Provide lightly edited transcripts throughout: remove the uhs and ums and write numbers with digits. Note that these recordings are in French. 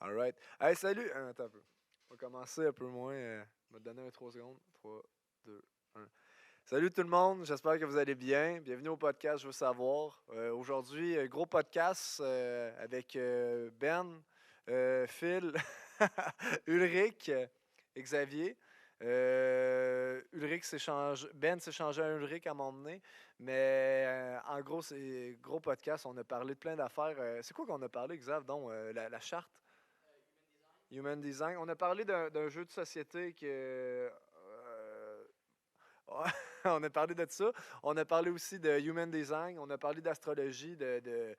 Alright. Hey, salut! Attends un peu. On va commencer un peu moins. Je vais te donner un 3 secondes. 3, 2, 1. Salut tout le monde, j'espère que vous allez bien. Bienvenue au podcast Je veux savoir. Aujourd'hui, gros podcast avec Ben, Phil, Ulrich et Xavier. Ben s'est changé à Ulrich à un moment donné, mais en gros, c'est gros podcast. On a parlé de plein d'affaires. C'est quoi qu'on a parlé, Xav? Donc, la charte? Human Design. On a parlé d'un jeu de société que. On a parlé de ça. On a parlé aussi de Human Design. On a parlé d'astrologie, de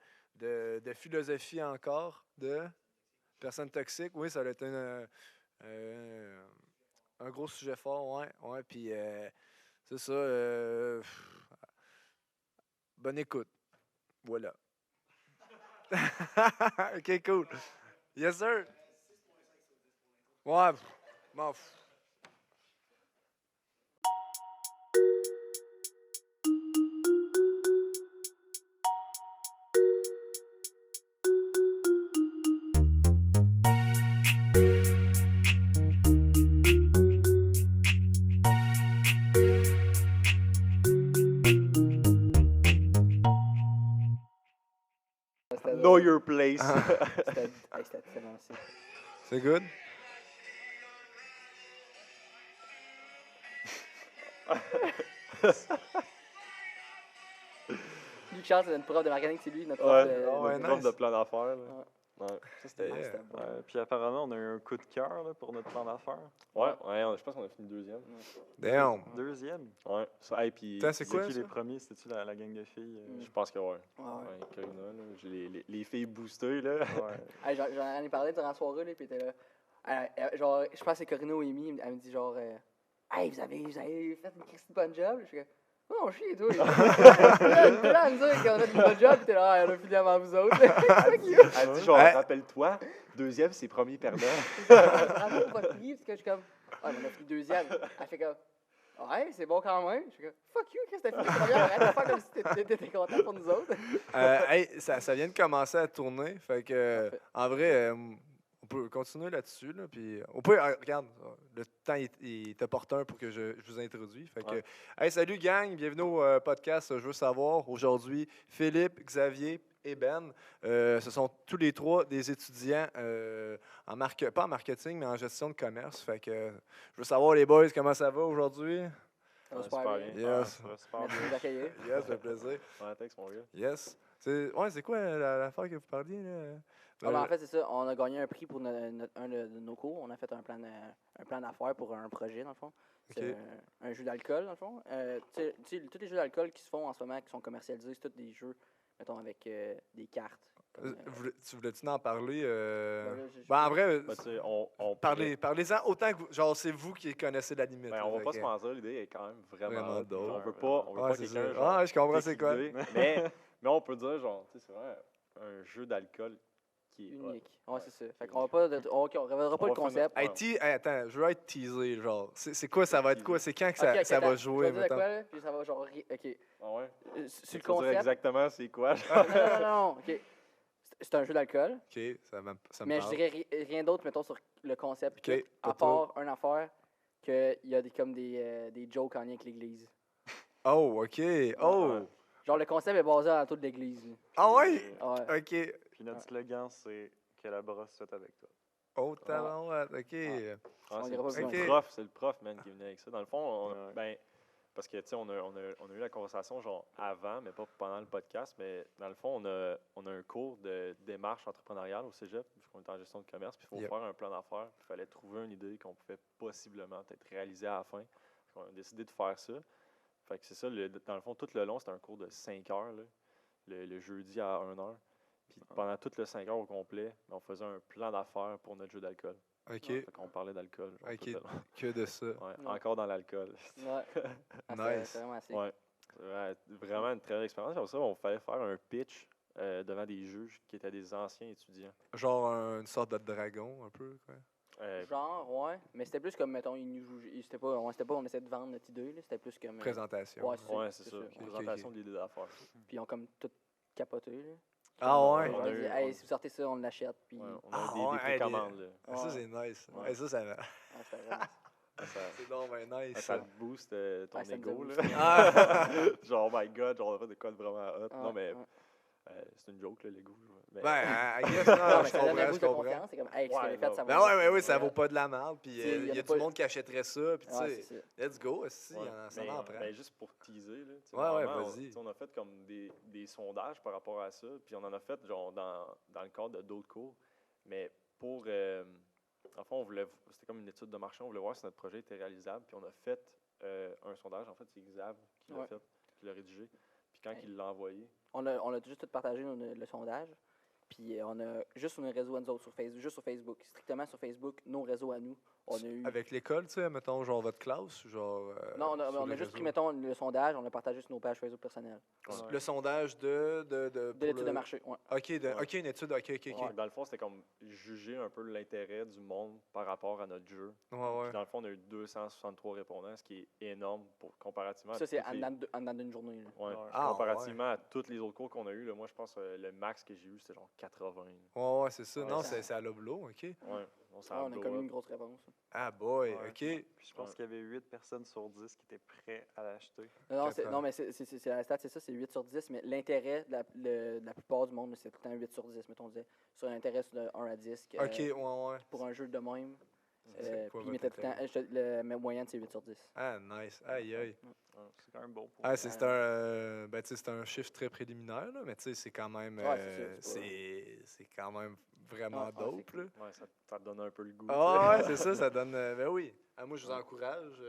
philosophie encore, de personnes toxiques. Oui, ça a été un gros sujet fort, ouais. Ouais, puis c'est ça. Bonne écoute. Voilà. Ok, cool. Yes, sir. Ouais, m'en fous. Know your place. C'était excellent aussi. C'est good? Luc Charles, c'est notre prof de marketing, c'est lui, notre prof Ouais, de. ouais, notre prof nice. de plan d'affaires. là. Ouais. Ouais. Ça, c'était Yeah. c'était bon. Puis apparemment, on a eu un coup de cœur là, pour notre plan d'affaires. Je pense qu'on a fini deuxième. Damn. Deuxième? Ouais. Ça, hey, puis Putain, c'est quoi, qui ça? les premiers? C'était-tu la gang de filles? Mm. Je pense que ouais. Ouais. Ouais, Karina, là. J'ai les filles boostées, là. Ouais. Hey, j'en ai parlé durant la soirée, là, puis elle était là. Genre, je pense que c'est Corina ou Amy, elle me dit genre, hey, vous avez fait une Christy bonne job. Je suis comme, non, chier, toi. T'es là à me dire qu'on a fait une bonne job, puis t'es là, ah, on a fini avant vous autres. Elle dit genre, Ouais. rappelle-toi, deuxième, c'est premier perdant. Bravo, pas crier, parce que je suis comme, ah, on a fini deuxième. Elle fait comme, ouais, c'est bon quand même. Je suis comme, fuck you, qu'est-ce que t'as fini première? Arrête de faire comme si t'étais content pour nous autres. Hey, ça vient de commencer à tourner. Fait que, Parfait. en vrai, on peut continuer là-dessus. Là, puis on peut, regarde, le temps est opportun pour que je vous introduis. Fait que, Ouais. hey, salut gang, bienvenue au podcast Je veux savoir. Aujourd'hui, Philippe, Xavier et Ben, ce sont tous les trois des étudiants pas en marketing, mais en gestion de commerce. Fait que, je veux savoir, les boys, comment ça va aujourd'hui? Ça va Ouais, super bien. Yes. Ouais, ça va super Merci de bien. nous accueillir. Yes, ça fait plaisir. Ouais, thanks, mon gars. Yes. C'est quoi l'affaire que vous parliez, là? Ah, ben, en fait, c'est ça. On a gagné un prix pour un de nos cours. On a fait un plan d'affaires pour un projet, dans le fond. C'est Ok. un jeu d'alcool, dans le fond. Tu sais, tous les jeux d'alcool qui se font en ce moment, qui sont commercialisés, c'est tous des jeux, mettons, avec des cartes. Comme, Tu voulais-tu en parler? ben là, En vrai, Ben, tu sais, on parlez-en autant que genre c'est vous qui connaissez la limite. Ben, là, on va fait pas se que- mentir, l'idée est quand même vraiment Vraiment hot. dope. On veut Ouais, pas c'est quelqu'un ça. genre Ah, je comprends c'est quoi. décidé, mais on peut dire genre, tu sais, c'est vraiment un jeu d'alcool qui est hot. unique. Ouais, c'est ça. Fait qu'on va pas, on révélera pas On le va faire concept. Hey, hey, attends, je veux être teasé, genre. C'est quoi, ça va être quoi? C'est quand que ça, Ok, ça va attends, jouer, je vais dire de mettons? quoi, là, puis ça va genre... OK. Ah ouais? Sur le Tu veux dire concept... exactement c'est quoi? Non. OK. C'est un jeu d'alcool. Ok, ça me Mais je parle. dirais rien d'autre, mettons, sur le concept. Ok, À pas de part une affaire, qu'il y a des jokes en lien avec l'Église. Oh, ok. Oh! Ouais. Genre, le concept est basé autour de l'Église. là. Ah ouais? Ouais. Ok. Puis notre slogan, c'est que la brosse soit avec toi. Oh, talent, ok. On c'est dira pas c'est plus le loin. prof, c'est le prof, man, qui est venu avec ça. Dans le fond, Ouais. ben, parce que, tu sais, on a eu la conversation, genre, avant, mais pas pendant le podcast, mais dans le fond, on a un cours de démarche entrepreneuriale au cégep, puisqu'on est en gestion de commerce, puis il faut Yep. faire un plan d'affaires, puis il fallait trouver une idée qu'on pouvait possiblement peut-être réaliser à la fin. On a décidé de faire ça. Fait que c'est ça, dans le fond, tout le long, c'était un cours de 5 heures, là, le jeudi à 1 heure. Puis pendant tout le 5 heures au complet, on faisait un plan d'affaires pour notre jeu d'alcool. Ok. Fait qu'on parlait d'alcool. genre, Ok. tout le long. Que de ça. Ouais, encore dans l'alcool. Ouais. Ah, Nice. c'est vraiment assez. Ouais. Vraiment une très belle expérience. Comme ça, on fallait faire un pitch devant des juges qui étaient des anciens étudiants. Genre une sorte de dragon, un peu, quoi. Genre, ouais. Mais c'était plus comme, mettons, ils nous jugeaient. C'était pas, on essayait de vendre notre idée. Là. C'était plus comme... Présentation. Ouais, Ouais, c'est ça. ouais. Présentation de l'idée d'affaires. Puis ils ont comme tout capoté. Là. Ah ouais? On a dit, hey, si vous sortez ça, on l'achète. Puis... Ouais, on a Ah des ouais, hey, précommandes. Là. Ah, ça, c'est nice. Ouais. Ouais, ça, ça, Ah, c'était vraiment ça. Ça, c'est donc ben nice. ça te booste ton Ouais, ça nous a ego. Là. boosté. Ah! Genre, oh my god, genre, on a fait de quoi de vraiment hot. Non, Ouais, mais ouais. c'est une joke, là, l'ego. Mais... Ben, I guess, Non, non, mais je ça donne un comprends, boost je de comprends. confiance. C'est comme, hey, ce Ouais, qu'elle a fait, non. ça va. Ben ouais, oui, ça vaut pas de la merde. Puis Tu sais, il y a pas- du monde qui achèterait ça. Puis tu Ouais, sais, c'est ça. let's go, aussi, Ouais, ça en prend. mais juste pour teaser, là, tu sais, Ouais, normalement, vas-y. tu sais, on a fait comme des sondages par rapport à ça, puis on en a fait genre dans le cadre de d'autres cours, mais pour, en fait, c'était comme une étude de marché, on voulait voir si notre projet était réalisable, puis on a fait un sondage, en fait, c'est Xav qui l'a Ouais. fait, qui l'a rédigé, puis quand Hey. il l'a envoyé, On a juste tout partagé le sondage. Puis on a juste sur nos réseaux à nous autres, juste sur Facebook. Strictement sur Facebook, nos réseaux à nous. On a eu. Avec l'école, tu sais, mettons, genre votre classe, genre. Non, sur on a les juste pris, réseaux. mettons, le sondage, on l'a partagé sur nos pages Facebook personnelles. Ouais. Le sondage de. De pour l'étude le- de marché, ouais. Ok, Ouais. ok, une étude, ok. Ouais. dans le fond, c'était comme juger un peu l'intérêt du monde par rapport à notre jeu. Ouais, Puis ouais. dans le fond, on a eu 263 répondants, ce qui est énorme comparativement Ça, c'est toutes les- en dedans d'une journée. là. Ouais. Ouais. Puis Ah, comparativement à tous les autres cours qu'on a eu, là, moi je pense que le max que j'ai eu c'était genre 80. Ouais, ouais, c'est ça. Ouais, Non, ça- c'est à l'oblo, ok. Ouais, on s'en Ouais, on a comme eu une grosse réponse. Ah, boy, Ouais. ok. Puis je pense Ouais. qu'il y avait 8 personnes sur 10 qui étaient prêts à l'acheter. Non, mais c'est la stat, c'est ça, c'est 8 sur 10. Mais l'intérêt de la plupart du monde, c'est tout le temps 8 sur 10, mettons, on disait. Sur un intérêt de 1 à 10. Ok, ouais. Pour un jeu de même. C'est quoi Puis il votre mettait tout le temps. intérêt? La moyenne, c'est 8 sur 10. Ah, nice. Aïe, aïe. C'est quand même bon pour Ah, moi. c'est ben, tu sais, c'est un chiffre très préliminaire, là, mais tu sais, c'est quand même. Ouais, c'est ça, c'est quand même vraiment Ah, dope, c'est là. Ouais, ça te donne un peu le goût. Ah, ouais, tu sais. c'est ça, ça donne. Ben oui. Ah, moi, je vous encourage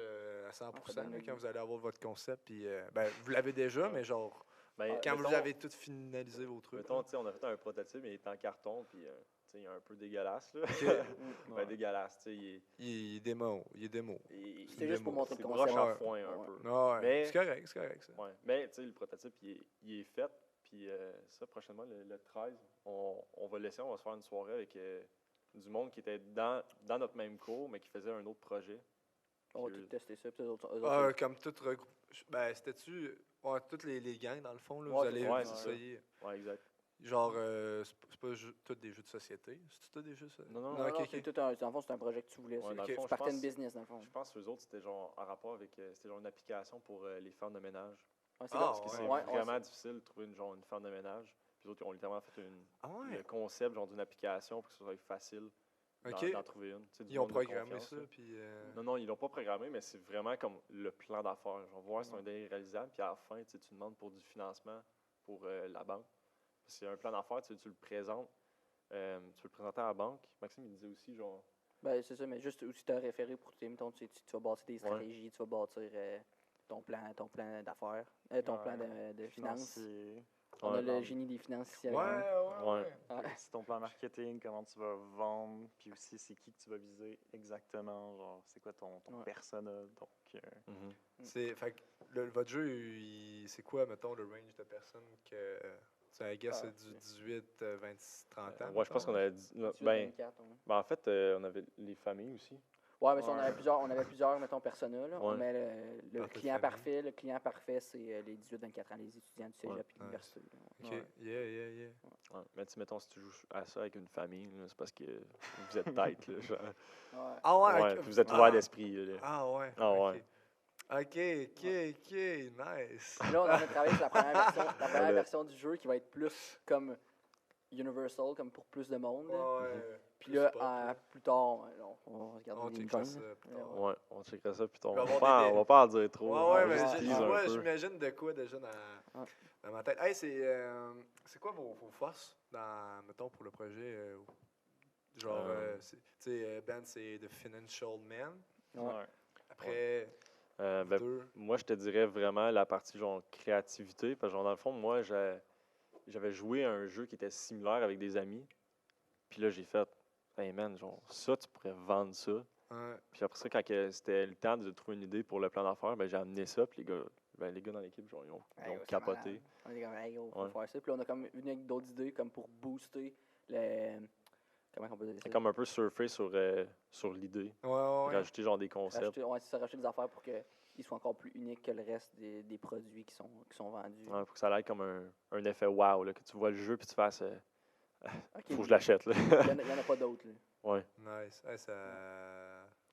à 100% Ah, ça donne là, le quand goût. vous allez avoir votre concept. Puis, ben, vous l'avez déjà, Ouais. mais genre, Ben, quand vous mettons- avez tout finalisé vos trucs. Mettons, tu sais, on a fait un prototype, mais il est en carton, puis tu sais, il est un peu dégueulasse. Là. Ok. Ben, dégueulasse, tu sais, Il est démo. C'était juste pour montrer le c'est broche concept. en Ouais. foin un Ouais. peu. Ah, ouais. Mais- C'est correct, ça. Ouais. Mais tu sais, le prototype, il est fait. Puis ça, prochainement, le 13, on va laisser, on va se faire une soirée avec du monde qui était dans notre même cours, mais qui faisait un autre projet. On va Puis, tout tester ça. Puis eux autres, Ah, comme tout regroupe. Ben, c'était-tu. Ouais, toutes les gangs, dans le fond, là, Ouais, vous allez ouais, vous c'est ça. essayer. Ouais, exact. Genre, c'est pas tous des jeux de société. C'est tout des jeux de société? Non, non, ok, c'est ok. tout dans le fond, c'est un projet que tu voulais. Ouais, c'est- dans Ok. le fond, tu je partais une pense, business, dans le fond. je pense que eux autres, c'était genre en rapport avec. C'était genre une application pour les femmes de ménage. Ouais, Ah, Parce que ouais. c'est vraiment difficile de trouver une femme de ménage. Puis les autres, ils ont littéralement fait Ah ouais? le concept genre d'une application pour que ce soit facile Ok. d'en trouver une. Tu sais, du Ils ont monde de programmé confiance, ça, là. puis. Non, ils l'ont pas programmé, mais c'est vraiment comme le plan d'affaires. Genre, voir si c'est un idée réalisable, puis à la fin, tu sais, tu demandes pour du financement pour la banque. C'est un plan d'affaires, tu le présentes. Tu peux le présenter à la banque. Maxime, il disait aussi, genre, Ben, c'est ça, mais juste aussi te référer pour, mettons, tu vas bâtir des stratégies, tu vas bâtir ton plan d'affaires, ton Ouais. plan de finances. Financier. On a Ouais, le génie des finances ici. Ouais, avec nous. ouais. Ouais. C'est ton plan marketing, comment tu vas vendre, puis aussi c'est qui que tu vas viser exactement, genre c'est quoi ton Ouais. persona. Donc, Fait que votre jeu, c'est quoi, mettons, le range de personnes que. Tu sais, I guess, c'est du 18, 20, 30 ans. ouais, je pense qu'on avait dit. 18, Ben, 24, ouais. en fait, on avait les familles aussi. Ouais, mais ça, Ouais. on avait plusieurs, mettons, personas, là. Ouais. Mais le Parfait client famille. le client parfait, c'est les 18-24 ans, les étudiants du cégep Ouais. et de l'université. là. Ok, Ouais. yeah. Ouais. Mais tu sais, mettons, si tu joues à ça avec une famille, là, c'est parce que vous êtes tête. Là, genre. Ouais. Ah ouais, Ouais, ok. puis vous êtes Ah. ouvert d'esprit. Là. Ah ouais. Ah ok. ouais. Ok, nice. Puis là, on est en train de travailler sur la première Ouais. version du jeu qui va être plus comme Universal, comme pour plus de monde. là. Ouais. Puis plus là, pop, là. plus tard, on va regarder On les checkera games, ça là. plus tard. Ouais, on checkerait ça, puis on Il va y va avoir pas, des- on va pas en dire trop. Ouais, on mais juste tease un moi, peu. j'imagine de quoi déjà dans ma tête. Hey, c'est quoi vos forces mettons, pour le projet? Genre, tu sais, Ben, c'est The Financial Man. Ouais. Après, Ben, deux. moi, je te dirais vraiment la partie genre créativité. Parce que genre, dans le fond, moi, j'avais joué à un jeu qui était similaire avec des amis. Puis là, j'ai fait, hey man, genre, ça, tu pourrais vendre ça. Ouais. Puis après ça, quand c'était le temps de trouver une idée pour le plan d'affaires, ben, j'ai amené ça. Puis les gars dans l'équipe, genre, ils ont Hey, ouais, c'est capoté. malade. On est comme, hey, on Ouais. faut faire ça. Puis là, on a comme venu avec d'autres idées, comme pour booster le. Comment on peut dire ça? Comme un peu surfer sur l'idée. Ouais. Puis rajouter genre des concepts. Rajouter des affaires pour que qu'ils soient encore plus uniques que le reste des produits qui sont vendus. Ouais, faut que ça ait comme un effet wow, là, que tu vois le jeu puis tu fasses Ok, faut que je l'achète. Là. Il y en a pas d'autres. Là. Ouais. Nice. Hey,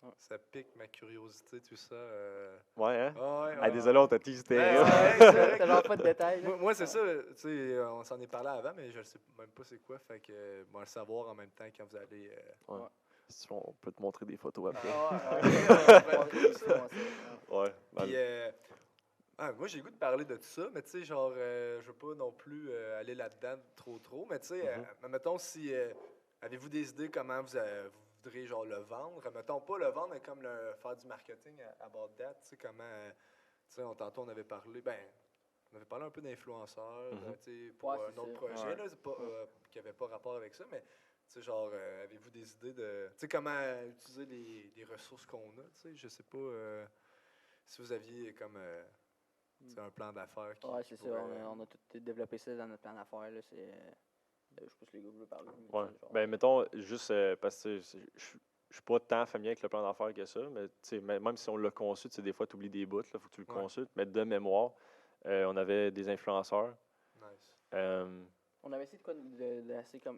Ouais. ça pique ma curiosité, tout ça. Ouais, hein? Ah ouais, Ah, ouais. désolé, on t'a teasé. Ouais, ouais, c'est vrai T'as genre pas de détails. là. Moi, c'est ça. Tu sais, on s'en est parlé avant, mais je ne sais même pas c'est quoi. Fait que, bon, le savoir en même temps quand vous allez. Ouais. Si tu veux, on peut te montrer des photos après. Ah, Ouais. Puis, moi, j'ai le goût de parler de tout ça, mais tu sais, genre, je veux pas non plus aller là-dedans trop, mais tu sais, mettons, si. Avez-vous des idées comment vous voudriez, genre, le vendre? Mettons, pas le vendre, mais comme faire du marketing à bord de date, tu sais, comment. Tu sais, tantôt, on avait parlé, on avait parlé un peu d'influenceurs, tu sais, pour Ouais, un c'est autre ça. projet, Ouais. là, c'est pas, qui n'avait pas rapport avec ça, mais. Tu sais, genre, avez-vous des idées de. Tu sais, comment utiliser les ressources qu'on a, tu sais? Je sais pas si vous aviez comme. Tu sais, un plan d'affaires qui. Ouais, qui c'est ça. pourrait, On a tout développé ça dans notre plan d'affaires. Là. Je sais pas si les gars veulent parler. mais Ouais. c'est genre- Ben, mettons, juste parce que je suis pas tant familier avec le plan d'affaires que ça, mais tu sais, même si on l'a conçu, tu sais, des fois, tu oublies des bouts, il faut que tu le Ouais. consultes. Mais de mémoire, on avait des influenceurs. Nice. On avait essayé de quoi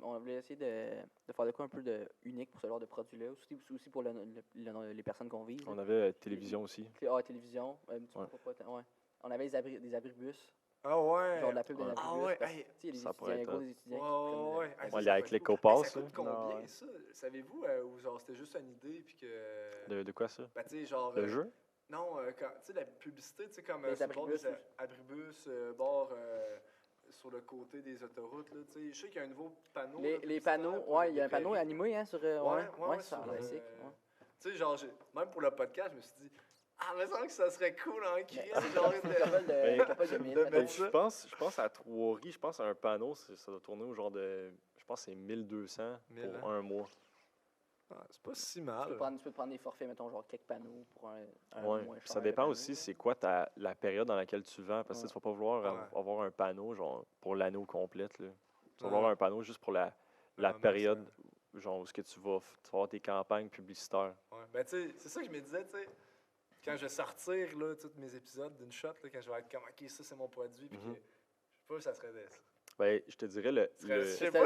on voulait essayer de faire de quoi un peu de unique pour ce genre de produit-là. Aussi pour les personnes qu'on vise. là. On avait télévision aussi. Télévision. Un petit peu Ouais. ouais. On avait des abribus. Ah ouais. Genre de la pub d'un Ouais. abribus. Ah ouais, parce que, hey, tu sais, il y a ça des pourrait étudiants, il y a être gros des étudiants qui Ouais, prennent ouais. le- Hey, Ouais, ça avec pourrait les être cool. copains, Ça coûte combien, Non, ouais. ça? Savez-vous, ou genre, c'était juste une idée, puis que. De quoi ça? Ben, tu sais, genre. Le jeu? Non, tu sais, la publicité, tu sais, comme Les sur le bord abribus des aussi. abribus, bord sur le côté des autoroutes, là, tu sais. Je sais qu'il y a un nouveau panneau. là, Les publicitaire panneaux, pour il y a un panneau l'éclairer. animé hein, sur. Ouais, ça a sur, l'air sick. Ouais. tu sais, genre, même pour le podcast, je me suis dit, mais ça que ça serait cool en crise, Mais- genre, Ben, Capable de 1000, de mettons. mettre ça. Je pense à Trois-Riz, je pense à un panneau, ça doit tourner au genre de. Je pense que c'est 1200 1000, pour hein? un mois. C'est pas si Tu mal. peux prendre des forfaits, mettons, genre quelques panneaux pour un Ouais. moins cher. Ça le dépend panneau, aussi là. c'est quoi la période dans laquelle tu vends. Parce que Ouais. tu vas pas vouloir Ouais. avoir un panneau genre pour l'année au complète. Là. Tu vas Ouais. avoir un panneau juste pour la Vraiment, période genre où ce que tu vas avoir tes campagnes publicitaires. Ouais. Ben, tu sais, c'est ça que je me disais, tu sais. Quand je vais sortir, là, tous mes épisodes d'une shot, là, quand je vais être comme, OK, ça, c'est mon produit, puis que, je sais pas, ça serait des. Ben, je te dirais le Je sais C'était-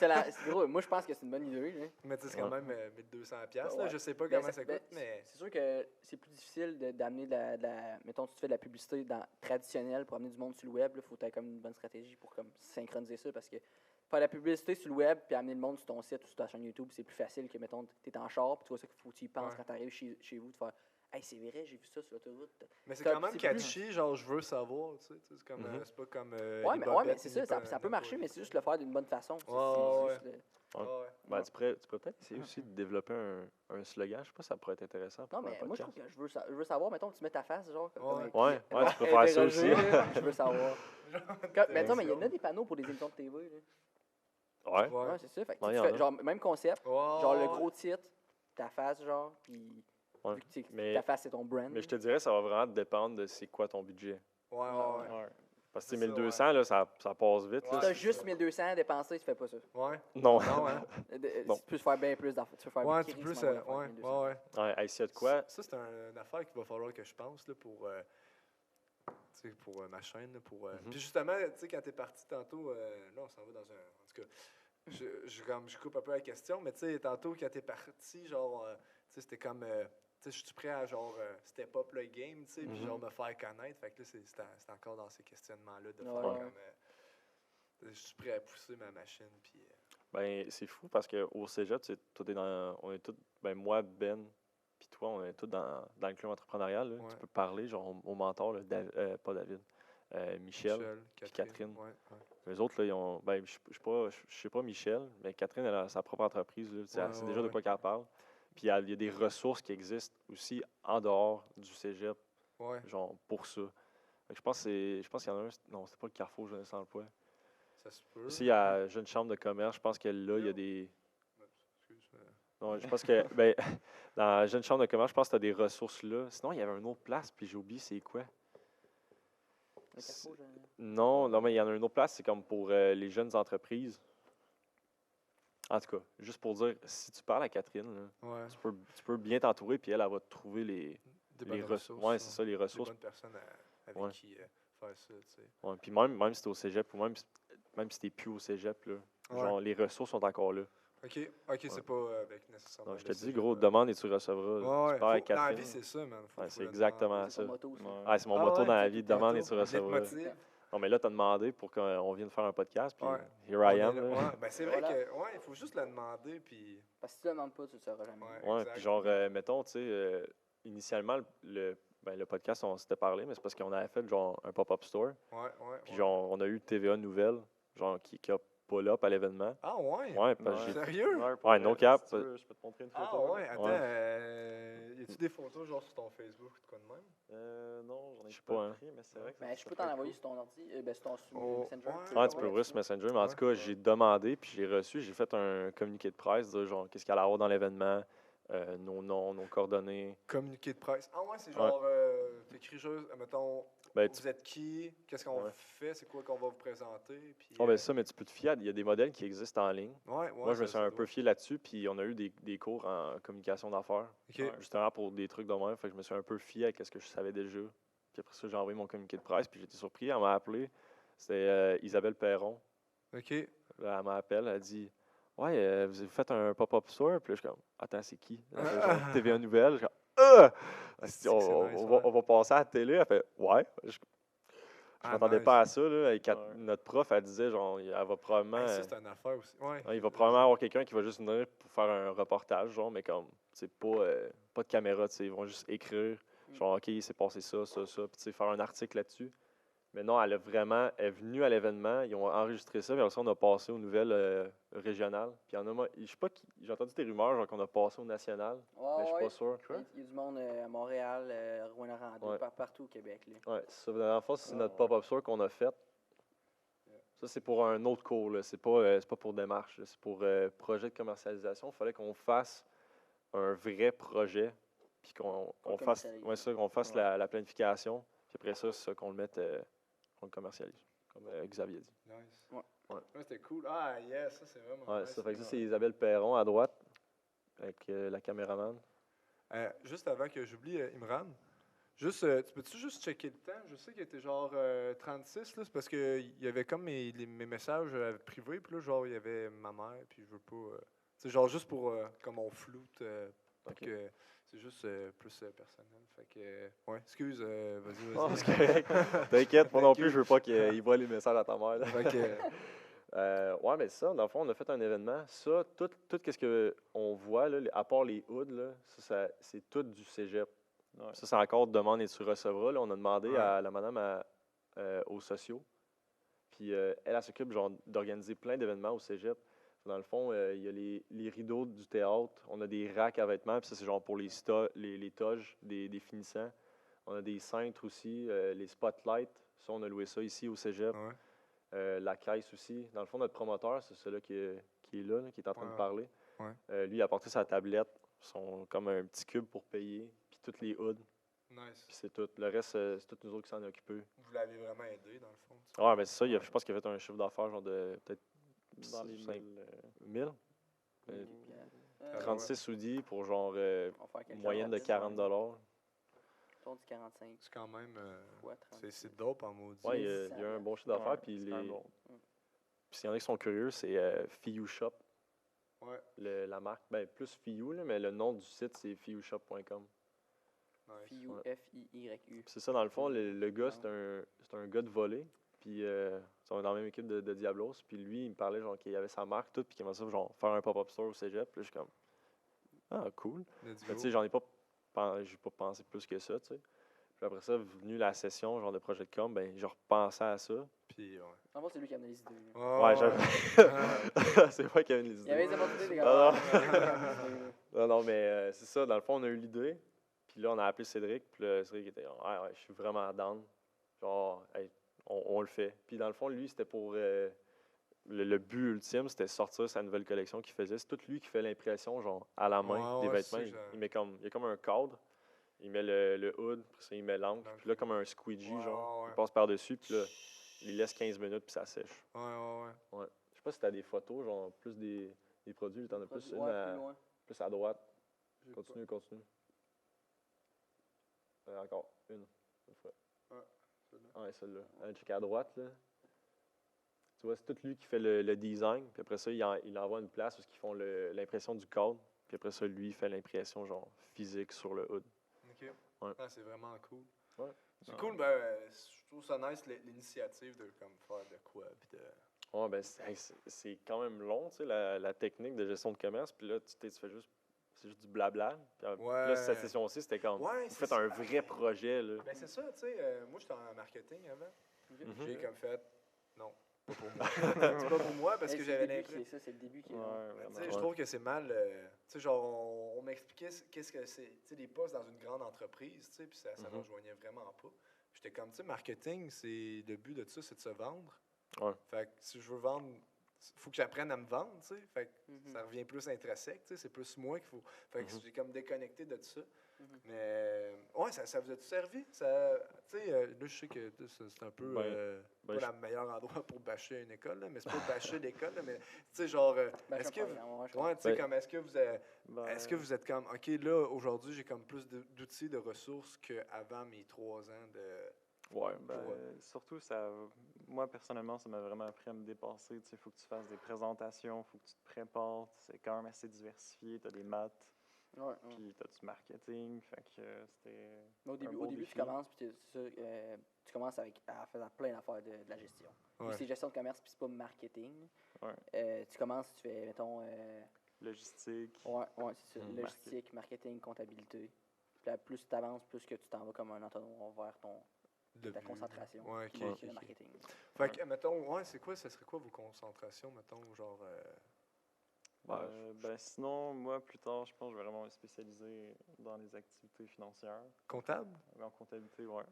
pas, c'est gros, moi, je pense que c'est une bonne idée. Là. Mais tu sais, c'est quand Ouais. même 1200 piastres, là. Ouais. Je sais pas Ben, comment ça coûte, mais. C'est sûr que c'est plus difficile d'amener de la. Mettons, si tu fais de la publicité traditionnelle pour amener du monde sur le web, il faut que tu aies comme une bonne stratégie pour comme, synchroniser ça parce que faire de la publicité sur le web puis amener le monde sur ton site ou sur ta chaîne YouTube, c'est plus facile que, mettons, tu es en char puis tu vois ça qu'il faut que tu y penses Ouais. quand tu arrives chez vous, de faire hey, c'est vrai, j'ai vu ça sur l'autoroute. Mais c'est Comme, quand même c'est catchy, genre, je veux savoir, tu sais. C'est comme, Mhm. c'est pas comme. Ouais, mais c'est ça, ça peut marcher, mais c'est juste le faire d'une bonne façon. Ouais, C'est juste Ouais. Ben, tu pourrais peut-être essayer aussi de développer un slogan. Je sais pas si ça pourrait être intéressant pour Non, un mais moi, je trouve podcast. que je veux savoir, mettons, tu mets ta face, genre, comme Ouais. Ouais, tu peux faire ça aussi. interroger, là, je veux savoir. Mettons, mais il y en a des panneaux pour des émissions de TV. Là. Ouais. Ouais. Ouais, c'est ça. Fait que Ouais, tu y en fais, a. genre, même concept, Ouais, genre le ouais. gros titre, ta face, genre, puis Ouais. vu que Mais- ta face, c'est ton brand. Mais je te dirais, ça va vraiment dépendre de c'est quoi ton budget. Ouais, ouais, ouais. Ouais. Parce que C'est ça, 1200, là, ça passe vite. Si Ouais, là. t'as c'est juste ça. 1200 à dépenser, tu fais pas ça. Ouais. Non. Non, hein. Bon. Tu peux faire bien plus d'affaires. Tu peux faire Ouais, tu crissement peux, moins ça. d'affaires Ouais, avec 1200. ouais, ouais. Ouais, hey, s'il y a de quoi, Ça, c'est une affaire qu'il va falloir que je pense là, pour, tu sais, pour ma chaîne. Là, pour, Puis justement, tu sais, quand t'es parti tantôt, là, on s'en va dans un. En tout cas, je coupe un peu la question, mais tu sais, tantôt, quand t'es parti, genre, tu sais, c'était comme. Tu sais, je suis prêt à genre step up le game, tu sais, puis genre me faire connaître. Fait que là, c'est encore dans ces questionnements-là de Ouais, faire ouais. comme. Je suis prêt à pousser ma machine, puis. ben, c'est fou parce qu'au cégep, tu sais, on est tous, ben, moi, Ben, puis toi, on est tous dans le club entrepreneurial. Là. Ouais. Tu peux parler, genre, au mentor, là, pas David, Michel, puis Catherine. Ouais, ouais. Les autres, là, ils ont. Ben, je sais pas Michel, mais Catherine, elle a sa propre entreprise. Là, Ouais, c'est ouais, déjà de ouais. quoi qu'elle parle. Puis il y a des ressources qui existent aussi en dehors du cégep, Ouais, genre, pour ça. Fait que je pense qu'il y en a un. Non, c'était pas le Carrefour Jeunesse Emploi. ça se peut. Ici, il y a Jeune Chambre de commerce. Je pense que là, il y a des. Excuse, Non, je pense que. Ben, dans la Jeune Chambre de commerce, je pense que tu as des ressources là. Sinon, il y avait une autre place, puis j'ai oublié c'est quoi. Le Carrefour, Non, mais il y en a une autre place, c'est comme pour les jeunes entreprises. En tout cas, juste pour dire, si tu parles à Catherine, là, Ouais. tu peux bien t'entourer, puis elle va te trouver Des les bonnes ressources. ouais, c'est ça, les Des ressources. bonnes personnes avec Ouais. qui faire ça, tu sais. Ouais, puis même si t'es au cégep ou même si t'es plus au cégep, là, Ouais. genre, les ressources sont encore là. OK, c'est pas avec nécessairement. Non, je le te dis, cégep, gros, demande et tu recevras. Ouais, Tu parles avec dans la Catherine. vie, c'est ça, man. Ouais, Faut c'est le exactement demander. C'est son ça. moto aussi. Ouais. Ah, c'est mon Ah motto ouais, dans la ok, vie, ton demande et moto, tu il te recevras. motive. Non, mais là, t'as demandé pour qu'on vienne faire un podcast, puis Ouais. here On I est am. là. là. Ouais, ben c'est vrai Voilà. que il faut juste la demander puis Parce que si tu le demandes pas, tu le sauras jamais. ouais, Ouais, exact. puis genre, mettons, tu sais, initialement, le podcast, on s'était parlé, mais c'est parce qu'on avait fait genre un pop-up store. Ouais. Puis genre, on a eu TVA Nouvelle, genre, qui a pull-up à l'événement. Ah ouais. Ouais, parce que Ouais. j'ai. Sérieux? Pour Ouais, no vrai, cap. si tu veux, je peux te montrer une photo. Ah là. ouais, attends, Ouais. y a-tu des photos genre sur ton Facebook ou de quoi de même? Non, j'en ai Je sais pas pas, hein. pris, mais c'est vrai que Ben, je ça peux pourrait t'en être envoyer cool. sur ton ordi, sur ton Oh, Messenger. ouais. Ouais, tu peux ouvrir sur Messenger, mais en Ouais. tout cas, j'ai demandé, puis j'ai reçu, j'ai fait un communiqué de presse, dire genre, qu'est-ce qu'il allait avoir dans l'événement, nos noms, nos coordonnées. Communiqué de presse. Ah ouais, c'est Ouais. genre t'écris juste mettons Ben, vous êtes qui, qu'est-ce qu'on Ouais. fait, c'est quoi qu'on va vous présenter puis ben ça, mais tu peux te fier, il y a des modèles qui existent en ligne. ouais, Moi, je me ça- suis ça un doit. peu fié là-dessus, puis on a eu des cours en communication d'affaires, OK. Ouais. justement pour des trucs de même. Fait que je me suis un peu fié à ce que je savais déjà. Puis après ça, j'ai envoyé mon communiqué de presse, puis j'étais surpris. Elle m'a appelé. C'était Isabelle Perron. OK. Là, elle m'appelle, elle dit Ouais, vous avez fait un pop-up store. Puis là, je suis comme Attends, c'est qui Elle fait genre TVA Nouvelle. Je suis comme Ah C'est que c'est nice, on va passer à la télé. Elle fait Ouais. Je Ah, m'attendais nice. pas à ça. Là. Avec Ouais. notre prof, elle disait genre, elle va probablement. Hey, ça c'est une affaire aussi. Ouais. Il va probablement avoir quelqu'un qui va juste venir pour faire un reportage, genre, mais comme, c'est pas de caméra, tu sais, ils vont juste écrire, genre, OK, il s'est passé ça, puis tu sais, faire un article là-dessus. Mais non, elle est venue à l'événement, ils ont enregistré ça, puis après ça, on a passé aux nouvelles régionales. Puis il y en a, je sais pas, j'ai entendu des rumeurs, genre, qu'on a passé au national, mais je suis pas sûr. Il y a du monde à Montréal, Rouyn-Noranda, Ouais. partout au Québec. Là. Ouais, ça, la dernière fois, c'est Ah, notre ouais. pop-up store qu'on a fait. Ça, c'est pour un autre cours, là. C'est pas pour démarche, là. C'est pour projet de commercialisation. Il fallait qu'on fasse un vrai projet, puis qu'on le fasse, commercialise. qu'on fasse Ouais. la planification, puis après ça, c'est ça qu'on le mette, qu'on le commercialise, comme Xavier a dit. Nice. Ouais. Ouais. C'était cool. Ah yes, ça c'est vraiment Ouais, nice. ça fait que ça, c'est Isabelle Perron à droite, avec la caméraman. Juste avant que j'oublie Imran, juste, tu peux-tu juste checker le temps? Je sais qu'il était genre 36, là, c'est parce qu'il y avait comme mes messages privés, puis là, genre, il y avait ma mère, puis je veux pas... c'est genre juste pour, comme on floute, pour Ok. que c'est juste plus personnel. Fait que, ouais, excuse, vas-y, Non, vas-y. c'est correct. T'inquiète, moi non Thank plus, you. je veux pas qu'il voit les messages à ta mère. là. Fait que, Ouais, mais ça, dans le fond, on a fait un événement. Ça, tout ce qu'on voit, là, à part les hoods, là, c'est tout du cégep. Ouais. Ça, c'est encore demande et tu recevras. Là, on a demandé Ouais. à la madame aux sociaux. Puis elle s'occupe genre d'organiser plein d'événements au cégep. Dans le fond, il y a les rideaux du théâtre. On a des racks à vêtements. Puis ça, c'est genre pour les toges des finissants. On a des cintres aussi. Les spotlights. Ça, on a loué ça ici au cégep. ouais. La caisse aussi. Dans le fond, notre promoteur, c'est celui qui est là, qui est en train de Ouais. parler. Ouais. Lui, il a apporté sa tablette, comme un petit cube pour payer, puis toutes les hoods, Nice. puis c'est tout. Le reste, c'est tous nous autres qui s'en occupent. Vous l'avez vraiment aidé, dans le fond. tu sais. Ouais, mais c'est ça, je pense qu'il a fait un chiffre d'affaires genre de peut-être Dans les 5 1000, 1000. Puis, 36 hoodies pour genre on va faire quelque moyenne de chose, 40 $. Autour du 45 C'est quand même... fois 30. c'est dope en maudit. Ouais, il c'est y a un ça. bon chiffre d'affaires, Ouais, puis c'est un bon. puis s'il y en a qui sont curieux, c'est Fiu Shop, Ouais, la marque. Ben, plus Fiu, là, mais le nom du site, c'est fiushop.com. nice. Fiu, Ouais. F-I-Y-U. C'est ça, dans le fond, le gars, c'est un gars de volley. Puis, ils sont dans la même équipe de Diablos. Puis lui, il me parlait, genre, qu'il avait sa marque, tout, puis qu'il aimerait ça, genre, faire un pop-up store au cégep. Puis là, je suis comme, ah, cool. Let's Mais go. tu sais, j'ai pas pensé plus que ça, tu sais. Puis après ça, venu la session, genre, de projet de com, ben, je repensais à ça. Puis, ouais. En fait, c'est lui qui a amené les idées. là. Ouais, j'avais... c'est vrai qu'il y avait les Il y avait idées. des opportunités, des Ah, gars. Non, mais c'est ça, dans le fond, on a eu l'idée. Puis là, on a appelé Cédric. Puis là, Cédric était genre, ouais, je suis vraiment down. Genre, hey, on le fait. Puis dans le fond, lui, c'était pour. Le but ultime, c'était sortir sa nouvelle collection qu'il faisait. C'est tout lui qui fait l'impression, genre, à la main, Ouais, des ouais, vêtements. c'est ça. Il y a comme un cadre. Il met le hood, puis ça, il met l'encre. Puis là, comme un squeegee, Ouais, genre, ouais. il passe par-dessus. Puis là, il laisse 15 minutes, puis ça sèche. Ouais. Ouais. Je sais pas si t'as des photos, genre, plus des produits. T'en as plus une Ouais, plus loin. plus à droite. J'ai Continue. Encore une fois. Celle-là. Ouais, celle-là. Check à droite, là. Tu vois, c'est tout lui qui fait le design. Puis après ça, il envoie une place où ils font l'impression du code. Puis après ça, lui, il fait l'impression genre physique sur le hood. OK. Ouais. Ah, c'est vraiment cool. Ouais. C'est Ouais. cool, je trouve ça nice l'initiative de comme faire de quoi. Puis de... Ouais, ben c'est quand même long, tu sais, la technique de gestion de commerce. Puis là, tu fais juste. C'est juste du blabla. Puis là, cette session-ci, c'était comme. Ouais, Vous c'est faites ça. un vrai projet, là. Ben, c'est ça, tu sais. Moi, j'étais en marketing avant. Mhm. J'ai comme fait. Non, pas pour moi. C'est pas pour moi parce que j'avais l'impression. C'est ça, c'est le début qui est Ouais, long. vraiment. Tu sais, je trouve que c'est mal. Tu sais, genre, on m'expliquait qu'est-ce que c'est. Tu sais, des postes dans une grande entreprise, tu sais, puis ça me Mhm. rejoignait vraiment pas. J'étais comme, tu sais, marketing, c'est le but de ça, c'est de se vendre. Ouais. Fait que si je veux vendre, faut que j'apprenne à me vendre, tu sais. Fait que Mhm. ça revient plus intrinsèque, tu sais, c'est plus moi qu'il faut. Fait que Mhm. j'ai comme déconnecté de ça. Mhm. Mais, ouais, ça vous a-tu servi? Tu sais, là, je sais que c'est un peu Ben, pas je- le meilleur endroit pour bâcher une école, là, mais c'est pas bâcher l'école, là, mais, tu sais, genre, Ben, est-ce je que, comprends, ouais, je ouais, tu sais, Ben, comme, est-ce que vous êtes comme, OK, là, aujourd'hui, j'ai comme plus d'outils, de ressources qu'avant mes 3 ans de... Ouais, Ben, pour, surtout, moi, personnellement, ça m'a vraiment appris à me dépasser. Il faut que tu fasses des présentations, il faut que tu te prépares. C'est quand même assez diversifié. Tu as des maths, Ouais. puis tu as du marketing. Fait que c'était Mais au un début, beau tu défi. commences, puis tu commences à faire plein d'affaires de la gestion. Ouais. Puis c'est gestion de commerce, puis c'est pas marketing. Ouais. Tu commences, tu fais, mettons, Logistique. ouais, c'est ça, Mm. logistique, marketing, comptabilité. Puis là, plus tu avances, plus que tu t'en vas comme un entonnoir vers le ta but. concentration, Ouais, puis OK. le marketing. Fait que, mettons, ouais, c'est quoi, ça serait quoi vos concentrations, mettons, genre... Sinon, moi, plus tard, je pense que je vais vraiment me spécialiser dans les activités financières. comptable? En comptabilité, ouais.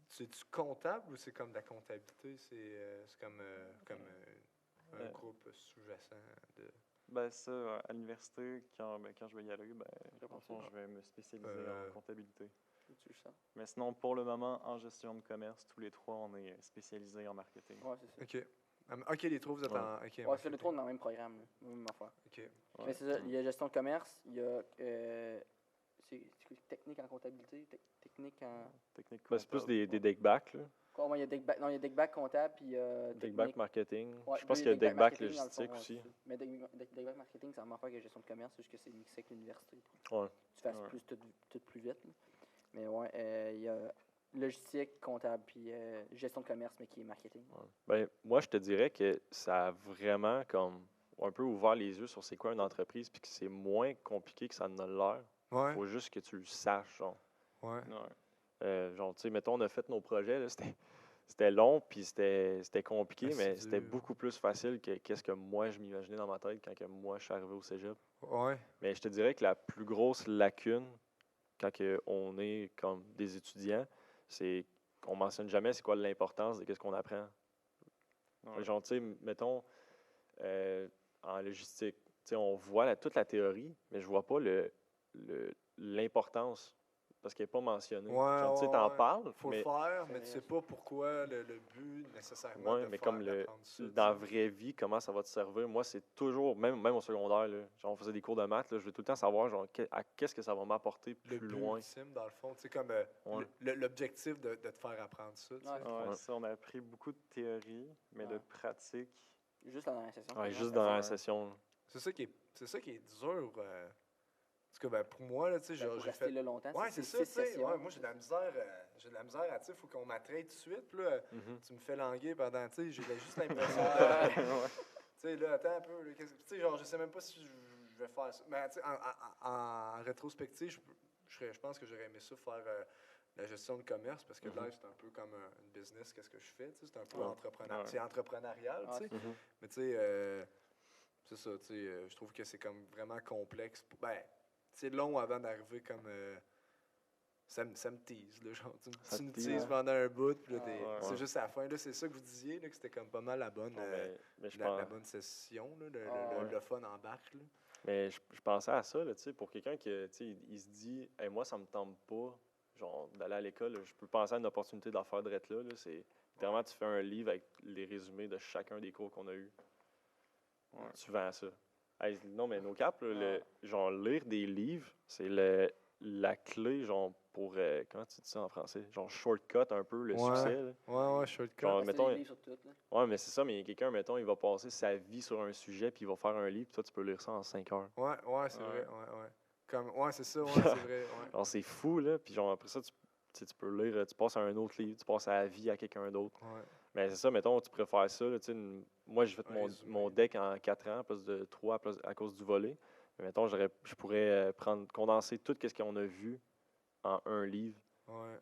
C'est-tu comptable ou c'est comme de la comptabilité? C'est comme un Euh, groupe sous-jacent de... Ça, à l'université, quand je vais y aller, dans le fond, je vais me spécialiser en comptabilité. Tu ça? Mais sinon, pour le moment, en gestion de commerce, tous les trois, on est spécialisés en marketing. Ouais, c'est ça. OK. OK, les trois, vous êtes Ouais. en... OK, Ouais, c'est le trois dans le même programme, là. Même affaire. OK. Ouais. Mais c'est ça, il y a gestion de commerce, il y a c'est quoi, technique en comptabilité, technique en... Technique Ben, c'est plus comptable, des deck back, là. Quoi, ouais, il y a deck non, il y a deck back comptable, puis Deck back technique. marketing. Ouais, Je pense puis qu'il y a deck back marketing, dans le fond, logistique ouais, aussi. c'est ça. Mais deck back marketing, c'est la même affaire que gestion de commerce, juste que c'est mixé avec l'université. Ouais. Tu fasses Ouais. plus tout plus vite. Là. Mais ouais, il y a logistique, comptable, puis gestion de commerce, mais qui est marketing. Ouais. Ben, moi, je te dirais que ça a vraiment comme un peu ouvert les yeux sur c'est quoi une entreprise, puis que c'est moins compliqué que ça en a l'air. Ouais, Faut juste que tu le saches, genre. ouais. Ouais. Genre, tu sais, mettons, on a fait nos projets, là, c'était long, puis c'était compliqué, mais Assidu. c'était beaucoup plus facile que qu'est-ce que moi, je m'imaginais dans ma tête quand que moi, je suis arrivé au cégep. Ouais. Mais je te dirais que la plus grosse lacune, quand que on est comme des étudiants, c'est qu'on mentionne jamais c'est quoi l'importance de qu'est-ce qu'on apprend. Fait que genre, tu sais, mettons, en logistique, tu sais, on voit toute la théorie, mais je vois pas l'importance, parce qu'elle n'est pas mentionnée. Ouais, Genre, tu sais, ouais, t'en ouais. parles, Faut mais, le faire, mais C'est tu vrai, sais pas pourquoi le but nécessairement ouais, de mais faire, comme d'apprendre ça. dans la tu sais. vraie vie, comment ça va te servir? Moi, c'est toujours, même au secondaire, là, genre, on faisait des cours de maths, là, je veux tout le temps savoir, genre, qu'est-ce que ça va m'apporter Le plus but loin. ultime, dans le fond, tu sais, comme Ouais. l'objectif de te faire apprendre ça. tu sais. Ouais. Ouais. Ça, on a appris beaucoup de théorie, mais de Ouais. pratique. Juste dans la session. Ouais, vraiment, juste c'est dans assez- la session. Là. C'est ça qui est dur. Parce que ben, pour moi, là, tu sais, Ben, genre, pour j'ai rester fait. là longtemps, Ouais, c'est ça, six tu sais. sessions. Ouais, moi, j'ai de la misère. J'ai de la misère à, tu sais, faut qu'on m'attrape tout de suite. Puis là, Mhm. tu me fais languer pendant, tu sais, j'ai juste l'impression Ouais. de. Tu sais, là, attends un peu. Là, tu sais, genre, je sais même pas si je vais faire ça. Mais, tu sais, en rétrospective, je pense que j'aurais aimé ça faire la gestion de commerce parce que Mhm. là, c'est un peu comme une business, qu'est-ce que je fais, tu sais, c'est un peu Ouais. entrepreneurial. Ouais. C'est entrepreneurial, tu sais. Ouais, Mhm. Mais, tu sais, c'est ça, tu sais, je trouve que c'est comme vraiment complexe. Ben, c'est long avant d'arriver comme. Ça me tease, là, genre, Ça tu te me tease. teases pendant un bout, puis là, Ah, ouais. c'est Ouais. juste à la fin, là, c'est ça que vous disiez, là, que c'était comme pas mal la bonne, Non, mais je la pense. bonne session, là, Ah, le fun embarque, là. Mais je pensais à ça, là, tu sais, pour quelqu'un qui, tu sais, il se dit, hey, moi, ça me tente pas, genre, d'aller à l'école, là, je peux penser à une opportunité d'en faire drette là, c'est littéralement, tu fais un livre avec les résumés de chacun des cours qu'on a eus. Ouais. Tu vends ça. Hey, non, mais nos caps, là, Ah. genre, lire des livres, c'est la clé, genre, pour comment tu dis ça en français? Genre shortcut un peu le Ouais. succès. Là. Ouais, shortcut. Genre, Parce que mettons, les livres sur tout, là. ouais, mais c'est ça, mais quelqu'un, mettons, il va passer sa vie sur un sujet, puis il va faire un livre, puis toi, tu peux lire ça en 5 heures. Ouais, c'est Ouais. vrai. Ouais. Ouais, c'est ça, ouais, c'est vrai. Ouais. Alors, c'est fou, là, puis genre, après ça, tu sais, tu peux lire, tu passes à un autre livre, tu passes à la vie à quelqu'un d'autre. Ouais. Mais c'est ça, mettons, tu préfères ça, là, tu sais, moi, j'ai fait Un mon résumé. deck en 4 ans, plus de 3 à cause du volet. Mais mettons, je pourrais condenser tout ce qu'on a vu en un livre. Ouais.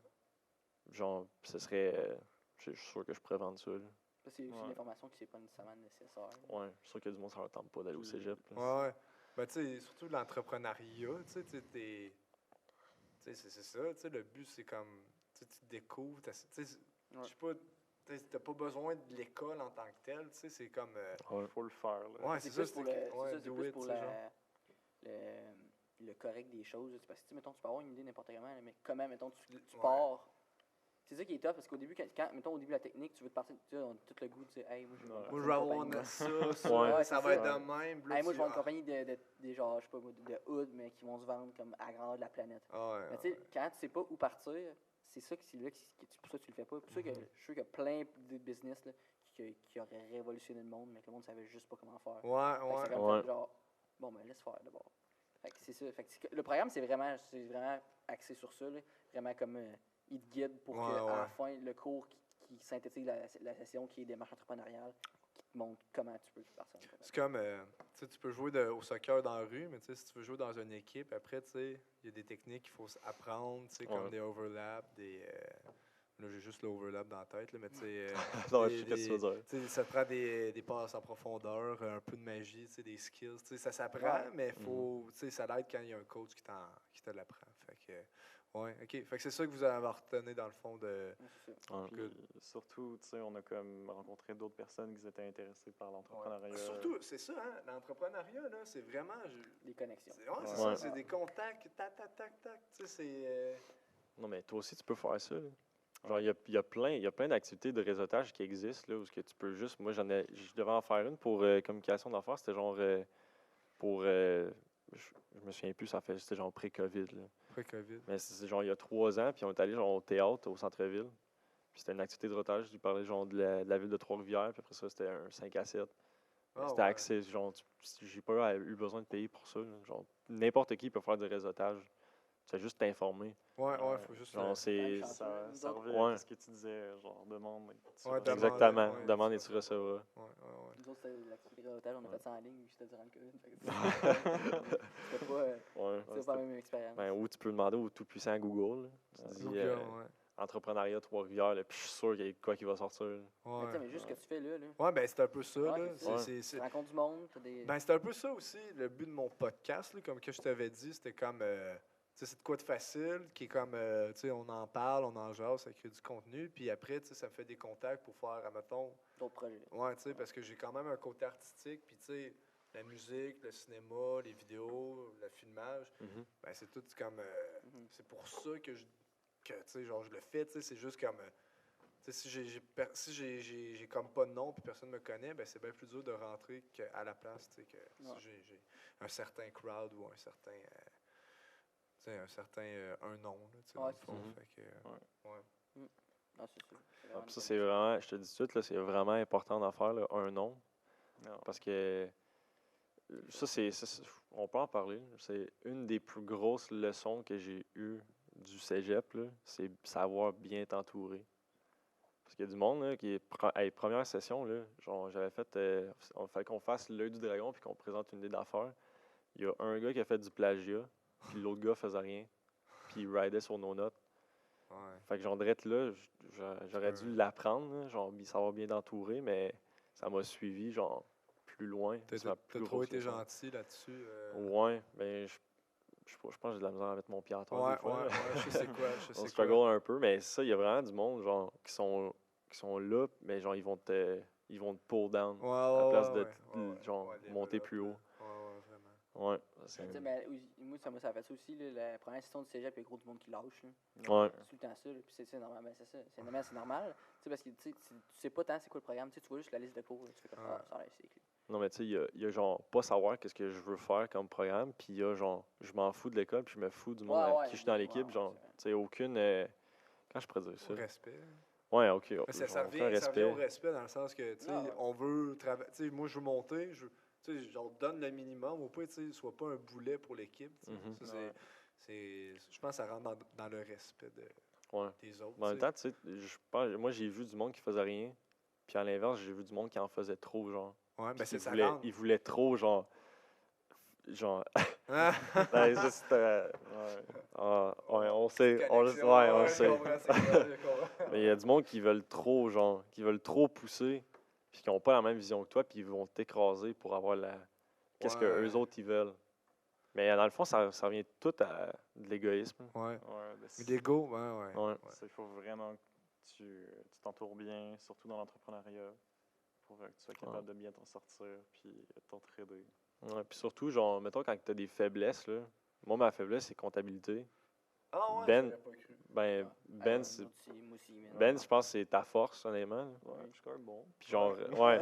Genre, ce serait, je suis sûr que je pourrais vendre ça, là. Parce que c'est aussi Ouais. l'information qui n'est pas nécessairement nécessaire. Ouais, je suis sûr qu'il y a du monde, ça leur tente pas d'aller au Puis- cégep. là. Ouais. Ben, tu sais, surtout l'entrepreneuriat, tu sais, c'est ça, tu sais, le but, c'est comme, tu sais, tu découvres, tu sais, je sais pas, t'as pas besoin de l'école en tant que telle, tu sais, c'est comme, Ouais. Faut le faire. Là. ouais, C'est c'est ça, plus pour le, c'est ouais, ça, c'est do plus it, pour tu sais, genre. le correct des choses. C'est parce que, tu sais, mettons, tu peux avoir une idée n'importe comment, là, mais comment, mettons, tu Ouais. pars. C'est ça qui est top, parce qu'au début, mettons, au début de la technique, tu veux te partir, tu sais, on a tout le goût de dire, hey, moi, je vais Ouais. partir Moi, je une vais avoir compagnie. ça, Ouais. Ouais, ça c'est va être ça. de même. puis là, Hey, moi, je vais avoir une ah, compagnie de genre, je sais pas, moi, de hood, mais qui vont se vendre comme à grandeur de la planète. ah, ouais, Mais tu sais, quand tu sais pas où partir, c'est ça qui, là, pour ça que tu le fais pas. Pour ça que je suis sûr qu'il y a plein de business là, qui auraient révolutionné le monde, mais que le monde savait juste pas comment faire. ouais, Fait que c'est ouais. comme Ouais. fait, genre, bon, ben laisse faire d'abord. Fait que c'est ça. Fait que le programme, c'est vraiment axé sur ça. Là. Vraiment comme il te guide pour Ouais, que, à la ouais. fin, le cours qui synthétise la session qui est démarche entrepreneuriale, qui te montre comment tu peux partir. C'est comme, tu sais, tu peux jouer au soccer dans la rue, mais tu sais, si tu veux jouer dans une équipe, après, tu sais, il y a des techniques qu'il faut apprendre, tu sais, comme Ouais. des overlaps, là, j'ai juste l'overlap dans la tête, là, mais tu sais, Non, je sais ce que tu veux dire. tu sais, ça te prend des passes en profondeur, un peu de magie, tu sais, des skills, tu sais, ça s'apprend, Ouais. mais faut, tu sais, ça l'aide quand il y a un coach qui te l'apprend. Fait que, ouais, OK. Fait que c'est ça que vous avez retenu dans le fond de... Ouais, c'est ça. Ouais. Puis, surtout, tu sais, on a comme rencontré d'autres personnes qui étaient intéressées par l'entrepreneuriat. Surtout, c'est ça, hein, l'entrepreneuriat, là, c'est vraiment... Des connexions. Ouais, c'est Ouais. ça, c'est des contacts, tac, tac, tac, tac, tu sais, c'est... Non, mais toi aussi, tu peux faire ça. Là. Genre, il y a plein d'activités de réseautage qui existent, là, où ce que tu peux juste... Moi, je devais en faire une pour communication d'affaires. C'était genre pour... je me souviens plus, c'était genre pré-COVID, là. Pré-COVID. Mais c'est genre il y a 3 ans, puis on est allé genre au théâtre, au centre-ville. Puis c'était une activité de rotage. Je lui parlais genre de la ville de Trois-Rivières, puis après ça, c'était un 5 à 7. Ah, C'était ouais. accès, genre, j'ai pas eu besoin de payer pour ça. Là. Genre, n'importe qui peut faire du réseautage. Tu fais juste t'informer. Ouais, faut juste... Genre, c'est. Change. Ça revient Ouais. à ce que tu disais, genre, demande. Et tu Ouais, recevras. demande. Exactement. ouais, Demande et tu tu recevras. Ouais. Nous autres, c'était l'activité de réseautage, on a Ouais. fait ça en ligne, j'étais durant le COVID. Fait que c'était pas, Ouais. c'était pas la même expérience. Ben, ou tu peux demander au tout-puissant Google. Là. Tu dis Google, entrepreneuriat Trois-Rivières, là, puis je suis sûr qu'il y a quoi qui va sortir. Là. Mais tu sais, ouais. mais juste ce que tu fais là. Ouais, ben c'est un peu ça, Ouais, là. c'est ça. C'est- Tu rencontres du monde, t'as des. Ben, c'est un peu ça aussi, le but de mon podcast, là, comme que je t'avais dit, c'était comme, tu sais, c'est de quoi de facile, qui est comme, tu sais, on en parle, on en jase, ça crée du contenu, puis après, tu sais, ça me fait des contacts pour faire, admettons, D'autres projets. ouais, tu sais, parce que j'ai quand même un côté artistique, puis tu sais, la musique, le cinéma, les vidéos, le filmage, Mhm. ben c'est tout comme, Mhm. c'est pour ça que tu sais, genre, je le fais, tu sais, c'est juste comme, tu sais, si j'ai comme pas de nom puis personne me connaît, ben c'est bien plus dur de rentrer qu'à la place, tu sais, que Ouais. si j'ai un certain crowd ou un certain, tu sais, un nom, là, tu sais, dans Ouais, le fond, c'est ça. fait que, Ouais. ouais. Ah, c'est ça. C'est Ah, vraiment puis ça, une c'est vraiment, je te dis tout de suite, là, c'est vraiment important d'en faire là, un nom. Non. Parce que ça, on peut en parler. Là. C'est une des plus grosses leçons que j'ai eues du cégep, là, c'est savoir bien t'entourer. Parce qu'il y a du monde là, qui est première session, là, genre j'avais fait, on fallait qu'on fasse l'œil du dragon puis qu'on présente une idée d'affaires. Il y a un gars qui a fait du plagiat, puis l'autre gars faisait rien, puis il ridait sur nos notes. Ouais. Fait que genre drette là, j'aurais dû Ouais. l'apprendre, là, genre savoir bien t'entourer, mais ça m'a suivi genre plus loin. T'as C'est ma t'as plus trop grosse été leçon. gentil là-dessus. Ouais, mais je pense que j'ai de la misère à mettre mon pied à terre Ouais, des fois. ouais, là. je sais quoi, je On sais struggle quoi. un peu, mais ça, il y a vraiment du monde genre qui sont là, mais genre ils vont te pull down Ouais, à la place ouais, de ouais, genre ouais, les monter relops, plus haut. là. Ouais, vraiment. Ouais, Tu sais, mais moi, ça a fait ça aussi. Là, la première session du cégep, il y a gros du monde qui lâche. Là. ouais, C'est tout le temps ça. Là, puis c'est normal. Ben, c'est ça. C'est normal. Tu sais, parce que tu sais pas tant c'est quoi le programme. Tu sais, tu vois juste la liste de cours. Là, tu fais comme, Ouais. ah, ça a l'air, c'est écrit. Non, mais tu sais, il y a genre pas savoir qu'est-ce que je veux faire comme programme, puis il y a genre, je m'en fous de l'école, puis je me fous du monde avec qui je suis dans l'équipe. Genre, tu sais, aucune. Quand je pourrais dire ça? Respect. Ouais, ok. Mais Genre, ça aucun revient au respect. respect dans le sens que, tu sais, Ah ouais. on veut travailler. Tu sais, moi, je veux monter, tu sais, genre, donne le minimum, au point, tu sais, soit pas un boulet pour l'équipe. Tu sais. Mhm. Ça, Ouais. je pense que ça rentre dans le respect Ouais. des autres. Mais en même tu sais. temps, tu sais, moi, j'ai vu du monde qui faisait rien, puis à l'inverse, j'ai vu du monde qui en faisait trop, genre. Ouais, Puis ben, ça voulait, rentre. il voulait trop, genre. Genre. Ah! Ben, ça, c'était. Ouais, on sait. On le sait. Connexion, Ouais, on le je sait. comprends, c'est quoi, je comprends. Mais il y a du monde qui veulent trop, genre, qui veulent trop pousser, puis qui n'ont pas la même vision que toi, puis ils vont t'écraser pour avoir qu'est-ce que Ouais. eux autres ils veulent. Mais dans le fond, ça revient tout à de l'égoïsme. Ouais. Ouais, Mais c'est- l'ego, ouais. Ouais. Il faut vraiment que tu t'entoures bien, surtout dans l'entrepreneuriat, pour que tu sois capable de bien t'en sortir puis t'entraider. Ouais, puis surtout, genre, mettons quand tu as des faiblesses, là. Moi, ma faiblesse, c'est comptabilité. Ah ouais, Ben- j'aurais pas cru. Ben, Moi c'est- aussi, man. Ben, je pense que c'est ta force, honnêtement. là. Ouais, je suis quand même bon. Puis genre, ouais.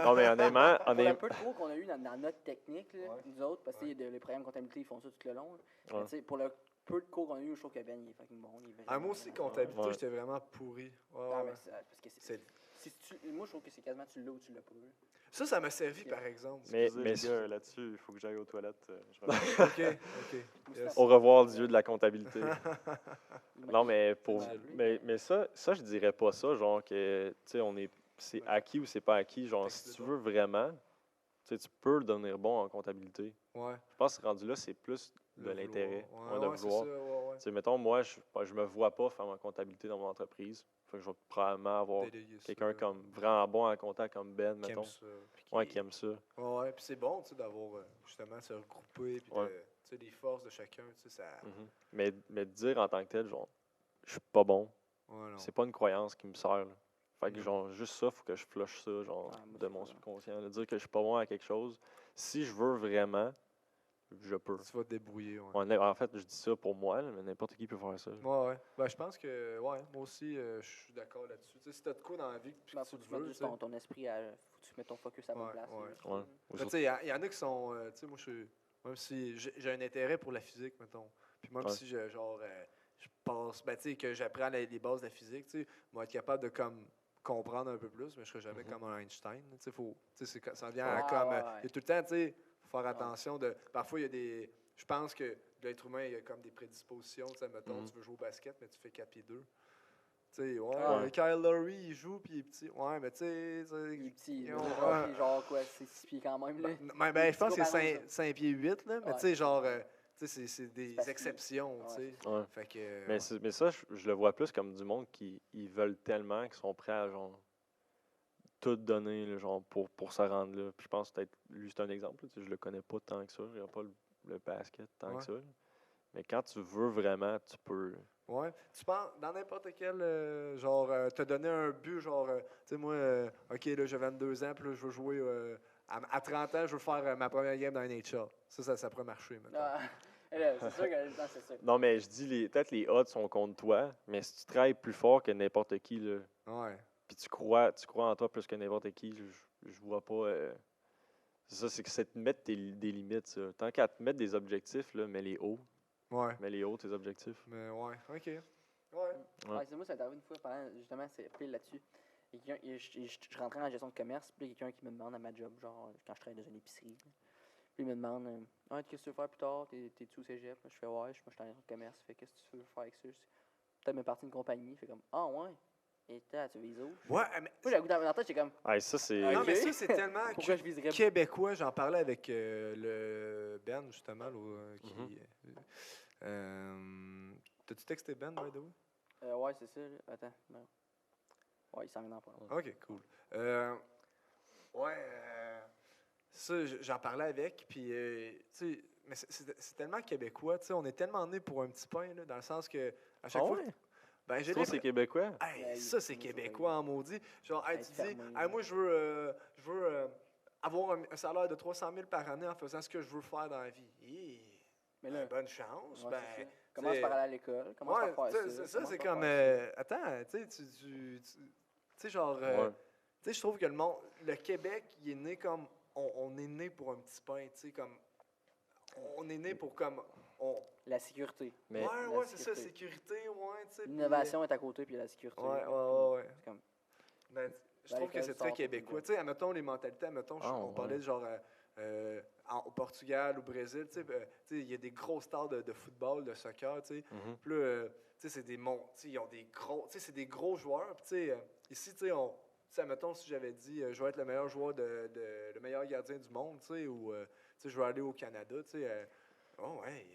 Non, mais honnêtement, Pour le peu de cours qu'on a eu dans notre technique, là, Ouais. nous autres, parce que Ouais. les programmes de comptabilité, ils font ça tout le long. là. Mais Ouais. tu sais, pour le peu de cours qu'on a eu, je trouve que Ben, il est fucking bon. Il est Ah, moi aussi, comptabilité, Ouais. j'étais vraiment pourri. Ouais, Ah, ouais. mais c'est parce que moi, je trouve que c'est quasiment tu l'as ou tu l'as pas. là. Ça m'a servi, par exemple. Mais- Excusez, les gars, là-dessus, il faut que j'aille aux toilettes. Je reviens. Ok. Yes. au revoir, Dieu de la comptabilité. Il Non, mais il m'a appelé. mais ça, je dirais pas ça, genre que, tu sais, c'est Ouais. acquis ou c'est pas acquis. Genre, si Texte tu de veux vraiment, tu sais, tu peux devenir bon en comptabilité. Ouais. Je pense que rendu là, c'est plus de Le l'intérêt, vouloir. de Ouais, c'est vouloir. ça, ouais. Tu sais, mettons, moi, je me vois pas faire ma comptabilité dans mon entreprise. Fait que je vais probablement avoir Déléguer ça. quelqu'un comme vraiment bon en compta comme Ben, qui aime mettons. ça. Puis Ouais, qui aime ça. Ouais, puis c'est bon, tu sais, d'avoir justement se regrouper, puis Ouais. tu sais, les forces de chacun, tu sais, ça. Mhm. Mais de dire en tant que tel, genre, je suis pas bon, Ouais, non. c'est pas une croyance qui me sert. Là. Fait que, Non. genre, juste ça, faut que je flush ça, genre, Ouais, moi, de c'est mon pas- subconscient. Là. Dire que je suis pas bon à quelque chose, si je veux vraiment, je peux. Tu vas te débrouiller, ouais. Ouais, en fait, je dis ça pour moi, là, mais n'importe qui peut faire ça. Ouais. Ben, je pense que, ouais, moi aussi, je suis d'accord là-dessus. Tu sais, si t'as de quoi dans la vie, puis Ben, que faut tu que tu mettes veux, juste tu sais. ton esprit à. Faut que tu mettes ton focus à la bonne Ouais, place. ouais. là, je Ouais. trouve. Ou Tu sais, il y en a qui sont, tu sais, moi, même si j'ai un intérêt pour la physique, mettons. Puis même Ouais. si, je passe, ben, tu sais, que j'apprends les bases de la physique, tu sais, moi, être capable de, comme, comprendre un peu plus, mais je serai jamais Mhm. comme un Einstein. Tu sais, ça vient Ouais, à comme, ouais, il y a tout le temps, tu sais, faut faire Ouais. attention de, parfois, il y a des, je pense que l'être humain, il y a comme des prédispositions, tu sais, mettons, Mhm. tu veux jouer au basket, mais tu fais 4 pieds 2. Tu sais, Ouais. Kyle Lowry, il joue, puis il est petit. Ouais, mais tu sais, Il est petit. Ils là, ont- genre, puis genre quoi, c'est 6 pieds quand même. Là. Ben, je pense que Petit gars c'est pareil, 5 pieds 8, là, mais Ouais, tu sais, genre, ouais. tu sais, c'est des parce qu'il- exceptions, tu ouais, sais. Ouais. Fait que. Mais ça, je le vois plus comme du monde qui ils veulent tellement qu'ils sont prêts à, genre, tout donner, là, genre, pour se rendre là. Puis je pense peut-être, lui, c'est un exemple, là, tu sais, je le connais pas tant que ça, je regarde pas le basket tant Ouais. que ça. Là. Mais quand tu veux vraiment, tu peux. Ouais. Tu penses, dans n'importe quel, genre, te donner un but, genre, tu sais, moi, OK, là, j'ai 22 ans, puis là, je veux jouer, à 30 ans, je veux faire ma première game dans un NHL. Ça pourrait marcher, maintenant. Ah, là, c'est sûr que. Non, c'est sûr. Non, mais je dis, peut-être les odds sont contre toi, mais si tu travailles plus fort que n'importe qui, là, Ouais. puis tu crois en toi plus que n'importe qui, je vois pas. C'est ça, c'est que c'est de mettre des limites, ça. Tant qu'à te mettre des objectifs, là, mets-les hauts. Ouais. Mets-les hauts, tes objectifs. Mais ouais, OK. Ouais. Ouais. Ouais, c'est moi, ça m'est arrivé une fois, pendant, justement, c'est pile là-dessus. Et je rentrais en gestion de commerce, puis il y a quelqu'un qui me demande à ma job, genre, quand je travaille dans une épicerie. là. Puis il me demande, qu'est-ce que tu veux faire plus tard? T'es-tu au cégep? Je fais, ouais, moi, je suis en gestion de commerce. Fait, qu'est-ce que tu veux faire avec ça? Peut-être me partir d'une compagnie. Fait comme, ah, ouais. Et tu vises où? Ouais, mais. Moi, j'ai le goût dans la tête, j'étais comme, Ouais, ça, c'est. Ah, Non, Ok. mais ça, c'est tellement pourquoi je viserais québécois. J'en parlais avec le Ben, justement, là, qui. T'as-tu texté Ben, by the way? Ouais, c'est ça. Là. Attends, non. Ouais, il s'en vient dans pas longtemps. OK, cool. Ouais, ça, j'en parlais avec, puis, tu sais, mais c'est tellement québécois, tu sais, on est tellement né pour un petit pain, là, dans le sens que, à chaque Ah fois. ouais? Ben, j'ai Tu trouves que c'est québécois? Hey, Ouais, ça, c'est moi, québécois en maudit. Genre, hey, Être tu dis, fermé, hey, là. moi, je veux avoir un salaire de 300 000 par année en faisant ce que je veux faire dans la vie. Mais là, Bonne chance. ouais, Ben, c'est ça. Commence par aller à l'école. Commence ouais, par faire tu sais, ça. ça, commence c'est par comme. faire ça. Attends, tu sais, genre. Ouais. Tu sais, je trouve que le Québec, il est né comme on est né pour un petit pain, tu sais, comme. On est né pour comme. La sécurité. Mais Ouais, c'est ça, sécurité, ouais, tu sais. L'innovation est à côté, puis la sécurité. Ouais. C'est comme, Ben, je Ben, trouve que l'école c'est très sort québécois. tout Tu sais, admettons les mentalités, admettons, on ouais. parlait de genre au Portugal, au Brésil, tu sais, il y a des grosses stars de football, de soccer, tu sais. Mhm. Puis là, tu sais, c'est des ils ont des gros, tu sais, c'est des gros joueurs. Puis tu sais, ici, tu sais, admettons, si j'avais dit, je vais être le meilleur joueur le meilleur gardien du monde, tu sais, ou, tu sais, je vais aller au Canada, tu sais, oh ouais,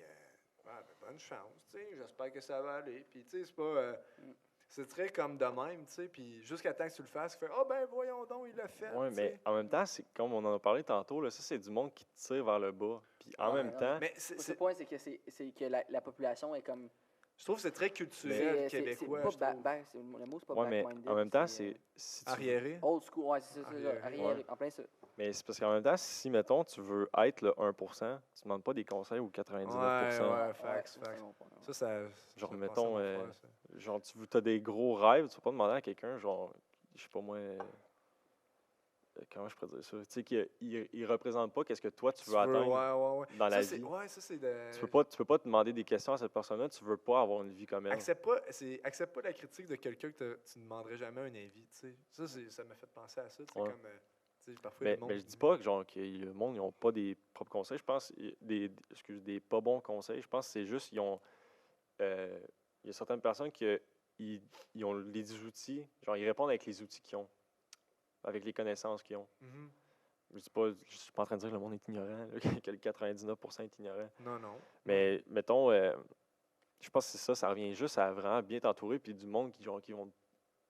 ben, bonne chance, tu sais, j'espère que ça va aller. Puis tu sais, c'est pas... c'est très comme de même, tu sais, puis jusqu'à temps que tu le fasses, tu fais « Ah, ben voyons donc, il l'a fait! » Ouais, tu mais sais. en même temps, c'est comme on en a parlé tantôt, là, ça, c'est du monde qui te tire vers le bas. Puis en Ouais, même non, temps, Mais le point, c'est que la population est comme. je trouve que c'est très culturel, québécois, C'est je pas trouve. le mot, c'est pas ouais, mais back-minded. en même temps, c'est. Si tu veux- Arriéré. Old school, ouais, c'est ça, Arriéré. arriéré, en plein ça. Mais c'est parce qu'en même temps, si, mettons, tu veux être le 1%, tu ne demandes pas des conseils aux 99%. Ouais, facts. c'est mon point, ouais. Ça Genre, ça me mettons, pensait à mon frère, ça. Genre, tu as des gros rêves, tu vas pas demander à quelqu'un, genre, je sais pas moi, comment je pourrais dire ça? Tu sais, qu'il représente pas qu'est-ce que toi tu veux atteindre Ouais. dans la Ça, vie. ça, c'est de... Tu peux pas te demander des questions à cette personne-là, tu veux pas avoir une vie comme elle. Accepte pas la critique de quelqu'un que tu ne demanderais jamais un avis, tu sais. Ça m'a fait penser à ça, tu sais, Ouais. comme... tu sais, parfois, le monde... Mais je dis pas que, genre, que le monde, ils ont pas des propres conseils. Je pense, des pas bons conseils. Je pense que c'est juste, il y a certaines personnes qui ils ont des outils, genre, ils répondent avec les outils qu'ils ont, avec les connaissances qu'ils ont. Mhm. Je suis pas en train de dire que le monde est ignorant, là, que le 99% est ignorant. Non. Mais mettons, je pense que c'est ça, ça revient juste à vraiment bien t'entourer, puis du monde qui vont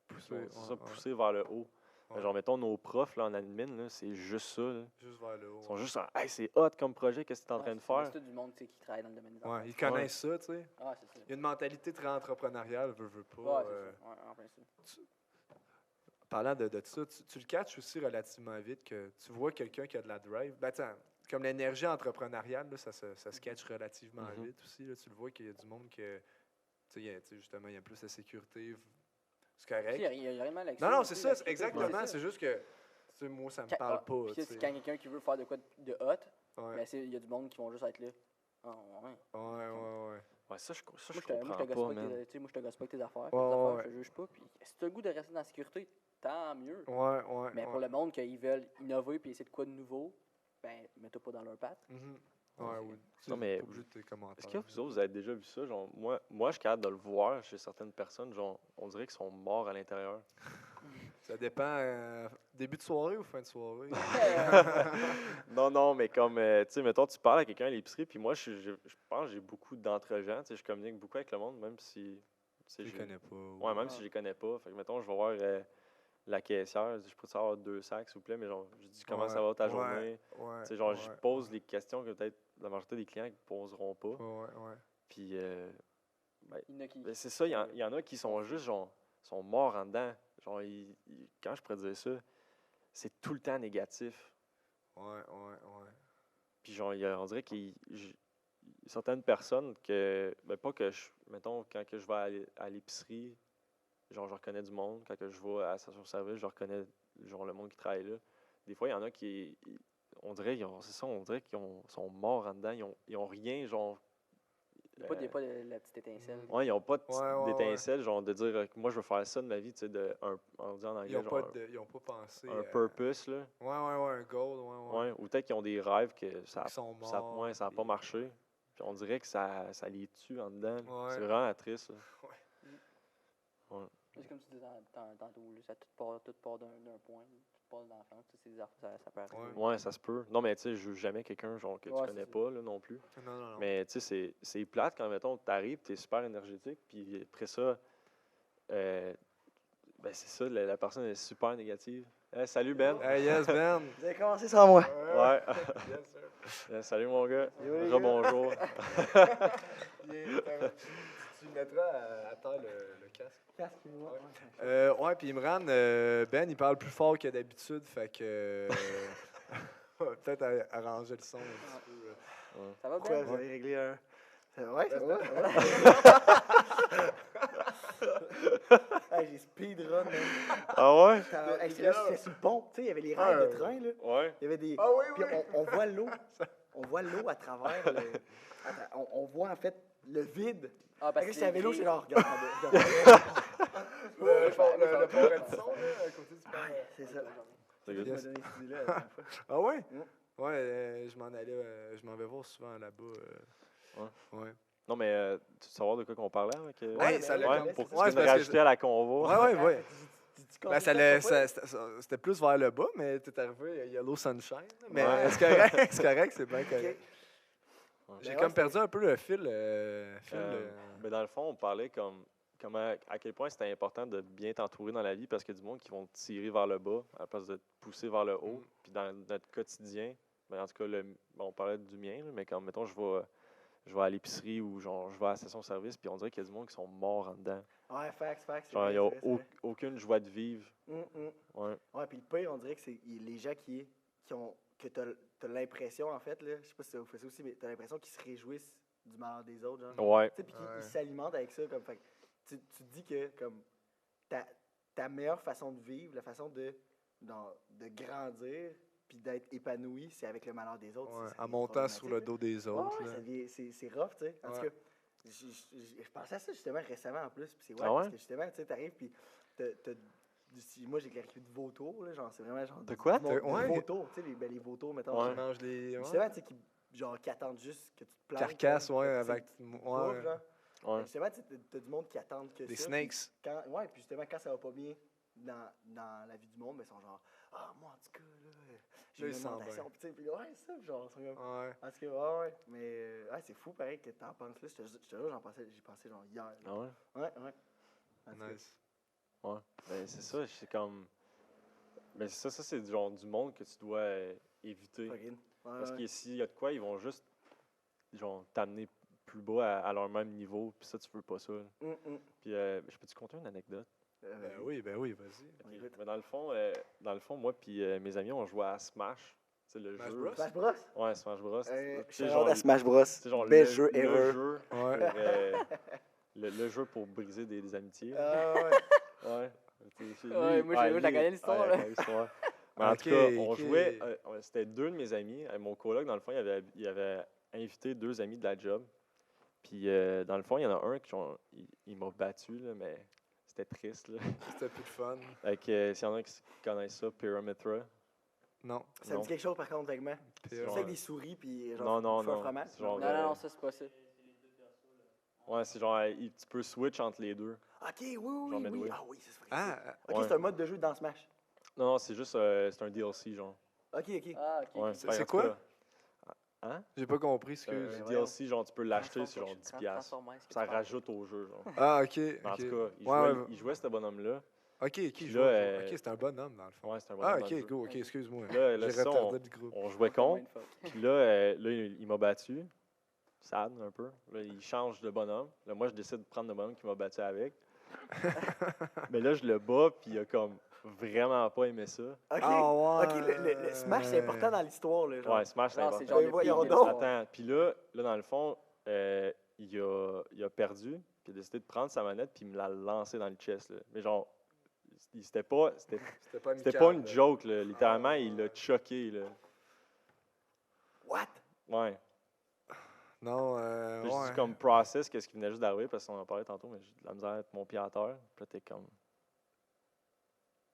pousser, Ouais, c'est ça, ouais. pousser vers le haut. Ouais. Genre, mettons, nos profs là, en admin, là, c'est juste ça. Là. Juste vers le haut. Ils sont juste « Hey, c'est hot comme projet, qu'est-ce que tu es en train de faire? » C'est tout du monde tu sais, qui travaille dans le domaine des Ouais, affaires. ils connaissent ça, tu sais. Ah, c'est ça. Il y a une mentalité très entrepreneuriale, veut pas. Ouais, c'est ça. Ouais, en plein ça. Parlant de ça, tu le catches aussi relativement vite que tu vois quelqu'un qui a de la drive. Ben, attends, comme l'énergie entrepreneuriale, là, ça se catch relativement Mhm. vite aussi. Là, tu le vois qu'il y a du monde que, tu sais, justement, il y a plus de sécurité. C'est correct. Il y a rien de mal avec Non, ça. c'est tu sais, ça, la sécurité, exactement. c'est C'est juste que, tu sais, moi, ça me Quand- parle pas. Puis tu c'est sais. quand quelqu'un qui veut faire de quoi de hot, Ouais, ben, il y a du monde qui vont juste être là. Ah, ouais. ouais. Ouais, ça, je Moi, comprends je te gosse pas, pas man. avec tes, moi, je te gosse pas avec tes affaires. Ouais, Tes affaires, ouais. je te juge pas. Puis si tu as le goût de rester dans la sécurité, tant mieux. Ouais. Mais pour le monde qui veulent innover puis essayer de quoi de nouveau, ben, mets-toi pas dans leur patte. Mhm. Ouais, oui. Non, mais Pas obligé de tes commentaires. Est-ce que vous autres, vous avez déjà vu ça? Genre, moi, je suis capable de le voir chez certaines personnes. Genre, on dirait qu'ils sont morts à l'intérieur. Ça dépend, début de soirée ou fin de soirée? Non, mais comme, tu sais, mettons, tu parles à quelqu'un à l'épicerie, puis moi, je pense que j'ai beaucoup d'entre-gens. Tu sais, je communique beaucoup avec le monde, même si. Tu sais, Je les connais pas. Ouais, même si je les connais pas. Fait que, mettons, je vais voir la caissière, je dis, je peux avoir 2 sacs, s'il vous plaît, mais genre, je dis, comment ça va ta journée? Ouais, Tu sais, genre, je pose ouais. les questions que peut-être la majorité des clients ne poseront pas. Ouais. Puis, Il y en a qui. ben, c'est ça, il y en a qui sont juste, genre, sont morts en dedans. Genre, quand je pourrais dire ça, c'est tout le temps négatif. Ouais. Puis, genre, on dirait qu'il certaines personnes que, ben, pas que je, mettons, quand que je vais à l'épicerie, genre, je reconnais du monde. Quand que je vais à la station-service, je reconnais, genre, le monde qui travaille là. Des fois, il y en a qui, on dirait, c'est ça, on dirait qu'ils sont morts en dedans. Ils ont rien, genre. Il n'y a pas de la petite étincelle. Ouais, ils n'ont pas Ouais. d'étincelle, genre de dire que moi je veux faire ça de ma vie, tu sais, on dit en anglais, Ils genre ont pas pensé. un purpose, là. Ouais, un goal, ouais. Ouais, ou peut-être qu'ils ont des rêves que ça Ils sont ça morts. n'a pas marché. Puis on dirait que ça les tue en dedans. Ouais. C'est vraiment triste. Là. C'est comme tu disais tantôt, là, ça tout part d'un point, tout part de l'enfance, c'est des affaires, ça peut arriver. Ouais, ça se peut. Non, mais tu sais, je juge jamais quelqu'un genre que tu Ouais, connais c'est pas là, non plus. Non. Mais tu sais, c'est plate quand, mettons, t'arrives, t'es super énergétique, puis après ça, ben c'est ça, la personne est super négative. Salut Ben! Hey, yes, Ben! Vous avez commencé sans moi. Ouais. Yes, sir. Salut mon gars! Yo, les gars. Rebonjour! Tu mettras à terre le casque. Casque-moi. Ouais, puis Imran, Ben, il parle plus fort que d'habitude, fait que. On va peut-être arranger le son un petit peu. Ça va Pourquoi bien? vous avez réglé un. Ouais, ça va. Hey, j'ai speedrun, man. Ah ouais? Hey, j'étais sur le pont, tu sais, il y avait les rails de train, là. Ouais. Il y avait des... Ah oui, Puis oui. on voit l'eau. On voit l'eau à travers le... Attends, on voit en fait le vide. Ah, Fait parce que que j'étais à vélo, c'est j'étais genre, regarde. Le pont Radisson, là, à côté du pont. Ouais, c'est ça. C'est Tu good. m'as donné cette idée-là la dernière fois. Ah ouais? Mm. Ouais, je m'en vais voir souvent là-bas. Ouais. Non, mais tu veux savoir de quoi qu'on parlait avec. Ouais, mais ça ouais, l'a ouais, comme- pour c'est que ça. Ouais, tu c'est viennes parce que rajouter à la convoi. Ouais. Tu Ben, c'était plus vers le bas, mais t'es arrivé Yellow Sunshine. là, Mais Ouais. c'est correct, c'est correct, c'est bien correct. J'ai Ben comme ouais, perdu un peu le fil. Mais dans le fond, on parlait comment, à quel point c'était important de bien t'entourer dans la vie parce qu'il y a du monde qui vont te tirer vers le bas à la place de te pousser vers le haut. Mm. Puis dans notre quotidien, ben en tout cas, on parlait du mien, là, mais comme, mettons, je vais à l'épicerie ou genre, je vais à la station-service, puis on dirait qu'il y a du monde qui sont morts en dedans. Ouais, facts. c'est Genre, vrai, il n'y a c'est vrai. aucune joie de vivre. Ouais. Ouais, puis le pire, on dirait que c'est les gens qui ont... que t'as l'impression, en fait, là, je sais pas si ça vous fait ça aussi, mais t'as l'impression qu'ils se réjouissent du malheur des autres, genre. Ouais. Tu sais, puis qu'ils Ouais. ils s'alimentent avec ça, comme, fait que tu te dis que, comme, ta meilleure façon de vivre, la façon de grandir, puis d'être épanoui, c'est avec le malheur des autres. Ouais, Ça en devient montant sur le problématique, dos des là. autres. Ouais, là. ça devient- c'est rough, tu sais. En tout Ouais. cas, je pensais à ça justement récemment en plus, puis c'est ouais, Ah ouais? parce que justement, tu sais, t'arrives, puis moi j'ai écrit de vautours, là, genre, c'est vraiment genre. De quoi? Du Ouais. vautours, tu sais, les vautours, mettons. Ouais. Qui mangent les. Ouais. Justement, tu sais, qui attendent juste que tu te plantes. Carcasse, là, ouais, que tu sais, avec. tu te Ouais. bouffes, genre. Ouais. Justement, tu sais, t'as du monde qui attendent que Des ça. snakes. Puis puis justement, quand ça va pas bien dans la vie du monde, ben, ils sont genre, ah, moi, en tout cas, là, j'ai Là, une ils se sentent alimentation. bien. Puis, tu sais, puis là, ouais, ça, genre, ils sont comme. Ouais. En tout cas, ouais. Mais, ouais, c'est fou, pareil, que t'en penses là. Je te jure, j'y pensais, genre, hier. là. Ah ouais? Ouais. En tout cas, Nice. Ouais. Ben, c'est ça, c'est comme. Ben, c'est ça, c'est genre du monde que tu dois éviter. fucking. Ouais, Parce ouais. que s'il y a de quoi, ils vont juste genre t'amener plus bas à leur même niveau. Puis ça, tu veux pas ça. Là. Puis je peux te conter une anecdote? Ben oui, vas-y. On écoute. Mais dans le fond, moi puis mes amis, on jouait à Smash. C'est le Smash jeu. Bros? Smash Bros? Ouais, Smash Bros. Tu sais, Shout genre, out à Smash Bros. c'est genre Best jeu le ever. jeu Ouais. pour, le jeu pour briser des amitiés. Ah, ouais. Ouais. Ouais, moi, je la connais l'histoire, là. Mais en Ok, tout cas, on ok. jouait. C'était deux de mes amis. Mon coloc, dans le fond, il avait invité deux amis de la job. Puis, dans le fond, il y en a un qui il m'a battu, là, mais c'était triste. Là. C'était plus de fun. S'il y en a qui connaissent ça, Pyramitra. Non. Ça me Non. dit quelque chose, par contre, vaguement. Puis, C'est genre- avec des souris, puis genre, Non, feu à non. fromage. C'est genre, Non, ça, c'est pas ça. Ouais, c'est genre, tu peux switch entre les deux. Ok, oui. Genre Midway. Ah oui, c'est vrai. Ah, Ok, ouais. c'est un mode de jeu dans Smash. Non, c'est juste, c'est un DLC, genre. Ok. Ah, ok. Ouais, C'est en tout quoi? cas, Hein? j'ai pas compris, C'est excuse. un DLC, genre, tu peux l'acheter, c'est genre 10$. Transformers, Ça rajoute au jeu, genre. Ah, ok. Mais en ok. tout cas, Ouais, il jouait ce bonhomme-là. Ok, Puis je là, vois. Ok, c'est un bonhomme, dans le fond. Ouais, c'est un Ah, bonhomme. ok, dans le jeu. go, ok, excuse-moi. Là, J'ai ça, retardé le groupe. On jouait contre. Puis là, il m'a battu. Sad, un peu. Là, il change de bonhomme. Là, moi, je décide de prendre le bonhomme qui m'a battu avec. Mais là, je le bats, puis il a comme vraiment pas aimé ça. Ok. Ah, ouais. Ok, le Smash, c'est important dans l'histoire, là. Genre. Ouais, Smash, c'est Non, important. c'est genre Ben, le voyons pic de donc. l'histoire. Attends, puis là, dans le fond, il a perdu, puis il a décidé de prendre sa manette, puis il me l'a lancé dans le chest. Là. Mais genre, c'était pas une joke, là. Littéralement, il l'a choqué. Là. What? Ouais. Non, Puis je ouais. dis comme process, qu'est-ce qui venait juste d'arriver, parce qu'on en parlait tantôt, mais j'ai de la misère à mettre mon pied à terre. Puis là, t'es comme,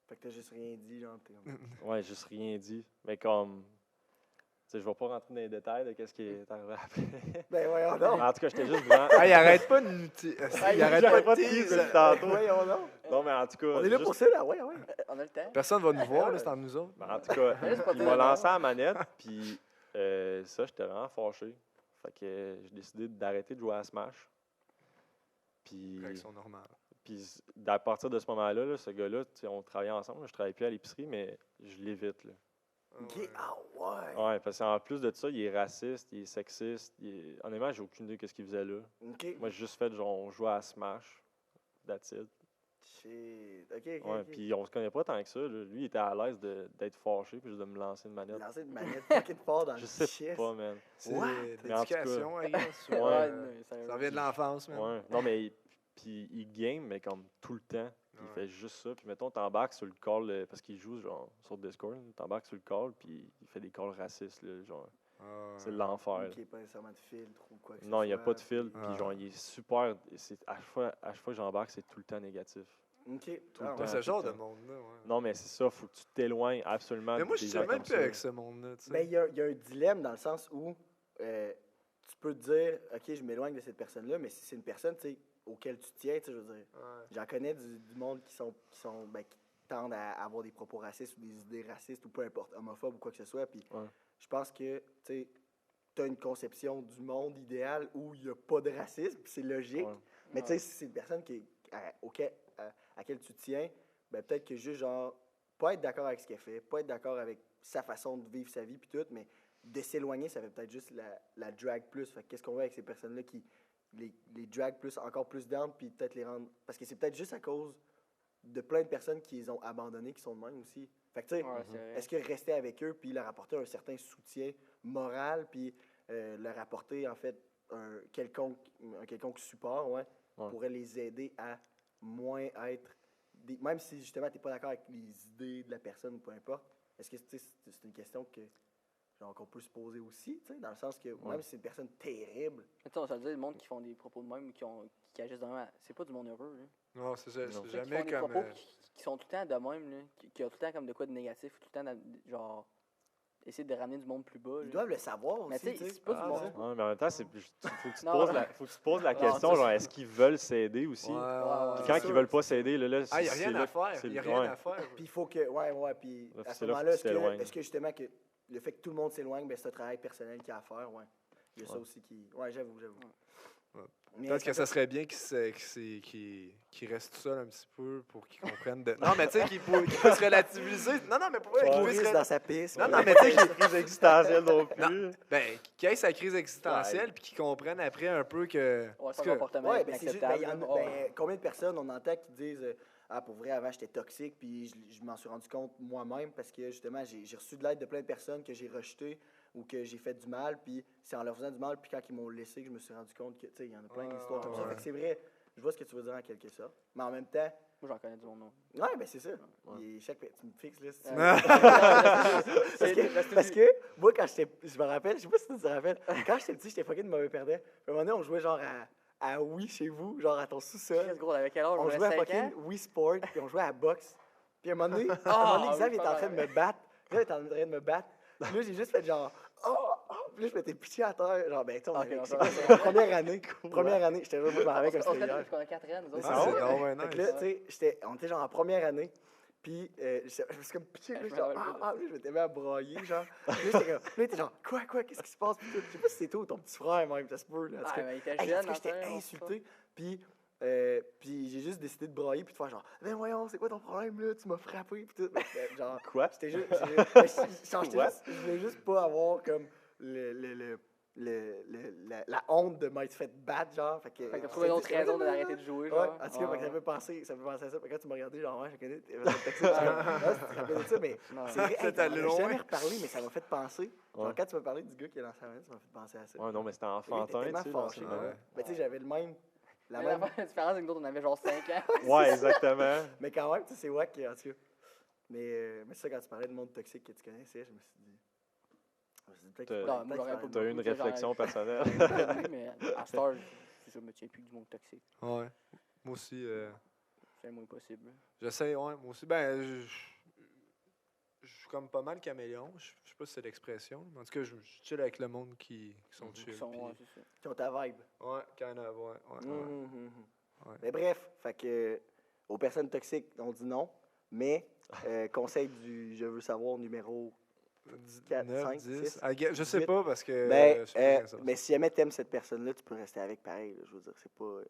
Fait que t'as juste rien dit, genre. T'es comme... ouais, juste rien dit. Mais comme, tu sais, je vais pas rentrer dans les détails de qu'est-ce qui est arrivé après. Ben voyons donc. En tout cas, j'étais juste vraiment. Ah, il arrête pas de nous. Il arrête pas de teaser tease. depuis tantôt. Voyons donc. Non, mais en tout cas. On est là juste- pour ça, là. Ouais. On a le temps. Personne va nous voir, là, c'est entre nous autres. Ben, en tout cas, C'est pas il très m'a long. lancé à la manette, puis ça, j'étais vraiment fâché. Fait que j'ai décidé d'arrêter de jouer à Smash. Puis, Réaction normale. puis à partir de ce moment-là, là, ce gars-là, tu sais, on travaillait ensemble. Là, je travaillais plus à l'épicerie, mais je l'évite. Là. Ok. Ah ouais. Ouais, parce qu'en plus de ça, il est raciste, il est sexiste. Honnêtement, j'ai aucune idée de ce qu'il faisait là. Ok. Moi, j'ai juste fait, genre, on jouait à Smash. That's it. Shit. Ok. Ouais, puis on se connaît pas tant que ça. Là. Lui, il était à l'aise d'être fâché, puis juste de me lancer une manette. Lancer une manette fucking fort dans Je le sais chest. pas, man. C'est What? de Mais en tout cas, l'éducation, I guess. Ouais. Ça vient de l'enfance, man. Ouais. Non, mais Puis il game, mais comme tout le temps. Puis il Ouais. fait juste ça. Puis mettons, t'embarques sur le call, parce qu'il joue genre sur Discord. T'embarques sur le call, puis il fait des calls racistes. Là, genre, Ah, c'est l'enfer. là. Qui n'est pas nécessairement de filtre ou quoi que ce Non, il n'y a soit, pas de fil. puis- Puis genre, il est super. À chaque fois que j'embarque, c'est tout le temps négatif. OK. Tout le Ah, temps. Ouais, ouais. ce genre tout de le temps. monde-là, ouais. Non, mais c'est ça, faut que tu t'éloignes absolument. Mais moi, je des suis gens même comme plus ça. avec ce monde-là, tu sais. Ben, il y a un dilemme dans le sens où tu peux te dire, OK, je m'éloigne de cette personne-là, mais si c'est une personne, tu sais, auquel tu tiens, tu sais, je veux dire, Ouais. j'en connais du monde qui tendent à avoir des propos racistes ou des idées racistes ou peu importe, homophobes ou quoi que ce soit. Puis Ouais. je pense que tu as une conception du monde idéal où il n'y a pas de racisme, puis c'est logique. Ouais. Mais tu sais, si c'est une personne à laquelle tu tiens, ben peut-être que juste genre, pas être d'accord avec ce qu'elle fait, pas être d'accord avec sa façon de vivre sa vie, puis tout, mais de s'éloigner, ça fait peut-être juste la drag plus. Fait que qu'est-ce qu'on veut avec ces personnes-là qui les drag plus, encore plus down, puis peut-être les rendre. Parce que c'est peut-être juste à cause de plein de personnes qui les ont abandonnés, qui sont de même aussi. Fait que tu sais, Ouais, c'est vrai. est-ce que rester avec eux, puis leur apporter un certain soutien moral, puis leur apporter en fait un quelconque support, ouais, Ouais. pourrait les aider à moins être. Même si justement tu n'es pas d'accord avec les idées de la personne ou peu importe, est-ce que tu sais, c'est une question qu'on peut se poser aussi, tu sais, dans le sens que même si c'est une personne terrible, Mais tu sais, on se le dit, le monde qui font des propos de même, qui agissent de même, c'est pas du monde heureux. Là. Non, c'est Non. Ceux qui jamais font des comme. propos qui sont tout le temps de même, là, qui ont tout le temps comme de quoi de négatif, tout le temps, genre, essayer de ramener du monde plus bas. ils là. doivent le savoir Mais aussi, tu tu sais, sais. c'est pas Ah, du monde. c'est- Ouais, mais en même temps, faut que tu te Non. poses la Non, question, ça, genre, est-ce qu'ils veulent s'aider aussi? Ouais, ouais, Puis ouais. quand sûr. ils veulent pas s'aider, là, Ah, il n'y a c'est rien là à que faire. c'est Il n'y a le- rien ouais. à faire. Puis il faut que, ouais, puis Là, à ce c'est là moment-là, faut que tu t'éloignes. est-ce que justement que le fait que tout le monde s'éloigne, ben c'est un travail personnel qu'il y a à faire, ouais. Il y a ça Ouais. aussi qui. Ouais, j'avoue. Ouais. Mais Peut-être que ça serait bien qu'il reste tout seul un petit peu pour qu'il comprenne. Non, mais tu sais, qu'il puisse relativiser. Non, mais pour vrai, qu'il puisse. Pourrisse dans sa piste. Non, puis- non, mais tu sais, qu'il Crise existentielle non plus. qu'il ait sa crise existentielle puis qu'il comprenne après un peu que. Ouais, parce son que- comportement Ouais, est ben c'est juste, ben, inacceptable. il y en a- ben, combien de personnes on entend qui disent ah, pour vrai, avant j'étais toxique, puis je m'en suis rendu compte moi-même parce que justement, j'ai reçu de l'aide de plein de personnes que j'ai rejetées ou que j'ai fait du mal, puis c'est en leur faisant du mal, puis quand ils m'ont laissé, que je me suis rendu compte que, tu sais, il y en a plein d'histoires comme ça. ouais. Fait que c'est vrai, je vois ce que tu veux dire en quelque sorte. Mais en même temps, Moi, j'en connais du monde, non. ouais, ben c'est ça. Ouais. Tu me fixes là. si tu veux. C'est- Parce que moi, quand je me rappelle, je sais pas si tu te rappelles, quand j'étais petit, j'étais fucking de mauvais perdant. Puis à un moment donné, on jouait genre à Wii chez vous, genre à ton sous-sol. Qu'est-ce gros, avec quel âge? On J'avais jouait à 5 ans? fucking Wii Sport, puis on jouait à boxe. Puis à un moment donné, Ah, Xav oui, était en train de me battre. Là, il était en train de me battre. Puis là, j'ai juste fait genre, oh, oh. Puis là, je m'étais pitché à terre. Genre, ben, tu sais, on Ok, avait- non, c'est ça quoi, va. c'est la première année. Première année, j'étais vraiment avec comme On se c'était connaît hier. depuis qu'on a 4 ans, nous autres. Ah, c'est vrai? donc bien Fait que nice. là, tu sais, on était genre en première année. Puis, je me suis comme pitché, là, Je me genre, rappelle pas de là, je m'étais mis à broyer, genre. Puis là, j'étais comme, là, il était genre, quoi, qu'est-ce qui se passe? Puis tout. Je sais pas si c'est toi ou ton petit frère, même, ça se peut, là. En tout Ah, cas, mais il était hey, en jeune, tout cas, j'étais dans le temps, insulté. Puis j'ai juste décidé de broyer, puis de faire genre, ben voyons, c'est quoi ton problème, là? Tu m'as frappé, puis tout. Ben, genre, Quoi? j'étais juste, je voulais juste pas avoir comme la honte de m'être fait battre, genre. Fait que Fait que trouvé une autre raison d'arrêter de jouer, genre. Ouais, en tout cas, fait que ça me fait penser à ça. Fait que quand tu m'as regardé, genre, ouais, je connais, tu te rappelles de ça, mais Non. c'est vrai, C'est on allé en a loin. jamais reparlé, mais ça m'a fait penser. Genre, Ouais. quand tu m'as parlé du gars qui est dans sa main, ça m'a fait penser à ça. Ouais, non, mais c'était Il était enfantin, tellement tu sais. genre, fâché. c'est- Ouais. Mais tu sais, j'avais la Mais même. la différence, c'est que nous autres, on avait genre 5 ans. Ouais, exactement. Mais quand même, tu sais, c'est wack, en tout cas. Mais c'est ça, quand tu parlais de monde toxique que tu connaissais, je me suis dit. Peut-être qu'il T'as- faudrait- Non, moi, peut-être j'aurais qu'il pas T'as eu une beaucoup, tu sais, réflexion personnelle. Oui, mais à Star, je me tiens plus du monde toxique. Ouais. Moi aussi, C'est le moins possible. j'essaie, ouais, moi aussi. Ben, je suis comme pas mal caméléon. Je sais pas si c'est l'expression. Mais en tout cas, je chill avec le monde qui sont chill. Ils sont, puis- ouais, c'est ça. Qui ont ta vibe. Ouais, kind of, ouais. Ouais. Mais bref, fait que aux personnes toxiques, on dit non. Mais conseil du je veux savoir numéro. 4, 9, 5, 10. 6, Je sais 8. pas parce que. Mais, je sais pas ça. mais si jamais t'aimes cette personne-là, tu peux rester avec pareil. Là, je veux dire, c'est pas.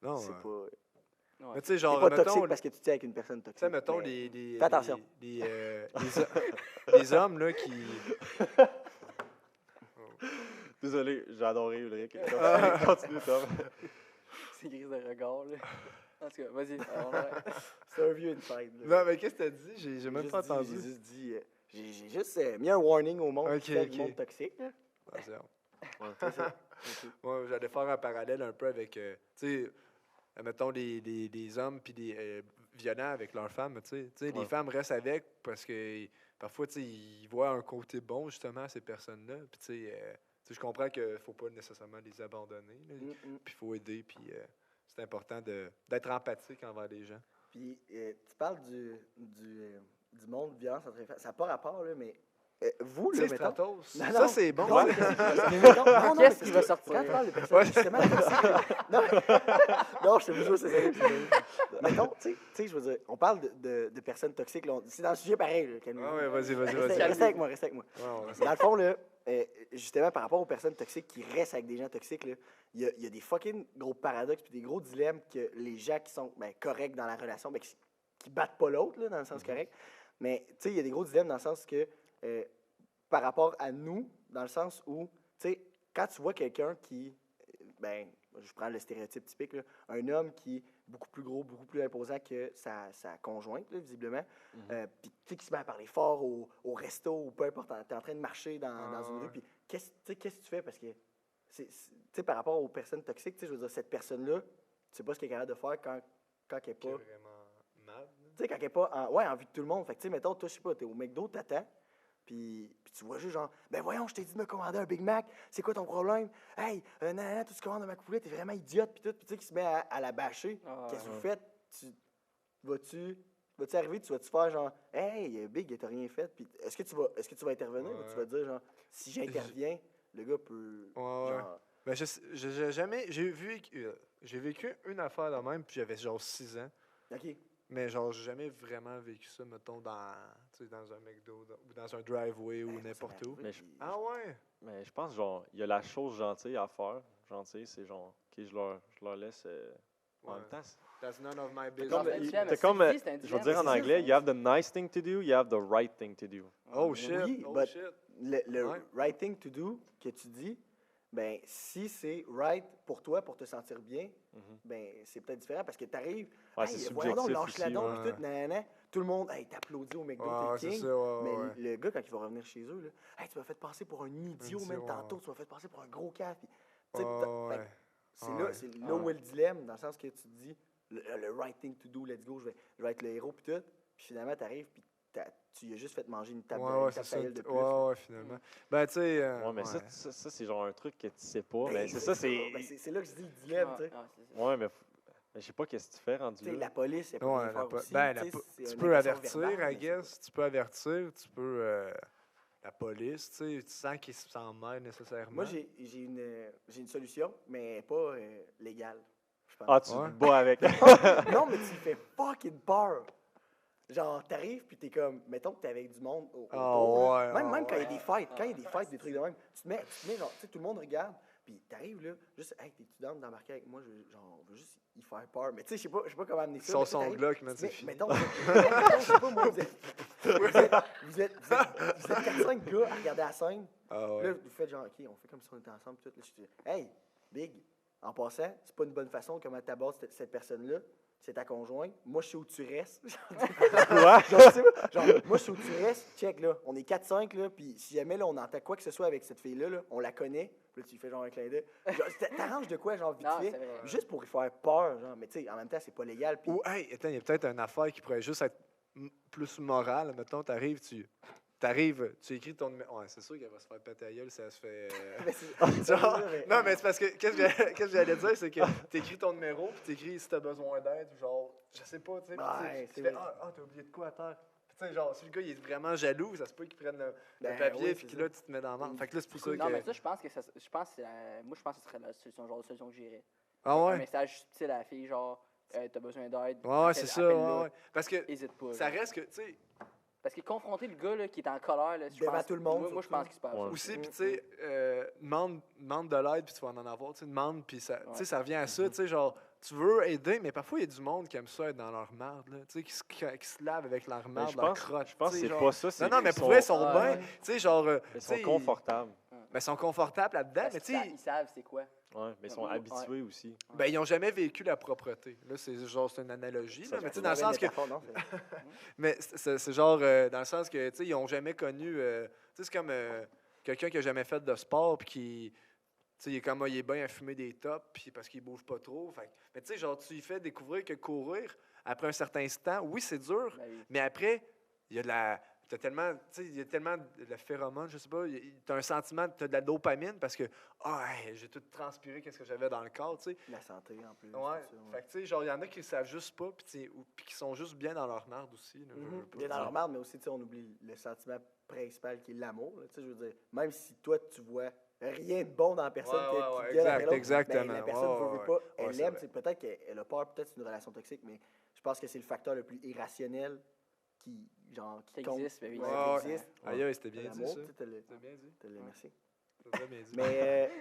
Non, C'est pas, Ouais. mais tu sais, c'est genre, pas mettons, toxique parce que tu tiens avec une personne toxique. tu sais, mettons mais- les Fais attention. les hommes, là, qui. Désolé, j'ai adoré Ulrich. Ah. Continue, Tom. C'est grise de regard, là. En tout cas, vas-y. on arrête. C'est un vieux inside. là. Non, mais qu'est-ce que t'as dit? J'ai même juste pas dit- entendu. J'ai juste dit. J'ai juste mis un warning au monde Ok, qui fait du ok. monde toxique. Là. Attention. C'est ça. Moi, j'allais faire un parallèle un peu avec. Tu sais, mettons, les hommes puis des violents avec leurs femmes, tu sais, les Ouais. femmes restent avec parce que parfois, tu sais, ils voient un côté bon, justement, à ces personnes-là. Puis, tu sais, je comprends qu'il ne faut pas nécessairement les abandonner, là, puis il faut aider, puis c'est important d'être empathique envers les gens. Puis tu parles du monde violence entre les femmes. Ça n'a pas rapport, là, mais vous, Tu là, sais, mettons... Stratos, Non, ça, non. c'est bon. Non, ça. mais mettons- non, mais Qu'est-ce qui va parce que sortir? Quand tu parles de personnes, justement, non, non, je te jure, c'est sérieux. Mettons, tu sais, je veux dire, on parle de personnes toxiques. Là, c'est dans le sujet pareil. Là, calmez-vous. Ah ouais, vas-y. Restez avec moi, restez avec moi. Ouais, on reste- Dans le fond, là, justement, par rapport aux personnes toxiques qui restent avec des gens toxiques, là, il y a des fucking gros paradoxes puis des gros dilemmes que les gens qui sont corrects dans la relation, qui battent pas l'autre, là, dans le sens correct. Mais, tu sais, il y a des gros dilemmes dans le sens que, par rapport à nous, dans le sens où, tu sais, quand tu vois quelqu'un qui, je prends le stéréotype typique, là, un homme qui est beaucoup plus gros, beaucoup plus imposant que sa conjointe, là, visiblement, puis tu sais, qui se met à parler fort au resto ou peu importe, tu es en train de marcher dans une ouais. rue, puis qu'est-ce que tu fais? Parce que, tu sais, par rapport aux personnes toxiques, tu sais, je veux dire, cette personne-là, tu sais pas ce qu'elle est capable de faire quand elle n'est Qui est pas... vraiment mal. Tu sais, quand elle n'est pas en vue de tout le monde. Fait que, tu sais, mettons, toi, je sais pas, t'es au McDo, t'attends, puis tu vois juste genre, ben voyons, je t'ai dit de me commander un Big Mac, c'est quoi ton problème? Hey, nanana, tu commandes un McPoulet, t'es vraiment idiote, puis tout, puis tu sais, qui se met à la bâcher. Ah, Qu'est-ce que vous ouais. faites? Vas-tu arriver, tu vas-tu faire genre, hey, Big, t'as rien fait, puis est-ce que tu vas intervenir, ou tu vas dire genre, si j'interviens, le gars peut, Ouais. genre, Ben, j'ai jamais. J'ai vécu une affaire de même, puis j'avais genre 6 ans. ok, Mais genre, j'ai jamais vraiment vécu ça, mettons, dans un McDo ou dans un driveway ou hey, moi, ça n'importe m'est où. arrivé, Mais puis- Ah ouais? Mais je pense, genre, il y a la chose gentille à faire. Gentille, c'est genre, OK, je leur laisse... En Ouais. même temps, That's none of my business. Comme- c'est un dilemme, c'est c'est comme, une vie, c'est un je vais dilemme. dire en C'est ça, anglais, c'est- you have the nice thing to do, you have the right thing to do. Oh shit, Oui, oh but- shit. le Ouais. right thing to do que tu dis, ben si c'est right pour toi, pour te sentir bien, Mhm. ben c'est peut-être différent parce que tu arrives, Ouais, c'est hey, voyons donc, subjectif lâche la aussi, donc, ouais. puis tout, nanana. Tout le monde, hey, t'applaudis au McDo, Ouais, t'es le c'est king. ça, ouais, Mais ouais. le gars, quand il va revenir chez eux, là, hey, tu m'as fait passer pour un idiot, idiot, même ouais. tantôt, tu m'as fait passer pour un gros caf. Puis, tu sais, Ouais, fait que ouais. c'est Ouais. là où est le dilemme, dans le sens que tu te dis, le right thing to do, let's go, je vais être le héros, puis tout. Puis finalement, t'arrives, puis tu lui as juste fait manger une table Ouais, de c'est tape ça. à gueule de plus. là. Ouais, finalement. Ben, tu sais. Ouais, mais ça, c'est genre un truc que tu sais pas. Ben, Mais c'est ça, c'est... ben, c'est là que je dis le dilemme, tu sais. c'est ça. Ouais, mais je sais pas qu'est-ce que tu fais rendu Tu sais, là. la police, elle peut Ouais, rien faire aussi. ben, tu sais, c'est tu une peux agression avertir, verbale, I mais guess. Tu peux avertir, tu peux. La police, tu sais, tu sens qu'ils s'en mêlent nécessairement. Moi, j'ai une solution, mais pas légale, je pense. Ah, tu Ouais. te bats avec. Non, mais tu fais fucking peur. Genre, t'arrives, puis t'es comme, mettons que t'es avec du monde Ah, autour, là. ouais, Même, ouais, même quand il y a ouais. des fights, quand il y a des Ah, fights, des trucs de même, tu te mets genre, tu sais, tout le monde regarde, puis t'arrives là, juste, hey, t'es-tu down d'embarquer avec moi, genre, on veut juste y faire peur. Mais tu sais, je sais pas comment amener ça. Son mais tu sais, son t'arrives, Glock, man, tu te mets- c'est fini. mettons, je sais pas, moi, vous êtes 4-5 gars à regarder la scène, Ah là, ouais. vous faites genre, OK, on fait comme si on était ensemble, puis tout. Là, je dis, hey, Big, en passant, c'est pas une bonne façon comment t'abordes cette personne-là. C'est ta conjointe. Moi, je sais où tu restes. Quoi? Genre, tu sais, genre, moi, je sais où tu restes. Check, là. On est 4-5, là. Puis si jamais, là, on entend quoi que ce soit avec cette fille-là, là, on la connaît. Puis là, tu lui fais genre un clin d'œil. Genre, t'arranges de quoi, genre, vite Non, fait. c'est vrai. Juste pour lui faire peur, genre. Mais tu sais, en même temps, c'est pas légal. Puis Ou, hey, attends, il y a peut-être une affaire qui pourrait juste être plus morale. Mettons, t'arrives, tu écris ton numéro. Ouais, c'est sûr qu'elle va se faire péter la gueule si elle se fait. mais c'est- Genre, mais- non, mais c'est parce que, qu'est-ce que j'allais dire, c'est que t'écris ton numéro, puis t'écris si t'as besoin d'aide, ou genre, je sais pas, tu sais, puis Ouais, tu c'est fais, vrai. t'as oublié de quoi à terre. Puis tu sais, genre, si le gars, il est vraiment jaloux, ça se peut qu'il prenne le Ben papier, oui, puis c'est que là, tu te mets dans la merde. Fait que là, c'est pour ça Non, mais que. ça, je pense que ça, je pense que moi, je pense que ce serait la solution, genre de solution que j'irais. Ah Un ouais? message subtil à la fille, genre, t'as besoin d'aide. Ouais, ouais, c'est ça, ouais, ouais. Parce que Hésite pas. ça genre. reste que, tu sais, Parce que confronter le gars là, qui est en colère, là, je Devant pense, tout le monde, moi je surtout. pense qu'il se passe. Ouais. aussi, puis tu sais, demande de l'aide, puis tu vas en avoir, tu sais, demande, puis ça, tu sais, Ouais. ça revient à ça, tu sais, genre, tu veux aider, mais parfois, il y a du monde qui aime ça être dans leur marde, là, tu sais, qui se lave avec leur Mais marde, je leur pense, crotte. je pense que tu sais, c'est genre. pas ça. c'est Non, non, mais qu'ils pour vrai, ils sont Ouais, bien, ouais. tu sais, genre, Ils tu sais, sont confortables. ben, ils sont confortables là-dedans, Parce mais qu'ils tu sais, ils savent c'est quoi. Ouais, mais ils sont Ouais. habitués aussi. ben, ils n'ont jamais vécu la propreté. Là, c'est genre, c'est une analogie, là, mais tu sais, dans le sens que, mais c'est genre, dans le sens que, tu sais, ils n'ont jamais connu, tu sais, c'est comme quelqu'un qui n'a jamais fait de sport, puis qui, tu sais, il est comme, il est bien à fumer des tops, puis parce qu'il bouge pas trop. Fait, mais tu sais, genre, tu lui fais découvrir que courir, après un certain temps, oui, c'est dur, Ben oui. mais après, il y a de la. T'as tellement, tu sais, il y a tellement de la phéromone, je sais pas, t'as un sentiment, t'as de la dopamine parce que, hey, j'ai tout transpiré, qu'est-ce que j'avais dans le corps, tu sais. La santé en plus. Ouais, tout ça, fait que tu sais, genre, il y en a qui le savent juste pas, puis qui sont juste bien dans leur marde aussi. Là, je veux pas. Bien dans leur marde, mais aussi, tu sais, on oublie le sentiment principal qui est l'amour. Là, tu sais, je veux dire, même si toi, tu vois rien de bon dans la personne qui vient après l'autre, exactement. ben, la personne ne veut pas, elle Ouais, c'est l'aime. vrai. C'est peut-être qu'elle a peur, peut-être c'est une relation toxique, mais je pense que c'est le facteur le plus irrationnel qui Qui compte. existe, ben oui. Ouais, Ouais, qui existe. Aïe, aïe, c'était bien dit, L'amour, ça. tu sais, C'était bien dit. merci. C'était très bien dit. Mais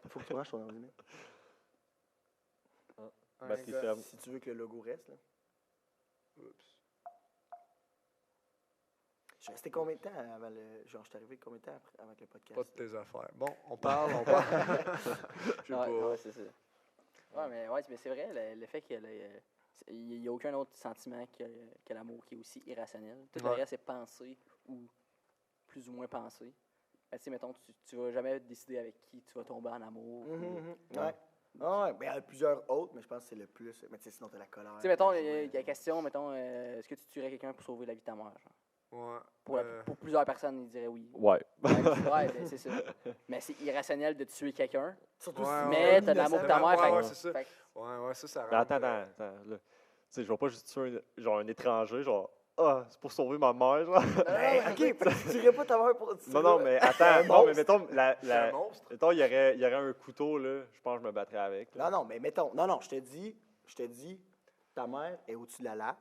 faut que tu branches ton ordinateur. Batterie Exact. faible. Si tu veux que le logo reste. Là. Oups. Je suis resté combien de temps avant le. Genre, je suis arrivé combien de temps avant que le podcast? Pas de tes affaires. Bon, on parle. Je sais Ouais, pas. ouais, c'est ça. Ouais, mais c'est vrai, le fait qu'il n'y a aucun autre sentiment que l'amour qui est aussi irrationnel. Tout le Ouais. reste, c'est penser ou plus ou moins penser. Ben, tu sais, mettons, tu vas jamais décider avec qui tu vas tomber en amour. Ouais. Ah ouais, ben, il y en a plusieurs autres, mais je pense que c'est le plus. Mais tu sais, sinon, t'as la colère. Tu sais, mettons, t'as il y a le- la question, mettons, est-ce que tu tuerais quelqu'un pour sauver la vie de ta mère? Genre? Ouais. Pour plusieurs personnes, ils diraient oui. Ouais. Ouais, ben, c'est ça. Mais c'est irrationnel de tuer quelqu'un. Surtout Ouais, si ouais, Mais c'est t'as de l'amour pour ta innocent. mère. Ouais, fait ouais, que- c'est ça. fait que- Ouais, ça rend. Mais attends, là. Tu sais, je vais pas juste tuer un étranger, genre, c'est pour sauver ma mère, genre. Ben, ok, fait que tu tuerais pas ta mère pour. Non, mais un attends, non, mais monstre. mettons, C'est un monstre. mettons, il y aurait un couteau, là, je pense que je me battrais avec. Là. Non, mais mettons. Non, je te dis, ta mère est au-dessus de la lave.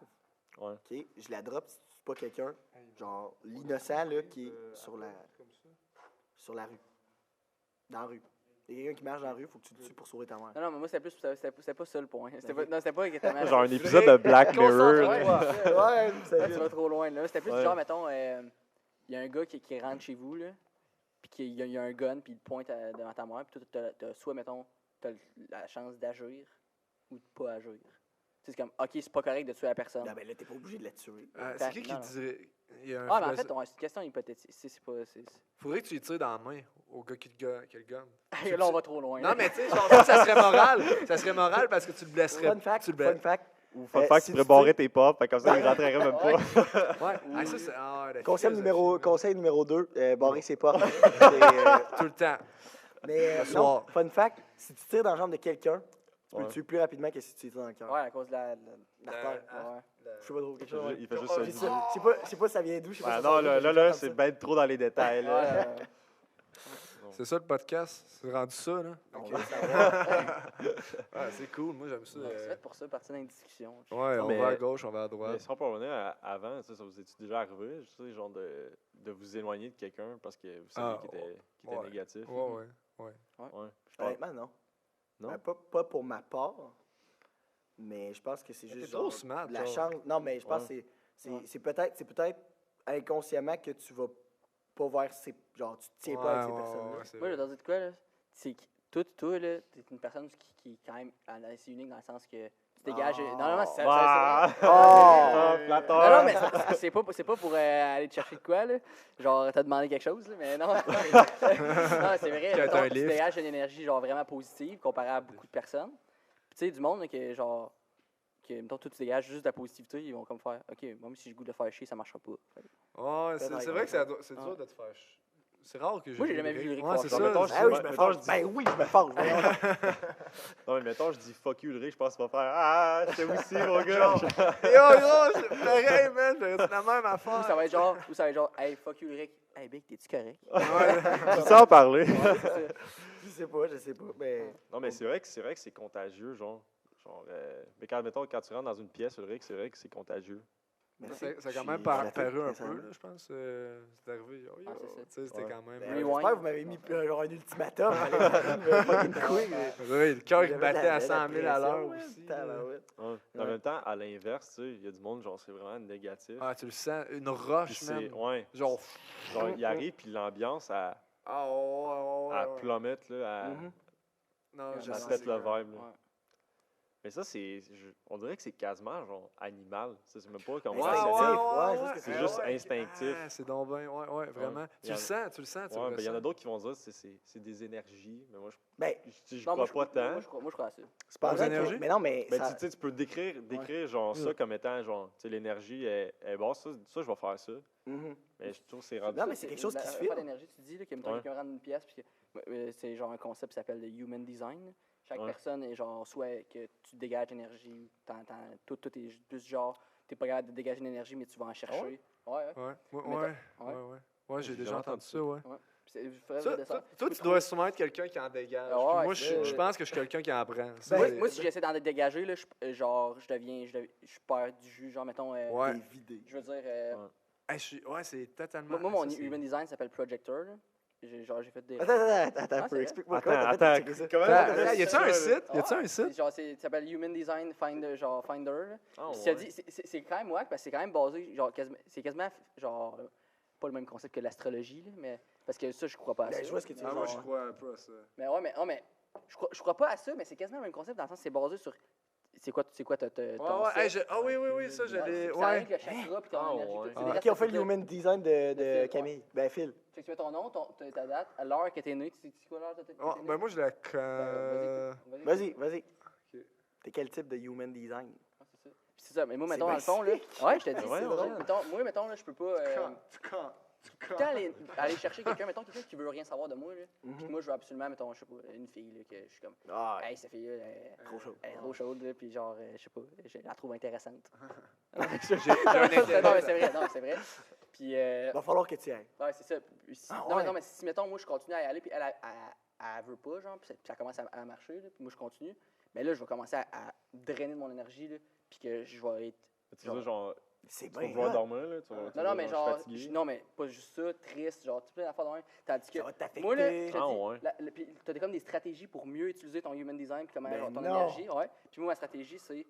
Ouais. OK? Je la drop si tu tues pas quelqu'un, genre l'innocent, là, qui est sur la rue. Dans la rue. Il y a quelqu'un qui marche dans la rue, il faut que tu le tues pour sauver ta mère. Non, mais moi, c'était pas ça le point. C'était pas exactement. Genre un épisode de Black Mirror. là. Concentre-toi. Ouais, ça Là, tu vas trop loin. Là. C'était plus Ouais. genre, mettons, il y a un gars qui rentre chez vous, là, puis qu'il y a un gun, puis il te pointe devant ta mère, puis toi, t'as soit, mettons, t'as la chance d'agir ou de pas agir. Tu sais, c'est comme, OK, c'est pas correct de tuer la personne. Non, mais là, t'es pas obligé de la tuer. C'est qui Non. dirait. Il y a un Ah, mais en fait, philosophe- c'est une question hypothétique. C'est pas. Faudrait que tu lui tires dans la main au gars qui a le gun. Là, on va trop loin. Non, là. mais tu sais, genre, ça serait moral. Ça serait moral parce que tu le blesserais. Fun fact, tu le blesses. Ou fun fact, si tu pourrais tu barrer tes portes, fait comme ça, il rentrerait même pas. Ouais. Ah, ça, c'est. Ah, la Conseil philosophie, numéro 2, barrer ses portes. Tout le temps. Mais Le non, soir. fun fact, si tu tires dans la jambe de quelqu'un, tu peux Ouais. le tuer plus rapidement que si tu tires dans le cœur. Ouais, à cause de la. L'artère. Ouais. Je sais pas trop quelque chose. ouais. Il fait juste Je ça. sais pas si ça vient d'où. Je sais pas Ah si non, ça vient d'où, là, mais c'est comme bien trop dans les détails. Là. Ouais, C'est ça le podcast. C'est rendu ça, là. ça. On va le savoir. Ah, c'est cool. Moi, j'aime ça. c'est fait pour ça, partir dans une discussion. Ouais, on Mais- va à gauche, on va à Mais droite. si on peut revenir avant, ça vous est déjà arrivé, je sais, genre de vous éloigner de quelqu'un parce que vous savez qu'il était ouais. négatif? Ouais. Ouais. Je pense- Honnêtement, non. Non? Pas pour ma part, mais je pense que c'est Mais juste t'es trop genre, smart, la genre. chance. Non, mais je pense que Ouais. c'est peut-être inconsciemment que tu vas pas vers ces. Genre, tu te tiens pas avec ces personnes-là. c'est Moi, je vrai. vais te dire de quoi, là. C'est que toi, là, t'es une personne qui est quand même assez unique dans le sens que tu dégages. Oh. Normalement, c'est Ah! Oh! Flatteur! Non, non, mais c'est pas pour aller te chercher de quoi, là. Genre, t'as demandé quelque chose, là, mais non. Non, c'est vrai. Qui a mettons, un tu livre. dégages une énergie, genre, vraiment positive comparé à beaucoup de personnes. Puis, tu sais, du monde, là, que, genre, que, mettons, toi, tu dégages juste de la positivité, ils vont comme faire, OK, moi, si j'ai le goût de faire chier, ça marchera pas. Ouais, c'est Peut-être, vrai que c'est ouais. dur de te faire. C'est rare que Moi, j'ai jamais vu Ulrich Ouais, fâché. c'est Genre, mettons, ça. Ben oui, je me Mettons, fâche. je dis- Ben oui, je me fâche. voyons. Non, mais mettons, je dis fuck you, Ulrich, je pense qu'il va faire Ah, j'étais aussi, mon gars! Yo, gros, c'est pareil, man. J'ai la même affaire. Ou ça va être genre, hey, fuck you, Ulrich. Hey, Big, t'es-tu correct? Tu sais en parler? Je sais pas. Mais Non, mais c'est vrai que c'est contagieux, genre. Mais quand tu rentres dans une pièce, Ulrich, c'est vrai que c'est contagieux. merci. Ça a Je quand même suis paru flatté, un peu, sincèrement. là, je pense. C'est arrivé. Oh, yo. Ah, c'est ça. Tu sais, c'était Ouais. quand même. Ben, Rewind. J'espère que vous m'avez mis genre un ultimatum. Allez, me fucking couille, mais- Ouais, le cœur qui J'avais battait de la- à de la 100 000 à l'heure pression, ouais, aussi. tabarouette. Ouais. En même temps, à l'inverse, tu sais, il y a du monde, genre, c'est vraiment négatif. Ah, tu le sens, une Puis roche, c'est, même. ouais, Genre. genre, il arrive, puis l'ambiance, elle Ah, ouais. plumette, là, Mhm. Non, je ça Ouais, sais. pète le vibe, là. Ouais. Mais ça, on dirait que c'est quasiment genre animal. Ça, c'est même pas comme Ouais, rationnel. ouais, je sais ce que c'est juste instinctif. Ah, c'est donc bien, ouais, vraiment. Ouais. Tu le sens, tu Ouais, le ben, il y en a ressens. d'autres qui vont dire que c'est des énergies. Mais moi, Ben, je Non, crois pas tant. moi, je crois à ça. c'est pas Aux vrai que- énergies? Mais non, mais Ben, ça- tu sais, tu peux décrire genre ça Ouais. comme étant genre, tu sais, l'énergie est basse. Ça, je vais faire ça. Mhm. Mais je trouve que c'est rendu. Non, mais c'est quelque chose qui se fait. Pas d'énergie, tu dis, là, que mettons, Ouais. quelqu'un rentre une pièce, puis que c'est genre un concept qui s'appelle le human design. Chaque Ouais. personne est genre, soit que tu dégages l'énergie, tout est plus genre, t'es pas capable de dégager l'énergie, mais tu vas en chercher. Ouais, ouais. Ouais, Mais ouais, j'ai J'ai déjà jamais entendu entendu ça, ouais. Ouais. Puis faudrait Ça, le dessin. toi, tu dois sûrement être quelqu'un qui en dégage. Ah Puis ouais, moi, c'est- je pense que je suis quelqu'un qui en prend. Moi, si j'essaie d'en dégager, là, je perds du jus. Genre, mettons, Ouais. T'es vidé. je veux dire, Hey, ouais, c'est totalement. moi, mon ça, c'est- human design s'appelle Projector. Là. J'ai fait des. Attends, un c'est peu, vrai? explique-moi Attends, comment t'as fait pour checker ça. comment Attends, t'as fait y a-tu ça, un là? site? Y a-tu Ah, un site? Genre, ça s'appelle Human Design Finder. Là. Ah, Puis ça ouais. dit, c'est quand même wack parce que c'est quand même basé, genre, c'est quasiment, genre, pas le même concept que l'astrologie, là, mais parce que ça, je crois pas à Ben, ça. je vois ce que tu Mais veux Moi, dire. je crois un peu à ça. Mais ouais, mais je crois pas à ça, mais c'est quasiment le même concept dans le sens que c'est basé sur. C'est quoi ton Ouais, hey, sexe. oui, ça, j'allais. Ça arrive Ouais. que le chakra puis ton Ah, énergie. ouais. tout, c'est des Ok, on fait le restes- human design de Phil, Camille. Ben, Phil. Fait que tu mets ton nom, ta date, à l'heure que t'es né. Tu sais quoi l'heure que t'es né? Oh, ben, moi, je la. Vas-y. Ok. T'es quel type de human design? Ah, c'est ça. Puis c'est ça. Mais moi, C'est mettons, dans bien le fond, là. Ouais, je te dis, Ouais, c'est ouais. drôle. Mettons, là, je peux pas. Tout le temps aller chercher quelqu'un, mettons, quelqu'un qui veut rien savoir de moi, là. Puis moi, je veux absolument, mettons, je sais pas, une fille, là, que je suis comme. Ah, Hey, cette fille-là, trop chaud. elle est trop chaude, là, puis genre, je sais pas, je la trouve intéressante. J'ai un intérêt. Non, mais c'est vrai. Puis, Va falloir que tu y ailles. ouais, c'est ça. Puis Ah, non, ouais. mais si, mettons, moi, je continue à y aller, puis elle veut pas, genre, puis ça commence à marcher, là, puis moi, je continue. Mais là, je vais commencer à drainer de mon énergie, là, puis que je vais être. Tu veux dire, genre, C'est tu vas bien. vouloir hot. dormir, là? Tu vas Non, dire, mais je suis genre, fatigué. non, mais pas juste ça, triste, genre, tout plein d'affaires de même. Tandis que. Ça va t'affecter. Moi, là, je te Ah, dis, ouais. puis t'as comme des stratégies pour mieux utiliser ton human design, puis comment, Ben genre, ton non. énergie, ouais. Puis moi, ma stratégie, c'est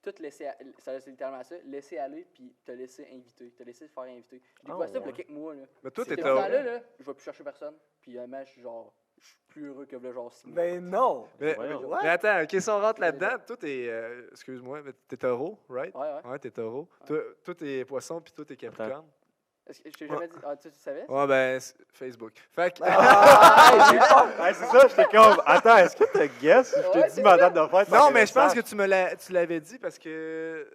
tout laisser, ça c'est littéralement ça, laisser aller, puis te laisser inviter, te laisser faire inviter. J'ai découvert ça il y a ouais. quelques mois, là. Mais toi, Depuis t'es ce temps-là, je vais plus chercher personne, puis je suis genre, je suis plus heureux que le genre 6 mois. Ben non. Voyons. What? Mais attends, ok, si on rentre là-dedans, toi, t'es. Excuse-moi, mais t'es taureau, right? Ouais. Ouais, t'es taureau. Toi, t'es poisson, puis toi, t'es capricorne. Est-ce que je t'ai jamais dit, tu savais? Ouais, ben, Facebook. Fait que. Ah, j'ai peur. Ouais, c'est ça, j'étais comme, attends, est-ce que t'as guess? Je Ouais, t'ai c'est dit ma date de fête. Non, mais je pense que tu l'avais dit parce que.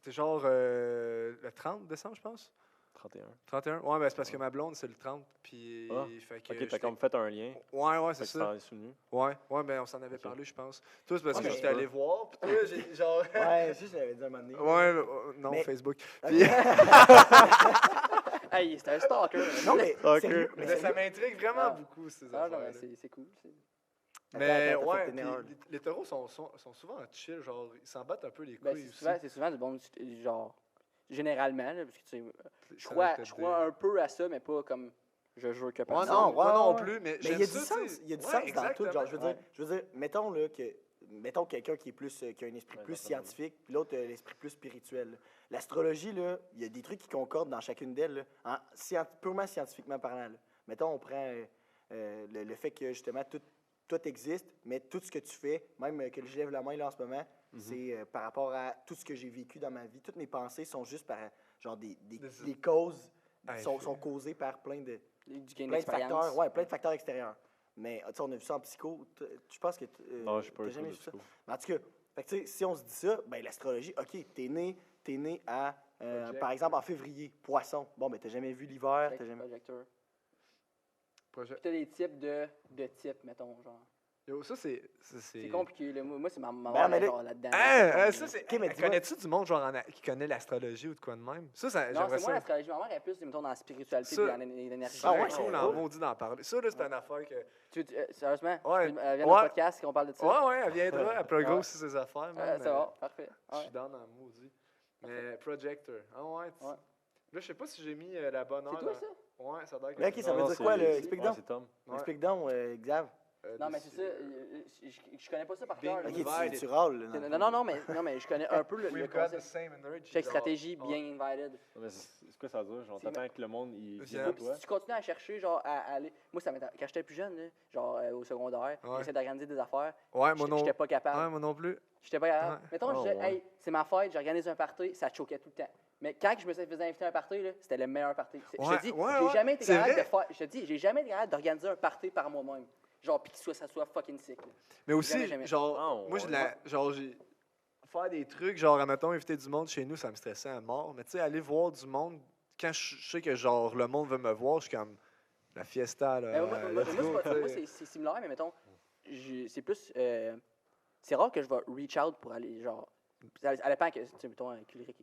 T'es genre le 30 décembre, je pense. 31. 31? Ouais, ben c'est parce que ma blonde, c'est le 30. Puis. Ah, Fait que Ok, j'étais- t'as comme fait un lien. Ouais, Fait c'est que tu t'en ça. es souvenu. Ouais, ben on s'en avait Ok. parlé, je pense. Toi, c'est parce Ouais, que mais- j'étais allé voir. Puis toi, j'ai genre. Ouais, ça, je l'avais dit un moment donné. Ouais, non, Mais- Facebook. Ok. Puis- Hey, c'était un stalker. Non, mais Ok. sérieux, Mais mais ça m'intrigue vraiment Ah. beaucoup, ces Ah, non, affaires. mais c'est cool. Mais Attends, t'as ouais, fait une puis erreur. les taureaux sont souvent chill, genre, ils s'en battent un peu les Ben, couilles aussi. c'est souvent du bon, genre, généralement, là, parce que tu sais, je Ça va crois un peu à ça, mais pas comme je jure que Ouais, personne. non, ouais, moi non ouais. plus, mais Mais il y a j'aime du ça, sens, tu sais. il y a du Ouais, sens dans tout. Genre, exactement. je veux dire, mettons là mettons quelqu'un qui est plus, qui a un esprit Ouais, plus exactement. scientifique, puis l'autre l'esprit plus spirituel. là. L'astrologie là, il y a des trucs qui concordent dans chacune d'elles, là, purement scientifiquement parlant. Là. Mettons, on prend le fait que justement tout existe, mais tout ce que tu fais, même que je lève la main là en ce moment, c'est par rapport à tout ce que j'ai vécu dans ma vie. Toutes mes pensées sont juste par genre des causes Ouais, sont causées par plein de Du gain plein de facteurs, d'expérience. ouais, plein de facteurs extérieurs. Mais tu sais, on a vu ça en psycho. Je pense que Non, je suis pas t'as un jamais de vu ça. psycho. Mais en tout cas, fait que, tu sais, si on se dit ça, ben l'astrologie, ok, t'es né à Project. par exemple en février, poisson. Bon, ben t'as jamais vu l'hiver, t'as jamais. Projecteur. Projet- Puis t'as des types de types, mettons, genre. Yo, ça, c'est. C'est compliqué, là. Moi, c'est ma Ben, mère, mais là- genre, là-dedans. Ah, ça, c'est. Ok, mais dis-moi- Connais-tu du monde, genre, qui connaît l'astrologie ou de quoi de même? Ça, Non, j'aimerais c'est moi ça. l'astrologie. Ma mère est plus, mettons, dans la spiritualité Ça- et dans l'énergie. Ah ouais, ouais, cool, ouais. en maudit d'en parler. Ça, là, c'est une affaire que. Sérieusement? Ouais. Elle vient Ouais. au podcast qu'on parle de ça? Ouais, elle viendra, elle plug Ouais. aussi ses affaires. man, C'est bon, parfait. Je Ouais. suis dans le maudit. Mais Projector. Ah ouais. Ouais. Là, je sais pas si j'ai mis la bonne heure. C'est toi, là. ça? Ouais, ça a l'air que Mais ok, c'est ça veut Non, dire c'est- quoi, le c'est- explique ouais, donc? c'est Tom. Ouais. Explique donc, Xav. Non, mais c'est ça. Je connais pas ça par cœur. là. Being Ok, Invited. tu râles. Là, dans le Non, fond. mais je connais un peu le We've got the concept. same energy. Check genre, stratégie, ouais. bien invited. Non, mais c'est quoi ça veut dire? Genre, C'est- t'attends que le monde il C'est- vienne à toi. Si tu continues à chercher, genre, à aller. Moi, quand j'étais plus jeune, là, genre au secondaire, Ouais. j'essayais d'organiser des affaires. Ouais, moi non. J'étais pas capable. Ouais, moi non plus. J'étais pas capable. Ouais. Mettons, je Oh, disais, ouais. hey, c'est ma fête, j'organise un party, ça te choquait tout le temps. Mais quand je me faisais inviter à un party, là, c'était le meilleur party. Je Ouais, te dis, ouais, j'ai ouais, jamais été c'est capable de vrai. faire. Je te dis, j'ai jamais été capable d'organiser un party par moi-même. Genre, puis ça soit fucking sick. Là. Mais aussi, Jamais. genre, Ah, moi, ouais. j'ai. Faire des trucs, genre, admettons, inviter du monde chez nous, ça me stressait à mort. Mais tu sais, aller voir du monde, quand je sais que, genre, le monde veut me voir, je suis comme. La fiesta, là. Moi, let's go, moi, tu sais. c'est similaire, mais mettons, c'est plus. C'est rare que je vais reach out pour aller, genre. Ça dépend que, tu sais, mettons, avec Ulrich,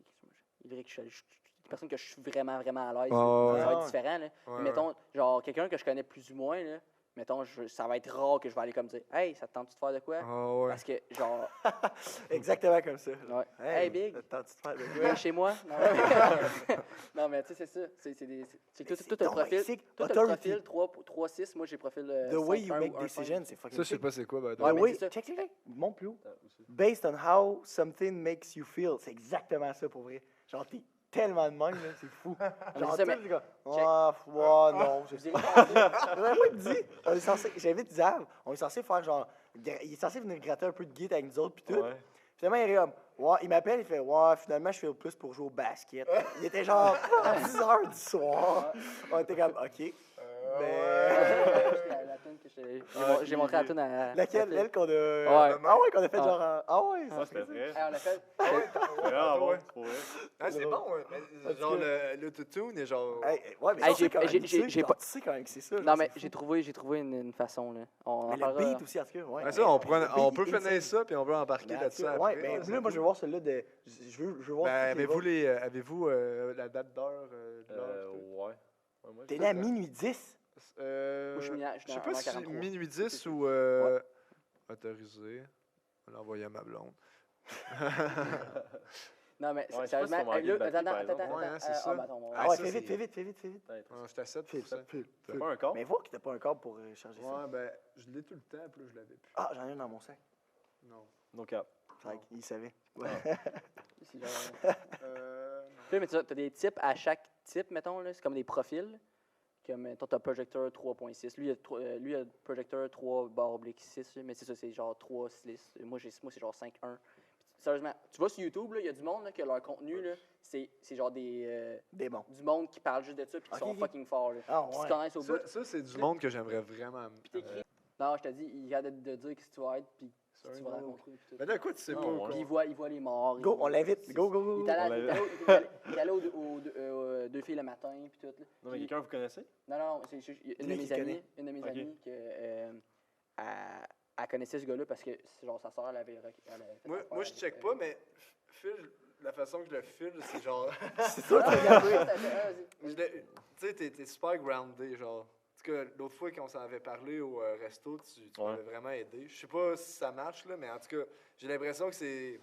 je suis des personnes que je suis vraiment, vraiment à l'aise. Ouais, Ça va ouais. être différent, là. Ouais, Mais mettons, genre, quelqu'un que je connais plus ou moins, là, mettons, ça va être rare que je vais aller comme dire, hey, ça te tente de faire de quoi? Ah ouais. Parce que, genre, Exactement comme ça. ouais. Hey, Big, T'as-tu de faire de viens chez moi? Non, mais, non, mais tu sais, c'est ça. C'est tout un donc, profil. c'est Tout un authority. profil 3-6. Moi, j'ai profil. The way 5-1 you ou make 1-5. decisions, c'est fucking Ça, je sais sick. pas c'est quoi, ben, The Ouais, mais way, c'est ça. check. Monte plus haut. Ah, aussi. Based on how something makes you feel. C'est exactement ça pour vrai. Genre, t'es tellement de même, là, c'est fou. Genre, c'est ça, tout, mais- les gars, check. non, je Je sais dirais pas. pas- J'aurais pas dit. On est censé, j'invite Zav, on est censé faire genre, il est censé venir gratter un peu de guide avec nous autres, puis tout. Ouais. Finalement, il est comme, ouais, il m'appelle, il fait, ouais, finalement, je fais plus pour jouer au basket. Il était genre 10 h du soir. On était comme, ok. Mais. La toune que j'ai montré la toune à. Laquelle, elle qu'on a. Ouais. Ah ouais, qu'on a fait Ah. genre. Ah ouais, Ça, c'était vrai. Hey, on a fait. Ah, ouais. ouais, c'est pour vrai. Ah, c'est bon, ouais. Mais genre, le tutu est genre. Hey, ouais, mais Hey, ça, c'est quand même. j'ai pas- Tu sais quand même que c'est ça. Non, genre, mais c'est j'ai fou. trouvé une façon, là. On en Mais le parlera. beat aussi, en tout cas. Ouais, Ouais, ça, on Le peut beat est finir insane. ça, puis on peut embarquer Mais en là-dessus tout cas, après. ouais, mais c'est là, moi, je cool. veux voir celui-là de. Je veux voir. Ben, toutes les avez-vous la date d'heure? De l'heure, tout? Ouais. Ouais, moi, T'es je- né à minuit 10. Moi, je suis Je sais pas si c'est 43. minuit 10 ou autorisé. On l'a envoyé à ma blonde. Non, mais Ouais, je sais pas sérieusement, si on va hey, là, manquer de batterie, attends, par exemple. attends. Ouais, hein, c'est Ah, ça. ben, attends, on va- Ah Ah, ouais, ça, fais vite, c'est- fais vite. Peut-être. Ouais, J'étais à 7 File, file. T'as pas un corps? Mais vois que t'as pas un câble pour charger ça. Ouais, ben, je l'ai tout le temps, puis là, je l'avais plus. Ah, j'en ai un dans mon sac. Non. No cap. C'est vrai qu'il savait. c'est genre- Puis, mais tu as des types à chaque type, mettons, là, c'est comme des profils. Comme, mettons, tu as projecteur 3.6. Lui, il a projecteur 3/6, mais c'est ça, c'est genre 3/6. Moi, c'est genre 5.1. Puis, sérieusement, tu vas sur YouTube, il y a du monde là, que leur contenu, là, c'est genre Démon. du monde qui parle juste de ça, puis qui Ok, sont ok. fucking forts. Là. Ah Qui se ouais. connaissent au bout. Ça, c'est du monde que j'aimerais vraiment. Puis t'écris. Non, je te dis, il a de dire qui tu vas être, puis qui Sorry, tu vas no. rencontrer. Puis tout. Mais là, quoi, tu sais Ah, pas. ouais. quoi. Puis il voit les morts. Go, on l'invite. Go, go, Il go. est allé, On il est allé- il est allé aux deux filles le matin, puis tout. Là. Non, mais Puis- quelqu'un vous connaissez? Non, c'est juste une de Lui mes qui connaît. amies Ok. que elle connaissait ce gars-là parce que genre sa soeur l'avait fait Moi, affaire je avec, check pas, mais Phil, la façon que je le file, c'est genre. C'est ça, Ah, tu regardes. Tu sais, t'es super groundé, genre. En tout cas, l'autre fois, quand on s'en avait parlé au resto, tu Ouais. m'avais vraiment aidé. Je sais pas si ça marche, là, mais en tout cas, j'ai l'impression que c'est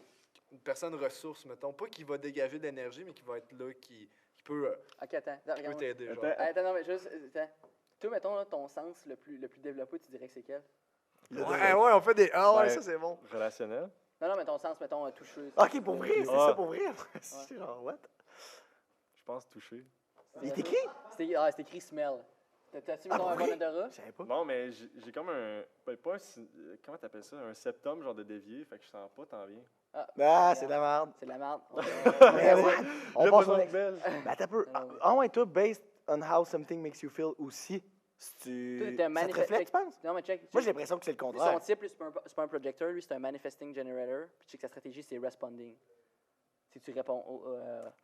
une personne ressource, mettons. Pas qui va dégager de l'énergie, mais qui va être là, qui peut Ok, attends, regarde. t'aider, genre. Attends. Attends, non, mais juste, attends. Toi, mettons, là, ton sens le plus développé, tu dirais que c'est quel? Ouais, on fait des. Ah ouais, Ben, ça c'est bon. Relationnel? Non, mais ton sens, mettons, touché. Ok, pour vrai, c'est Ah. ça pour vrai. C'est genre, what? Je pense toucher. Il est écrit? C'est écrit smell. T'as-tu, mettons, Ah, un pour bon vrai? odorat? Je savais pas. Non, mais j'ai comme un. Ben, pas un. Comment t'appelles ça? Un septum, genre de dévié. Fait que je sens pas tant bien. Ah, c'est de la merde. C'est de la merde. Mais ouais, on J'aime passe mon au nom next. belle. Ben, attends un peu. Ah ouais. Ah ouais, toi, based on how something makes you feel aussi, si tu. Toi, t'es un Ça te manifest- reflète, tu penses? Non, mais check. Moi, j'ai l'impression que c'est le Lui, son contraire. type, lui, c'est pas un projector, lui, c'est un manifesting generator. Puis check, sa stratégie, c'est responding. Si tu réponds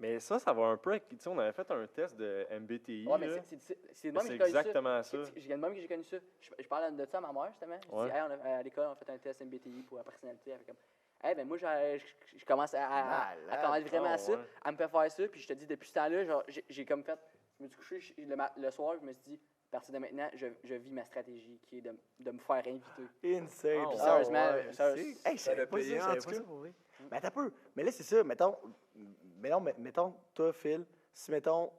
Mais ça va un peu avec. Tu sais, on avait fait un test de MBTI. ouais, mais là. c'est de Mais même que c'est j'ai connu ça. exactement ça. J'ai de même que j'ai connu ça. Je parle de ça à ma mère, justement. Je Ouais. dis, hey, à l'école, on a fait un test MBTI pour la personnalité. Elle fait comme, hey, ben moi, je commence à connaître vraiment Ah, ça. ouais. Elle me fait faire ça. Puis je te dis, depuis ce temps-là, genre, j'ai comme fait. Je me suis couché le soir, je me suis dit, à partir de maintenant, je vis ma stratégie qui est de me faire inviter. Insane. Ah, Puis ouais. Sérieusement, ouais, sérieux- c'est- Hey, je savais l'a pas ça, payé, je en savais tout pas cas. ça pour vrai. Mais attends un peu. Mais là, c'est ça. Mettons, toi, Phil, si, mettons,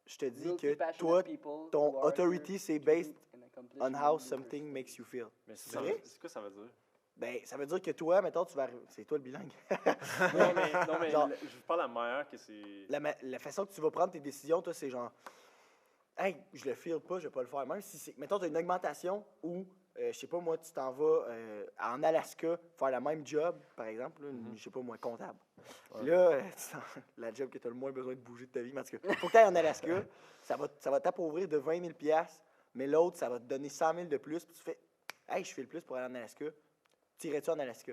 je te dis que toi, ton authority, c'est based accomplish On many how diverse something things. makes you feel. Mais C'est vrai? c'est quoi ça veut dire? Ben, ça veut dire que toi, mettons, tu vas arriver. C'est toi le bilingue. Non, mais Genre- je parle à la manière que c'est. La façon que tu vas prendre tes décisions, toi, c'est genre, hey, je le file pas, je vais pas le faire. Même si c'est, mettons, tu as une augmentation ou, je sais pas moi, tu t'en vas en Alaska faire le même job, par exemple, là, je sais pas moi, comptable. Puis là, la job que tu as le moins besoin de bouger de ta vie, mais en tout cas, faut que tu ailles en Alaska, ça va t'appauvrir de 20 000 $, mais l'autre, ça va te donner 100 000 de plus, puis tu fais, hey, je fais le plus pour aller en Alaska. T'irais-tu en Alaska?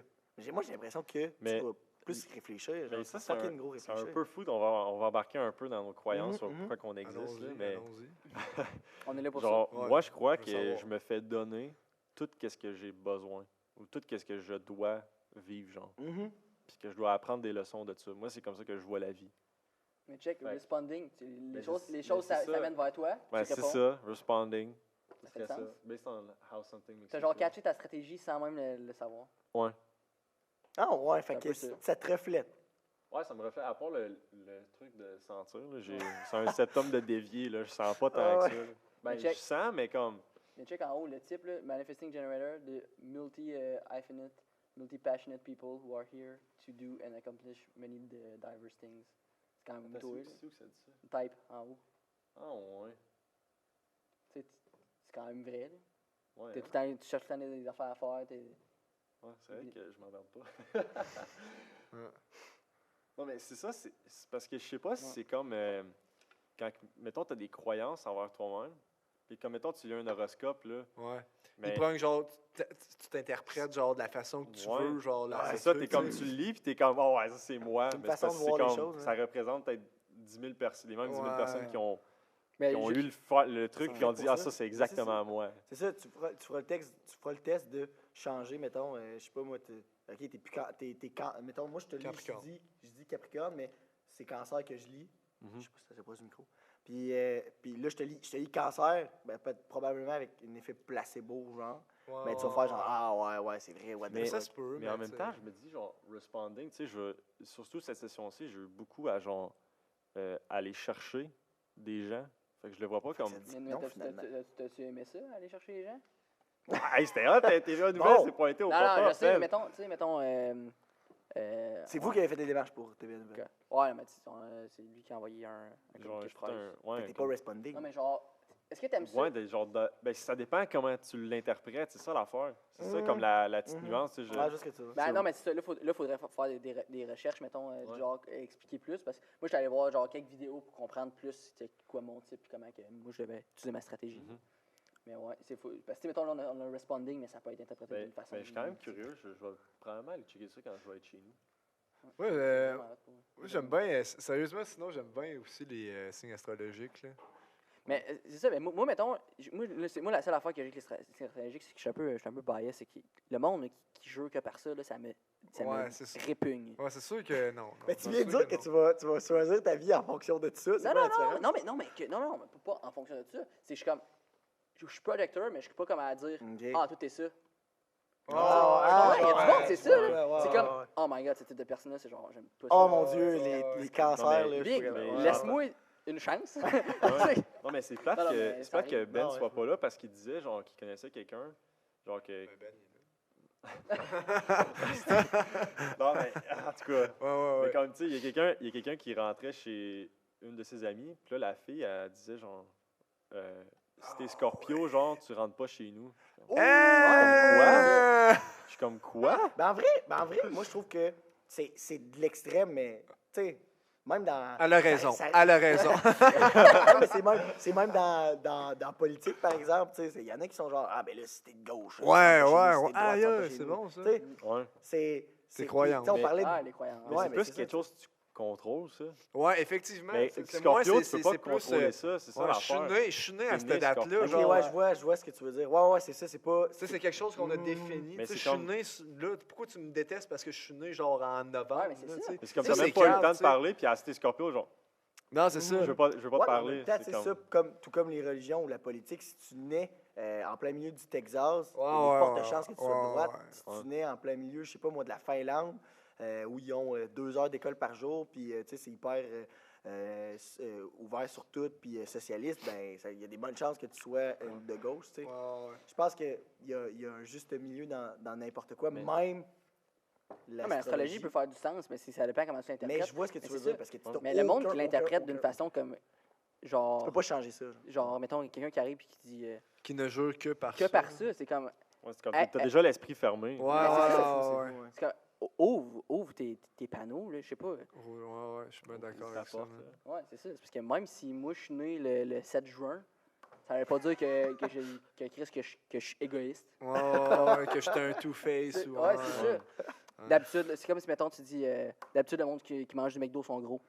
Moi, j'ai l'impression que Mais- tu vas plus réfléchir. Mais Genre, ça, c'est fucking gros c'est un réfléchir. peu fou. On va embarquer un peu dans nos croyances Mhm, sur mhm. pourquoi qu'on existe. Là, Allons-y, mais allons-y. On est là pour genre, Ouais, moi, je crois je veux que savoir. je me fais donner tout ce que j'ai besoin ou tout ce que je dois vivre, genre. Mhm. Puis que je dois apprendre des leçons de ça. Moi, c'est comme ça que je vois la vie. ça. Mais check, Fait que- responding. Ben, Les mais choses c'est ça. s'amènent vers toi. Ouais, tu c'est réponds. ça, responding. Ça fait C'est du ça. sens. Based on how something makes T'as you genre feel. catché ta stratégie sans même le savoir. Ouais. Ah ouais, C'est un fait que peu ça. ça te reflète. Ouais, ça me refait. À part le truc de sentir, là, c'est un septum de dévié, là. Je sens pas tant Ah ouais. que ça. Là. Ben, Mais je check. sens, mais comme. Mais check en haut, le type, là, Manifesting Generator, de multi-hyphenate, multi-passionate people who are here to do and accomplish many diverse things. C'est quand même Attends, toi, c'est où que ça dit ça? Type en haut. Ah, ouais. Tu sais, c'est quand même vrai. Là. Ouais, T'es hein. tout le temps, tu cherches tout le temps des affaires à faire. Ouais, c'est vrai que je m'emmerde pas. Ouais. Non, mais c'est ça, c'est parce que je sais pas si Ouais. c'est comme quand, mettons, tu as des croyances envers toi-même, puis comme, mettons, tu lis un horoscope, là. Ouais. Mais Il prend genre, tu t'interprètes genre de la façon que tu Ouais. veux, genre là. c'est ça, t'es comme, tu le lis, puis t'es comme, oh ouais, ça c'est moi. C'est une Mais c'est façon parce de que voir les comme, choses, ça hein. représente peut-être 10 000 personnes, les mêmes 10 000 Ouais. personnes qui ont Mais lu le truc, C'est puis qui ont dit, ah, 100%. ça c'est C'est exactement ça. moi. C'est ça, tu feras le test de changer, mettons, je sais pas moi, ok, t'es plus mettons, moi je te lis, Capricorne. je dis Capricorne, mais c'est Cancer que je lis. Mhm. Je sais pas si ça pas du micro. Puis là, je te lis Cancer, ben, probablement avec un effet placebo, genre. Ouais, Ben, tu vas ouais, faire genre, ouais. ah ouais, c'est vrai, what the Mais Mais ça fuck. se peut. Mais en même tu sais. temps, je me dis, genre, responding, tu sais, surtout cette session-ci, j'ai eu beaucoup à, genre, aller chercher des gens. Fait que je le vois pas comme. Ça dit Mais non, t'as-tu- finalement. t'as-tu aimé ça, aller chercher les gens? Hey, c'était hot, t'as été une nouvelle, Non. c'est pointé au Non, papa. non, je sais, Fred. mettons, tu sais, mettons. C'est vous qui avez fait des démarches pour TVNV. Ouais, mais c'est lui qui a envoyé un Genre, communiqué de juste presse. ouais, T'es pas comme- responding. Non, mais genre, est-ce que t'aimes ça? Ouais, ben, ça dépend comment tu l'interprètes, c'est ça l'affaire. C'est ça, Mhm. comme la petite Mhm. nuance. Tu sais, Ouais, juste que tu veux. Ben non, mais c'est ça. Là, faudrait faire des recherches, mettons, Ouais. genre, expliquer plus. Parce que moi, j'étais allé voir, genre, quelques vidéos pour comprendre plus c'était quoi mon type et comment que moi, je devais utiliser ma stratégie. Mhm. Mais ouais, c'est fou. Parce que, tu sais, mettons, là, on a un responding, mais ça peut être interprété Ben, d'une façon. ben, je suis quand même curieux, je vais probablement aller checker ça quand je vais être chez nous. Ouais, Ouais, j'aime bien. Sérieusement, sinon, j'aime bien aussi les signes astrologiques. Là. Mais c'est ça, mais moi, mettons, moi, la seule affaire que j'ai avec les stratégiques, c'est que je suis un peu biased, c'est que le monde qui joue que par ça, là, ça me Ouais, c'est ça. répugne. Ouais, c'est sûr que non. Mais tu viens de dire que tu vas choisir ta vie en fonction de ça. C'est Non, quoi la non, différence? non, mais pas en fonction de ça. C'est que je suis comme, je suis projecteur, mais je suis pas comme à dire, Ok. ah, tout est ça. Ah, il y a du monde, c'est ça, là. ouais, C'est ouais, comme, ouais. oh my god, ce type de personne-là, c'est genre, j'aime pas ça. Oh mon Dieu, ouais, les c'est cancers, Non, mais- là. je Big, pourrais- mais ouais. laisse-moi une chance. Ouais. Non, mais c'est plate Non, non, que, mais c'est plate ça que arrive. Ben Non, ouais, soit je pas là parce qu'il disait genre qu'il connaissait quelqu'un. Genre que. Ben, Non, mais en tout cas. Ouais, ouais, Mais ouais. comme tu sais, il y a quelqu'un qui rentrait chez une de ses amies, puis là, la fille, elle disait genre. Si t'es Scorpio, genre, tu rentres pas chez nous. Hey! Je suis comme quoi? Ben en vrai, moi je trouve que c'est de l'extrême, mais tu sais, même dans. Elle a raison. ça- Elle a raison. Non, mais c'est même dans politique, par exemple. Il y en a qui sont genre, ah, ben là, si t'es de gauche. Ouais, tu rentres pas chez ouais, nous, ouais. si t'es de droite, Aïe, tu rentres pas aïe, chez c'est nous. bon, ça. Tu sais, Ouais. c'est croyant. tu sais, on Mais- parlait Ah, de. les croyants. Mais Ouais, c'est mais plus c'est quelque ça. chose que tu contrôles, ça. Ouais, effectivement. Mais C'est moi, Scorpio, tu c'est peux pas plus. contrôler ça, c'est ça Ouais, je suis l'affaire. né, je suis né à T'es cette né date-là. Scorpio. Ok, genre, ouais, je vois ce que tu veux dire. Ouais, c'est ça, c'est pas. Tu sais, c'est quelque chose qu'on a défini. Mais Tu sais, c'est je suis comme- né, là, pourquoi tu me détestes parce que je suis né genre en novembre? Ouais, mais c'est là, ça. tu sais? Mais c'est comme Ça, ça, même c'est pas eu le calme, temps tu de sais. parler, puis à citer Scorpio, genre, Non, c'est ça. je veux pas te Ouais, mais en parler. même temps, c'est ça, tout comme les religions ou la politique, si tu nais en plein milieu du Texas, il y a Ouais, des ouais, fortes ouais, chances que tu sois ouais, de droite. ouais. Si tu nais en plein milieu, je sais pas moi, de la Finlande, où ils ont 2 heures d'école par jour, puis tu sais, c'est hyper ouvert sur tout, puis socialiste, ben il y a des bonnes chances que tu sois de gauche, tu sais. Ouais. Je pense qu'il y a un juste milieu dans n'importe quoi, Mais- même Non, mais l'astrologie peut faire du sens, mais ça dépend comment tu l'interprètes. Mais je vois ce que tu Mais veux c'est dire, ça. parce que tu Mais le monde qui l'interprète d'une façon comme, Tu genre, peux pas changer ça. genre mettons, quelqu'un qui arrive et qui dit Qui ne jure que par que par ça, c'est comme, Ouais, c'est comme, Hey, t'as hey. déjà l'esprit fermé. Ouais, c'est ouais. c'est comme ouvre tes panneaux, là, je sais pas. Ouais, je suis bien d'accord Ça avec ça. porte, man. là. Ouais, c'est ça. C'est parce que même si moi je suis né le 7 juin, ça veut pas dire que Chris, que je suis égoïste. Ouais, que j'étais un two-face. ou Ouais, c'est ouais. ça. D'habitude, c'est comme si, mettons, tu dis, d'habitude, le monde qui mange du McDo sont gros.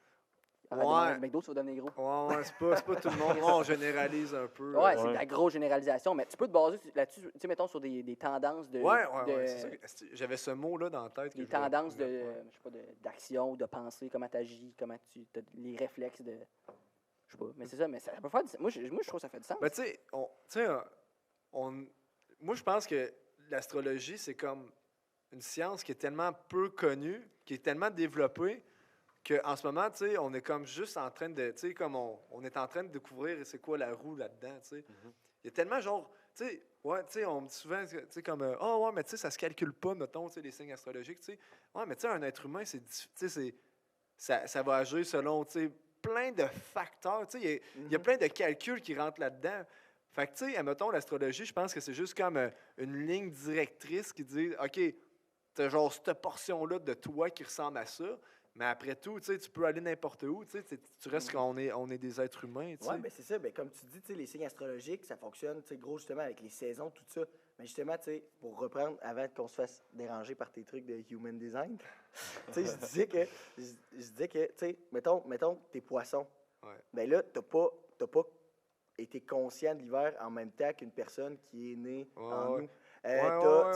Arrête de manger du McDo, ça va devenir gros. Ouais, c'est pas tout le monde. On généralise un peu. Ouais, c'est Ouais. de la grosse généralisation, mais tu peux te baser là-dessus, tu sais, mettons, sur des tendances de. Ouais, de- c'est ça. J'avais ce mot-là dans la tête. que Des je voulais- tendances de, Ouais. je sais pas, d'action, de pensée, comment tu agis, comment tu as les réflexes de. Je sais pas, mais c'est ça, mais ça peut faire du sens. Moi, je trouve que ça fait du sens. Ben, tu sais, moi, je pense que l'astrologie, c'est comme une science qui est tellement peu connue, qui est tellement développée, qu'en ce moment, tu sais, on est comme juste en train de, tu sais, comme on est en train de découvrir c'est quoi la roue là-dedans, tu sais. Il y a tellement genre, tu sais, ouais, tu sais, on me dit souvent, tu sais, comme, ouais, mais tu sais, ça se calcule pas, mettons, tu sais, les signes astrologiques, tu sais. Ouais, mais tu sais, un être humain, tu sais, ça va agir selon, tu sais, plein de facteurs, tu sais, il y a plein de calculs qui rentrent là-dedans. Fait que, tu sais, admettons, l'astrologie, je pense que c'est juste comme une ligne directrice qui dit, OK, t'as genre cette portion-là de toi qui ressemble à ça, mais après tout, tu sais, tu peux aller n'importe où, tu sais, tu restes qu'on est, on est des êtres humains, tu sais. Ouais, mais c'est ça. Ben, comme tu dis, tu sais, les signes astrologiques, ça fonctionne, tu sais, gros, justement, avec les saisons, tout ça. Mais justement, tu sais, pour reprendre, avant qu'on se fasse déranger par tes trucs de human design, tu sais, je disais que, tu sais, mettons, t'es poisson. Ouais. Ben là, t'as pas été conscient de l'hiver en même temps qu'une personne qui est née en Ouais. nous. Ouais,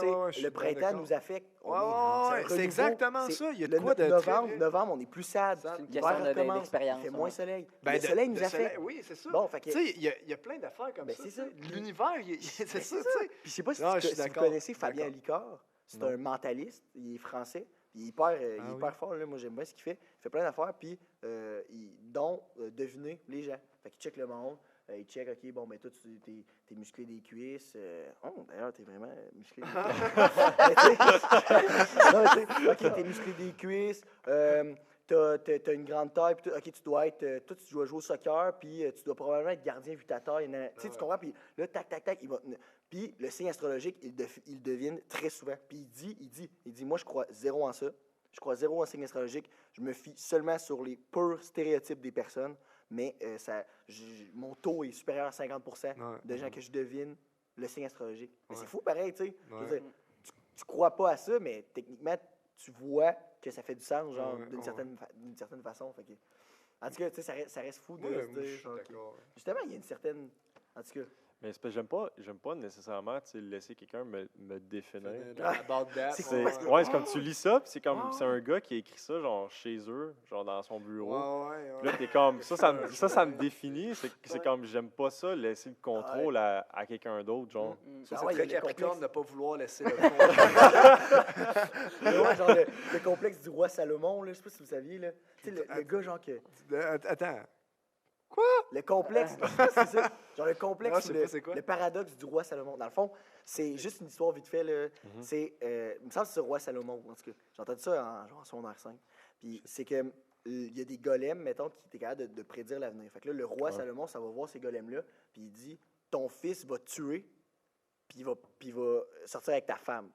Tu sais, ouais, je suis le bien printemps d'accord. nous affecte. Ouais, C'est un c'est renouveau. exactement C'est- ça. Il y a de le quoi de très novembre, vrai. novembre, on est plus sad. C'est une L'hiver question recommence, d'expérience, Il fait ouais. moins soleil. Ben, le soleil nous le affecte. soleil, oui, c'est ça. Bon, fait que, Tu sais, il y a plein d'affaires comme Ben, ça. c'est tu sais. ça. L'univers, c'est ça, tu sais. Puis je sais pas si, Non, je suis si vous d'accord. connaissez Fabien D'accord. Licard. C'est Non. un mentaliste. Il est français. Puis il est hyper, il est Ah hyper oui. fort. Là. Moi, j'aime bien ce qu'il fait. Il fait plein d'affaires. Puis, dont deviner les gens. Fait qu'il check le monde. Il check, OK, bon, ben toi, t'es musclé des cuisses. D'ailleurs, t'es vraiment musclé des cuisses. Mais tu sais, non, mais tu sais, OK, t'es musclé des cuisses. T'as une grande taille. Puis OK, tu dois être. Toi, tu dois jouer au soccer. Puis tu dois probablement être gardien vu ta taille. Tu sais, tu comprends? Puis là, tac, il va. Puis le signe astrologique, il devine très souvent. Puis il dit, moi, je crois zéro en ça. Je crois zéro en signe astrologique. Je me fie seulement sur les purs stéréotypes des personnes. Mais mon taux est supérieur à 50% de gens que je devine le signe astrologique. Mais c'est fou pareil, tu sais. Je veux dire, tu crois pas à ça, mais techniquement, tu vois que ça fait du sens, genre, d'une certaine façon. Fait que, en tout cas, tu sais, ça reste fou de Ouais, se moi, je dire. suis genre, d'accord. justement, il y a une certaine. En tout cas. Mais c'est parce que j'aime pas nécessairement tu sais, laisser quelqu'un me définir. About that. C'est- Ouais, c'est comme tu lis ça, puis c'est comme Ouais, c'est un gars qui a écrit ça genre chez eux, genre dans son bureau. Ouais. Puis là, t'es comme ça me définit, c'est comme j'aime pas ça, laisser le contrôle à quelqu'un d'autre, genre. Ça, Ah c'est ouais, très il y a le Capricorne complexe. de ne pas vouloir laisser le Mais ouais, genre le complexe du roi Salomon, là, je sais pas si vous saviez, là. Tu sais, le gars, genre que. Attends. Le complexe, je sais pas si c'est ça. Genre le complexe, Non, je sais ou pas c'est quoi. le paradoxe du roi Salomon. Dans le fond, c'est juste une histoire vite fait, là. C'est, il me semble que c'est le roi Salomon, en tout cas. J'ai entendu ça en secondaire 5. Puis c'est que il y a des golems, mettons, qui étaient capables de prédire l'avenir. Fait que là, le roi Salomon, ça va voir ces golems-là, puis il dit, ton fils va te tuer, puis il va sortir avec ta femme,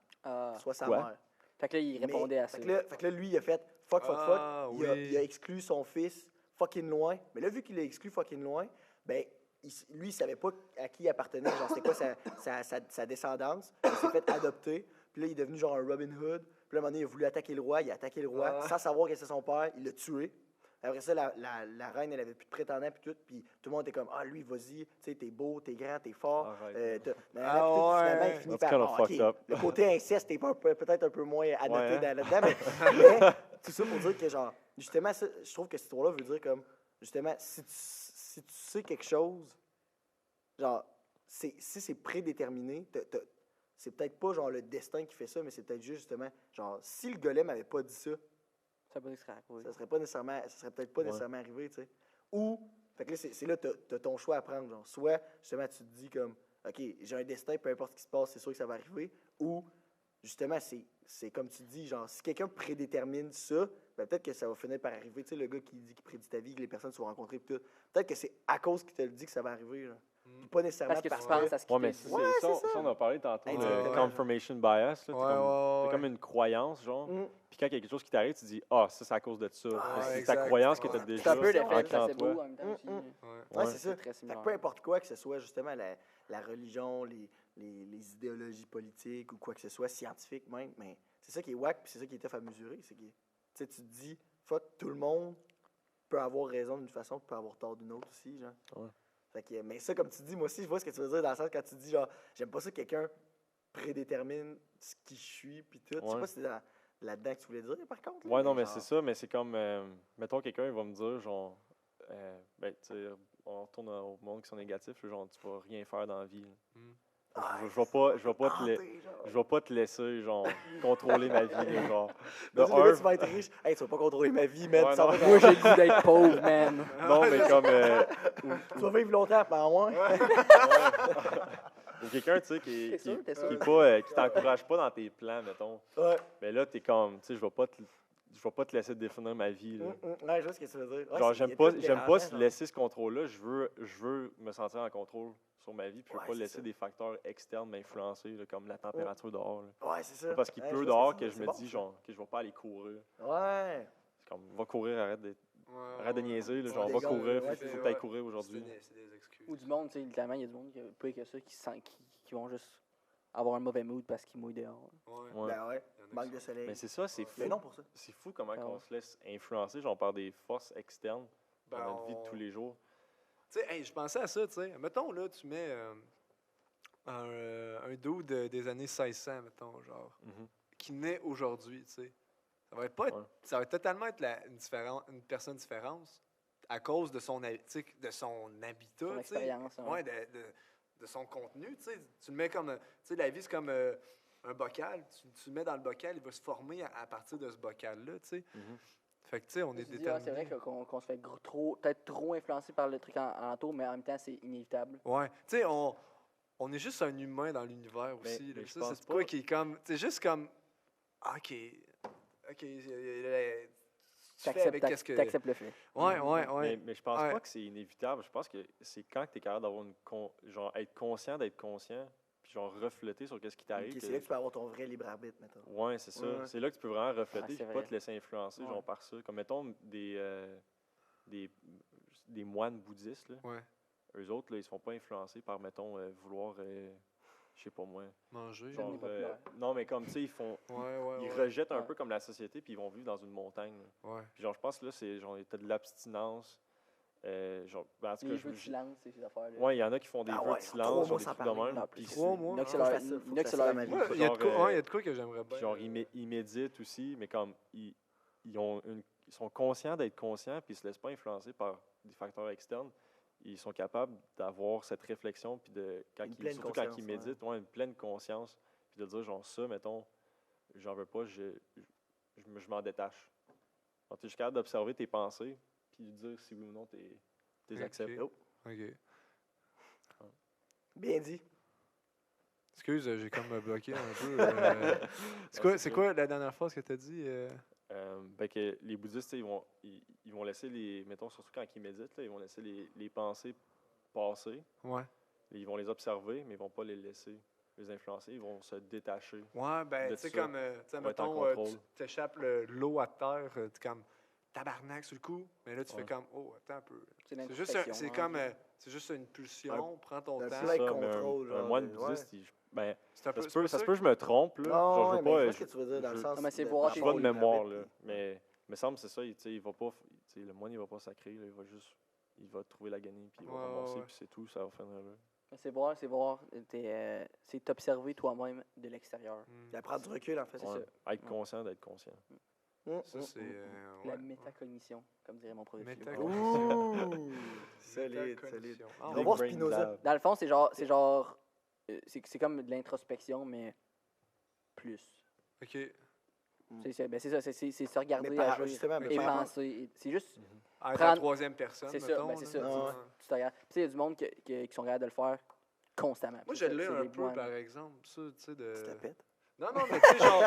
soit sa Quoi? mère. Fait que là, il répondait à ça. Fait que là, lui, il a fait fuck. Ah, Il a oui. exclu son fils fucking loin. Mais là, vu qu'il a exclu fucking loin, ben, lui, il savait pas à qui il appartenait. Genre, c'était quoi sa descendance. Il s'est fait adopter. Puis là, il est devenu genre un Robin Hood. Puis là, à un moment donné, il a voulu attaquer le roi. Il a attaqué le roi sans savoir que c'est son père. Il l'a tué. Après ça, la reine, elle avait plus de prétendants, puis tout. Puis tout le monde était comme, ah, lui, vas-y, tu sais, t'es beau, t'es grand, t'es fort. Arrête. Finalement, il finit That's par, kinda fucked up. le côté inceste est peut-être un peu moins à noter Ouais, hein? là-dedans, mais tout ça pour dire que, genre, justement, ça, je trouve que cette histoire-là veut dire comme, justement, si tu sais quelque chose, genre, si c'est prédéterminé, c'est peut-être pas, genre, le destin qui fait ça, mais c'est peut-être juste, justement, genre, si le golem avait pas dit ça, Ça peut être oui. ça serait peut-être pas nécessairement arrivé, tu sais. Ou, fait que là, c'est là que t'as ton choix à prendre, genre. Soit, justement, tu te dis comme, OK, j'ai un destin, peu importe ce qui se passe, c'est sûr que ça va arriver. Ou, justement, c'est comme tu dis, genre, si quelqu'un prédétermine ça, ben peut-être que ça va finir par arriver. Tu sais, le gars qui dit qu'il prédit ta vie, que les personnes que tu vas rencontrer, pis tout. Peut-être que c'est à cause qu'il te le dit que ça va arriver, genre. Puis pas nécessairement Parce que tu parce penses à ce qu'il Ouais, mais te dit. ça, on a parlé tantôt Hey, de ouais. confirmation bias. Là, Ouais. c'est comme une croyance, genre. Mm. Puis quand il y a quelque chose qui t'arrive, tu dis ah, ça, c'est à cause de ça. Ah, c'est exact. ta croyance que Ouais. tu as C'est déjà C'est un peu ancrée l'effet en placebo toi. en même temps aussi. Ouais. Ouais, c'est ça. C'est très Fait que similaire. peu importe quoi que ce soit, justement, la religion, les idéologies politiques ou quoi que ce soit, scientifique même, mais c'est ça qui est whack, puis c'est ça qui est tough à mesurer. C'est que, tu sais, tu te dis, fuck, tout le monde peut avoir raison d'une façon, peut avoir tort d'une autre aussi, genre. Ouais. Fait que, mais ça, comme tu dis, moi aussi, je vois ce que tu veux dire dans le sens quand tu dis, genre, j'aime pas ça que quelqu'un prédétermine ce qui je suis, puis tout. Je sais Ouais. pas si c'est là-dedans que tu voulais dire, par contre. là, Ouais, non, mais genre, c'est ça, mais c'est comme, mettons, quelqu'un, il va me dire, genre, ben, tu sais, on retourne au monde qui sont négatifs, là, genre, tu vas rien faire dans la vie. Là. ah, Je vais pas te hanté, genre. je vais pas te laisser, genre, contrôler ma vie, là, genre. De Imagine, le gars, un, tu vas être riche. Hey, tu vas pas contrôler ma vie, man. Ouais, Ça non. va Moi, j'ai le goût d'être pauvre, man. non, mais comme, Tu vas vivre longtemps, par moi. ou quelqu'un, tu sais, qui T'es sûr, t'es sûr? qui t'encourage pas dans tes plans, mettons. Ouais. Mais là, t'es comme, tu sais, je vais pas te laisser définir ma vie, là. Ouais, je vois ce que tu veux dire. Ouais, Genre, c'est- j'aime il y a pas, tout j'aime pas dérangeant, se genre. laisser ce contrôle-là. Je veux me sentir en contrôle sur ma vie. Puis je veux Ouais, pas c'est laisser ça. des facteurs externes m'influencer, là, comme la température dehors. Là. Ouais, c'est ça. C'est pas parce qu'il Ouais, pleut je vois ce dehors tu que veux je dire. me C'est dis, bon, genre, que je vais pas aller courir. ça. Ouais. C'est comme, va courir, arrête de niaiser, là, Ouais, genre, des va gars, courir, ouais, faut c'est- que t'ailles courir aujourd'hui. C'est des excuses. Ou du monde, tu sais, littéralement, il y a du monde qui peut que ça, qui vont juste avoir un mauvais mood parce qu'ils mouillent dehors. Ouais. Ouais. Ben ouais. Il y en a Manque qui de sont- soleil. Mais c'est ça, c'est fou. Mais non pour ça. C'est fou comment Ah on ouais. se laisse influencer, genre, par des forces externes Ben, dans notre vie de tous les jours. Tu sais, hey, je pensais à ça, tu sais. Mettons, là, tu mets un dude des années 1600, mettons, genre, Mhm. qui naît aujourd'hui, tu sais. Ça va être pas être- Ouais. ça va totalement être une personne différente à cause de son, tu sais, de son habitat, Son tu sais. expérience. Ouais, de son contenu, tu sais. Tu le mets comme, tu sais, la vie, c'est comme un bocal. Tu le mets dans le bocal, il va se former à partir de ce bocal-là, tu sais. Mhm. Fait que, tu sais, on Je est me suis dit, déterminé. c'est vrai qu'on se fait peut-être trop influencé par le truc alentour, mais en même temps, c'est inévitable. Ouais. Tu sais, on est juste un humain dans l'univers aussi. Mais là. je Ça, pense c'est quoi pas- qui est comme. C'est juste comme. OK. Tu fais avec qu'est-ce que. T'acceptes le fait. Ouais. Mais je pense Ouais. pas que c'est inévitable. Je pense que c'est quand tu es capable d'avoir genre être conscient d'être conscient, puis genre refléter sur qu'est-ce qui t'arrive. Ok, c'est là que tu peux avoir ton vrai libre arbitre, mettons. Ouais, c'est ça. Ouais. C'est là que tu peux vraiment refléter, Ah, c'est puis pas vrai. te laisser influencer Ouais. genre par ça. Comme mettons des moines bouddhistes, là. Ouais. Eux autres, là, ils se font pas influencer par, mettons, vouloir, je sais pas moi. Manger. Genre, n'est pas populaire. non, mais comme tu sais, ils rejettent un Ouais. peu comme la société, puis ils vont vivre dans une montagne. Là. Ouais. Puis genre, je pense que là, c'est genre, t'as de l'abstinence. Genre, ben, en tout cas, Les jeux de silence, ces affaires-là. ouais, il y en a qui font des Ah vœux ouais, de 3 silence, mois genre des sans trucs de parler. même. En puis plus, 3 mois. Il y en a qui Faut leur- que je fasse ça, il y en faut a que qui je leur- fasse ça dans ma vie. Ouais, il y a de Genre, quoi, ouais, il y a de quoi que j'aimerais bien. Puis genre, ils méditent aussi, mais comme ils sont conscients d'être conscients, puis ils se laissent pas influencer par des facteurs externes. Ils sont capables d'avoir cette réflexion, puis surtout quand ils méditent, ouais, une pleine conscience, puis de dire genre ça, mettons, j'en veux pas, je m'en détache. Donc, tu es juste capable d'observer tes pensées, puis de dire si oui ou non tu les acceptes. Ok. OK. Bien dit. Excuse, j'ai comme bloqué un peu. C'est c'est quoi la dernière phrase que tu as dit? Ben que les bouddhistes, tu sais, ils vont laisser mettons, surtout quand ils méditent, là, ils vont laisser les pensées passer. Ouais. Ils vont les observer, mais ils vont pas les laisser les influencer. Ils vont se détacher. Ouais, ben, de tu sais, ça, comme, tu sais, pour être en mettons, contrôle. tu t'échappes l'eau à terre, tu es comme tabarnak sur le coup, mais là, tu fais Ouais. comme, oh, attends un peu. C'est C'est juste, l'introspection, c'est hein. comme, c'est juste une pulsion, prends ton un temps. plein Ça, contrôle, mais un genre, moine de- bouddhiste, ben, C'est un peu, ça c'est se peut, pas ça se ça peut que je me trompe, là. Non, Genre, je ouais, veux mais je pas. vois ce que tu veux dire dans le sens. Non, mais c'est de- voir par tes Je rapport pas au de libre mémoire, arbitre, là. puis- Mais me semble, c'est ça. Il va pas. Le moine, il va pas sacrer, là. Il va trouver la gagnée, puis il va Ouais, ramasser, ouais. puis c'est tout. Ça va finir là. C'est c'est t'observer toi-même de l'extérieur. Hmm. Puis à prendre du recul, en fait. C'est Ouais. ça. Être conscient d'être conscient. Ça, c'est. La Ouais. métacognition, comme dirait mon professeur. Métacognition. Ouh! Solide, solide. Métacognition. Ah, On va ouais. voir Brain Spinoza. lab. Dans le fond, c'est comme de l'introspection, mais plus. OK. C'est ça, c'est se regarder, Mais agir justement, mais et par- penser. C'est juste, À être Prendre- la troisième personne, c'est ça, mettons. ben c'est ça. là. Ah ouais. Tu te regardes. Tu sais, il y a du monde qui sont capables de le faire constamment. Moi, Puis je ça, l'ai c'est un des peu, moines. par exemple, ça, tu sais, de... Tu te la pètes. Non, non, mais tu sais, genre...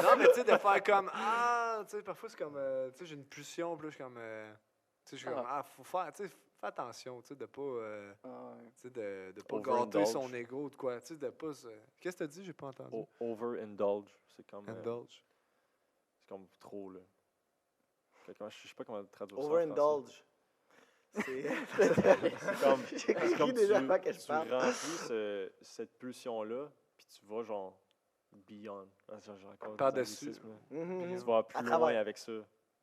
non, mais tu sais, de faire comme... Ah, tu sais, parfois, c'est comme... tu sais, j'ai une pulsion, puis là, je suis comme... tu sais, je suis comme... Ah, faut faire... Tu sais, fais attention, tu sais, de pas... Ah, ouais. tu sais, de pas Overindulge. gâter son ego ou de quoi. Tu sais, de pas... Qu'est-ce que t'as dit? J'ai pas entendu. Overindulge. C'est comme, Indulge. c'est comme trop, là. Je sais pas comment traduire ça en français. Overindulge. C'est C'est comme, J'ai c'est compris comme déjà avant que je tu parle. remplis cette pulsion-là, puis tu vas genre beyond. Ah, j'ai encore des Par-dessus. anglicismes, là. Mhm. Tu vas À plus loin travers. avec ça.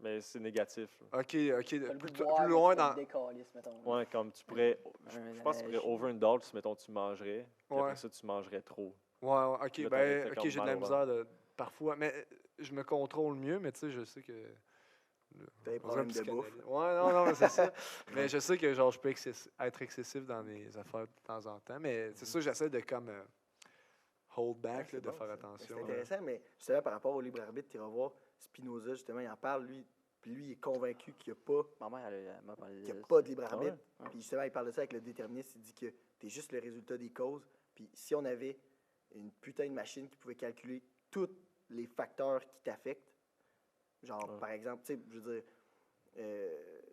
Mais c'est négatif. là. OK, T'as le goût de plus, boire, plus mais loin tu te dans... décalisses, mettons. Ouais, comme tu pourrais. Je pense que tu neige. pourrais overindulge, si, mettons, tu mangerais. Puis Ouais. après ça, tu mangerais trop. Ouais, ouais, OK, Là, ben, t'as OK, comme j'ai de mal la au misère parfois, mais je me contrôle mieux, mais tu sais, je sais que... T'as des on dirait un problèmes de bouffe. psychanalyste. Ouais, non, mais c'est ça. Mais je sais que genre je peux être excessif dans mes affaires de temps en temps, mais c'est ça, j'essaie de comme hold back, C'est là, de bon, faire ça. attention. C'est intéressant, mais justement, par rapport au libre arbitre, tu iras voir Spinoza, justement, il en parle, lui. Puis lui, il est convaincu qu'il n'y a pas Ma mère, elle m'a parlé de qu'il n'y a ça. pas de libre Ah ouais? arbitre. Puis justement, il parle de ça avec le déterministe. Il dit que tu es juste le résultat des causes. Puis si on avait une putain de machine qui pouvait calculer tous les facteurs qui t'affectent, genre, Ouais. par exemple, tu sais, je veux dire,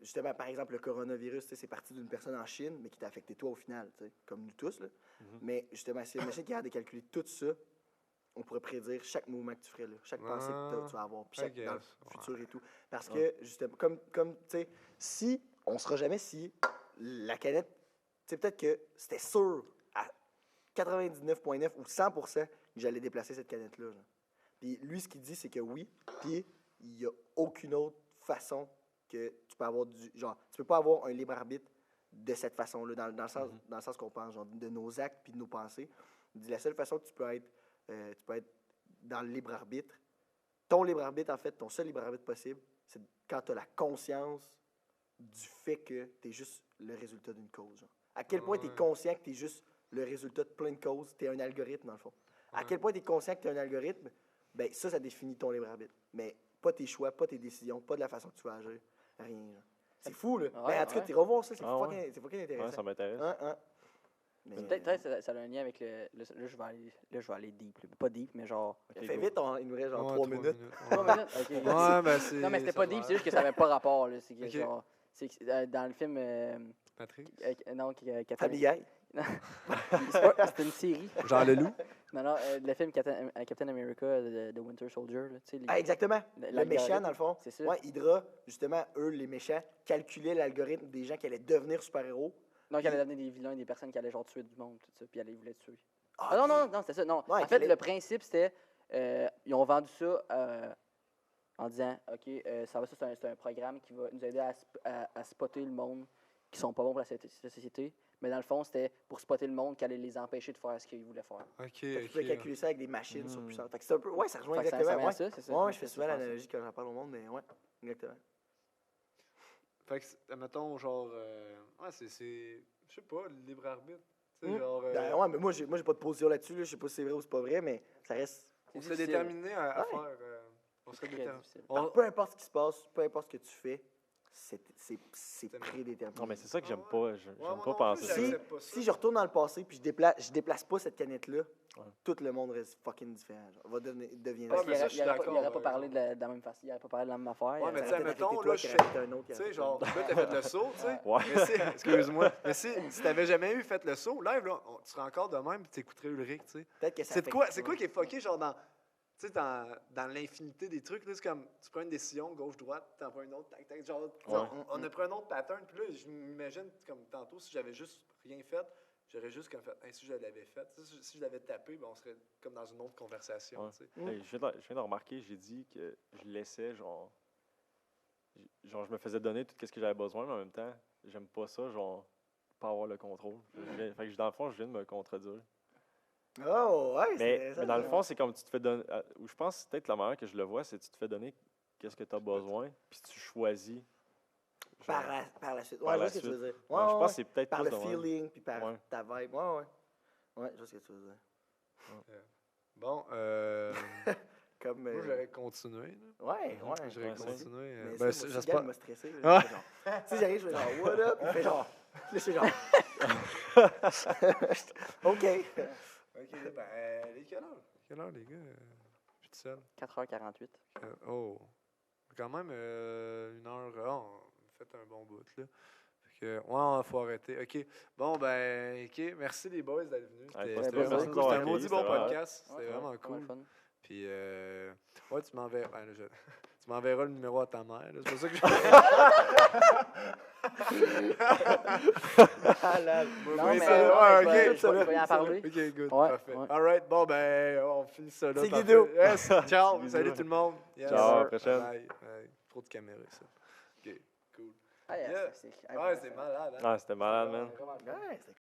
justement, par exemple, le coronavirus, tu sais, c'est parti d'une personne en Chine, mais qui t'a affecté toi au final, tu sais, comme nous tous. Là. Mhm. Mais justement, si une machine qui a de calculer tout ça, on pourrait prédire chaque mouvement que tu ferais, là, chaque pensée que tu vas avoir, puis I chaque, dans le guess, futur et tout. Parce Ouais. que, justement, comme tu sais, si on ne saura jamais si la canette, tu sais, peut-être que c'était sûr à 99,9 ou 100% que j'allais déplacer cette canette-là. Genre. Puis lui, ce qu'il dit, c'est que oui, puis il n'y a aucune autre façon que tu peux avoir du. Genre, tu peux pas avoir un libre arbitre de cette façon-là, dans le sens qu'on pense, genre, de nos actes puis de nos pensées. Il dit la seule façon que tu peux être dans le libre arbitre, ton libre arbitre, en fait, ton seul libre arbitre possible, c'est quand tu as la conscience du fait que tu es juste le résultat d'une cause. Genre. À quel point tu es Ouais. conscient que tu es juste le résultat de plein de causes, tu es un algorithme, dans le fond. À Ouais. quel point tu es conscient que tu es un algorithme, ben ça définit ton libre arbitre. Mais pas tes choix, pas tes décisions, pas de la façon que tu vas agir. Rien. Genre. C'est fou, là. Ouais, Ben, en tout cas, ouais. tu iras voir ça, c'est Ah fucking, ouais. c'est fucking Ouais, intéressant. ça m'intéresse. Hein. Mais, Peut-être que ça a un lien avec le. Là, je vais aller deep. Là. Pas deep, mais genre. Ok, fais go. vite, il nous reste genre Ouais, 3 minutes. 3 Ouais, minutes? Ok. Ouais, ben c'est... Non, mais c'était ça pas va. deep, c'est juste que ça avait pas rapport. Là. C'est que, Ok. genre. C'est que, dans le film. Patrick? Non, Captain. Family Guy. C'était une série. Jean Leloup? Non, le film Captain America, The Winter Soldier. Là, tu sais, Ah, exactement. Le l'algorithme, méchant, dans le fond. C'est ça. Ouais, Hydra, justement, eux, les méchants, calculaient l'algorithme des gens qui allaient devenir super-héros. Donc, elle allait donner des vilains, des personnes qui allaient genre tuer du monde, tout ça, puis elle les voulait tuer. Ah, Ah non, ok. non, c'était ça. Non. Ouais, En fait, qu'elle est- le principe, c'était. Ils ont vendu ça en disant OK, c'est un programme qui va nous aider à spotter le monde qui sont pas bons pour la société. Mais dans le fond, c'était pour spotter le monde qui allait les empêcher de faire ce qu'ils voulaient faire. OK, Fait que tu peux OK. calculer ça avec des machines Hmm. surpuissantes. Fait que c'est un peu. Ouais, ça rejoint Fait que ça exactement. revient à Ouais, ça, c'est ça. ouais, je fais souvent pense ça. l'analogie quand j'en parle au monde, mais ouais, exactement. Fait que, mettons, genre... ouais, c'est... Je sais pas, le libre arbitre. Tu sais, Hmm. genre... Ben, ouais, mais moi, j'ai pas de position là-dessus. Là. Je sais pas si c'est vrai ou c'est pas vrai, mais ça reste. on C'est serait difficile. déterminé à Ouais. faire... on serait Très déterminé. difficile. Peu importe ce qui se passe, peu importe ce que tu fais, c'est C'est prédéterminé. Non, mais c'est ça que j'aime Ah pas. J'aime moi pas non penser plus, ça. j'accepte pas ça. Si je retourne dans le passé puis je déplace pas cette canette-là, Ouais. tout le monde reste fucking différent. Genre, devient Ouais, Parce mais qu'il ça, je suis n'aurait d'accord, pas par parlé exemple. de la même façon. Il n'aurait pas parlé de la même affaire. Ouais, mais Ça tu sais, aurait peut-être mettons, affecté là, toi je qui fais... aurait affecté un autre. Tu sais, genre, là, t'as fait le saut, tu sais. Ouais. Mais si, excuse-moi, mais si t'avais jamais eu fait le saut, live, là, tu serais encore de même, puis t'écouterais Ulrich, tu sais. Peut-être que ça C'est affecte- quoi qui est fucké, genre, tu sais, dans l'infinité des trucs, là, c'est comme, tu prends une décision, gauche-droite, t'en prends une autre, tac, tac, genre, Ouais. on a pris un autre pattern, puis là, je m'imagine, comme tantôt, si j'avais juste rien fait, j'aurais juste comme fait, hey, si je l'avais fait, tu sais, si je l'avais tapé, ben, on serait comme dans une autre conversation, Ouais. tu sais. Hey, je viens de remarquer, j'ai dit que je laissais, genre, je me faisais donner tout ce que j'avais besoin, mais en même temps, j'aime pas ça, genre, pas avoir le contrôle. Fait que dans le fond, je viens de me contredire. Oh, ouais, Mais dans le fond, c'est comme tu te fais donner. Ou je pense peut-être la manière que je le vois, c'est que tu te fais donner qu'est-ce que tu as besoin, puis tu choisis. genre, par la suite. par Ouais, je la vois ce que tu suite. veux dire. ouais, je pense que c'est peut-être par plus le de même. feeling, puis par Ouais. ta vibe. Ouais, ouais. Ouais, je vois ce que tu veux dire. Bon, Comme, Moi, j'aurais continué. Là. ouais. J'aurais Ouais, ça. continué. Mais Ben, ça, moi, j'espère. Sigal m'a stressé. Ah. Là, je fais genre, si j'arrive, je fais genre, what up? Il fait genre, là, je fais genre, OK. Ok, ben, il est quelle heure? Quelle heure, les gars? Je suis tout seul. 4h48. Oh. Quand même, 1 heure. On a fait un bon bout, là. Fait que, ouais, il faut arrêter. OK. Bon, ben, OK. Merci les boys d'être venus. Ouais, C'était pas de vraiment plaisir. cool. Merci de nous C'était un avoir maudit accueillis, bon c'était vraiment podcast. C'était Ouais, vraiment ouais, cool. fun. Puis, ouais, tu m'enverras. Ben, là, tu m'enverras le numéro à ta mère. là. C'est pour ça que je. Malade. Non, Oui, mais ça, ouais, ouais, je vais- ok, je ça vais- va, je vais y en ça va. parler. Ok, good, Ouais, parfait. ouais. Alright, bon, ben, on finit ça là. C'est parfait. Guido. Yes, ciao, Bisous. salut tout le monde. Yes. Ciao, à la prochaine. Bye. Trop de caméras, ça. Ok, cool. Ah, Yeah. c'est Ouais, c'est malade, hein? Ah, c'était malade, man. Vraiment cool. Ouais, c'est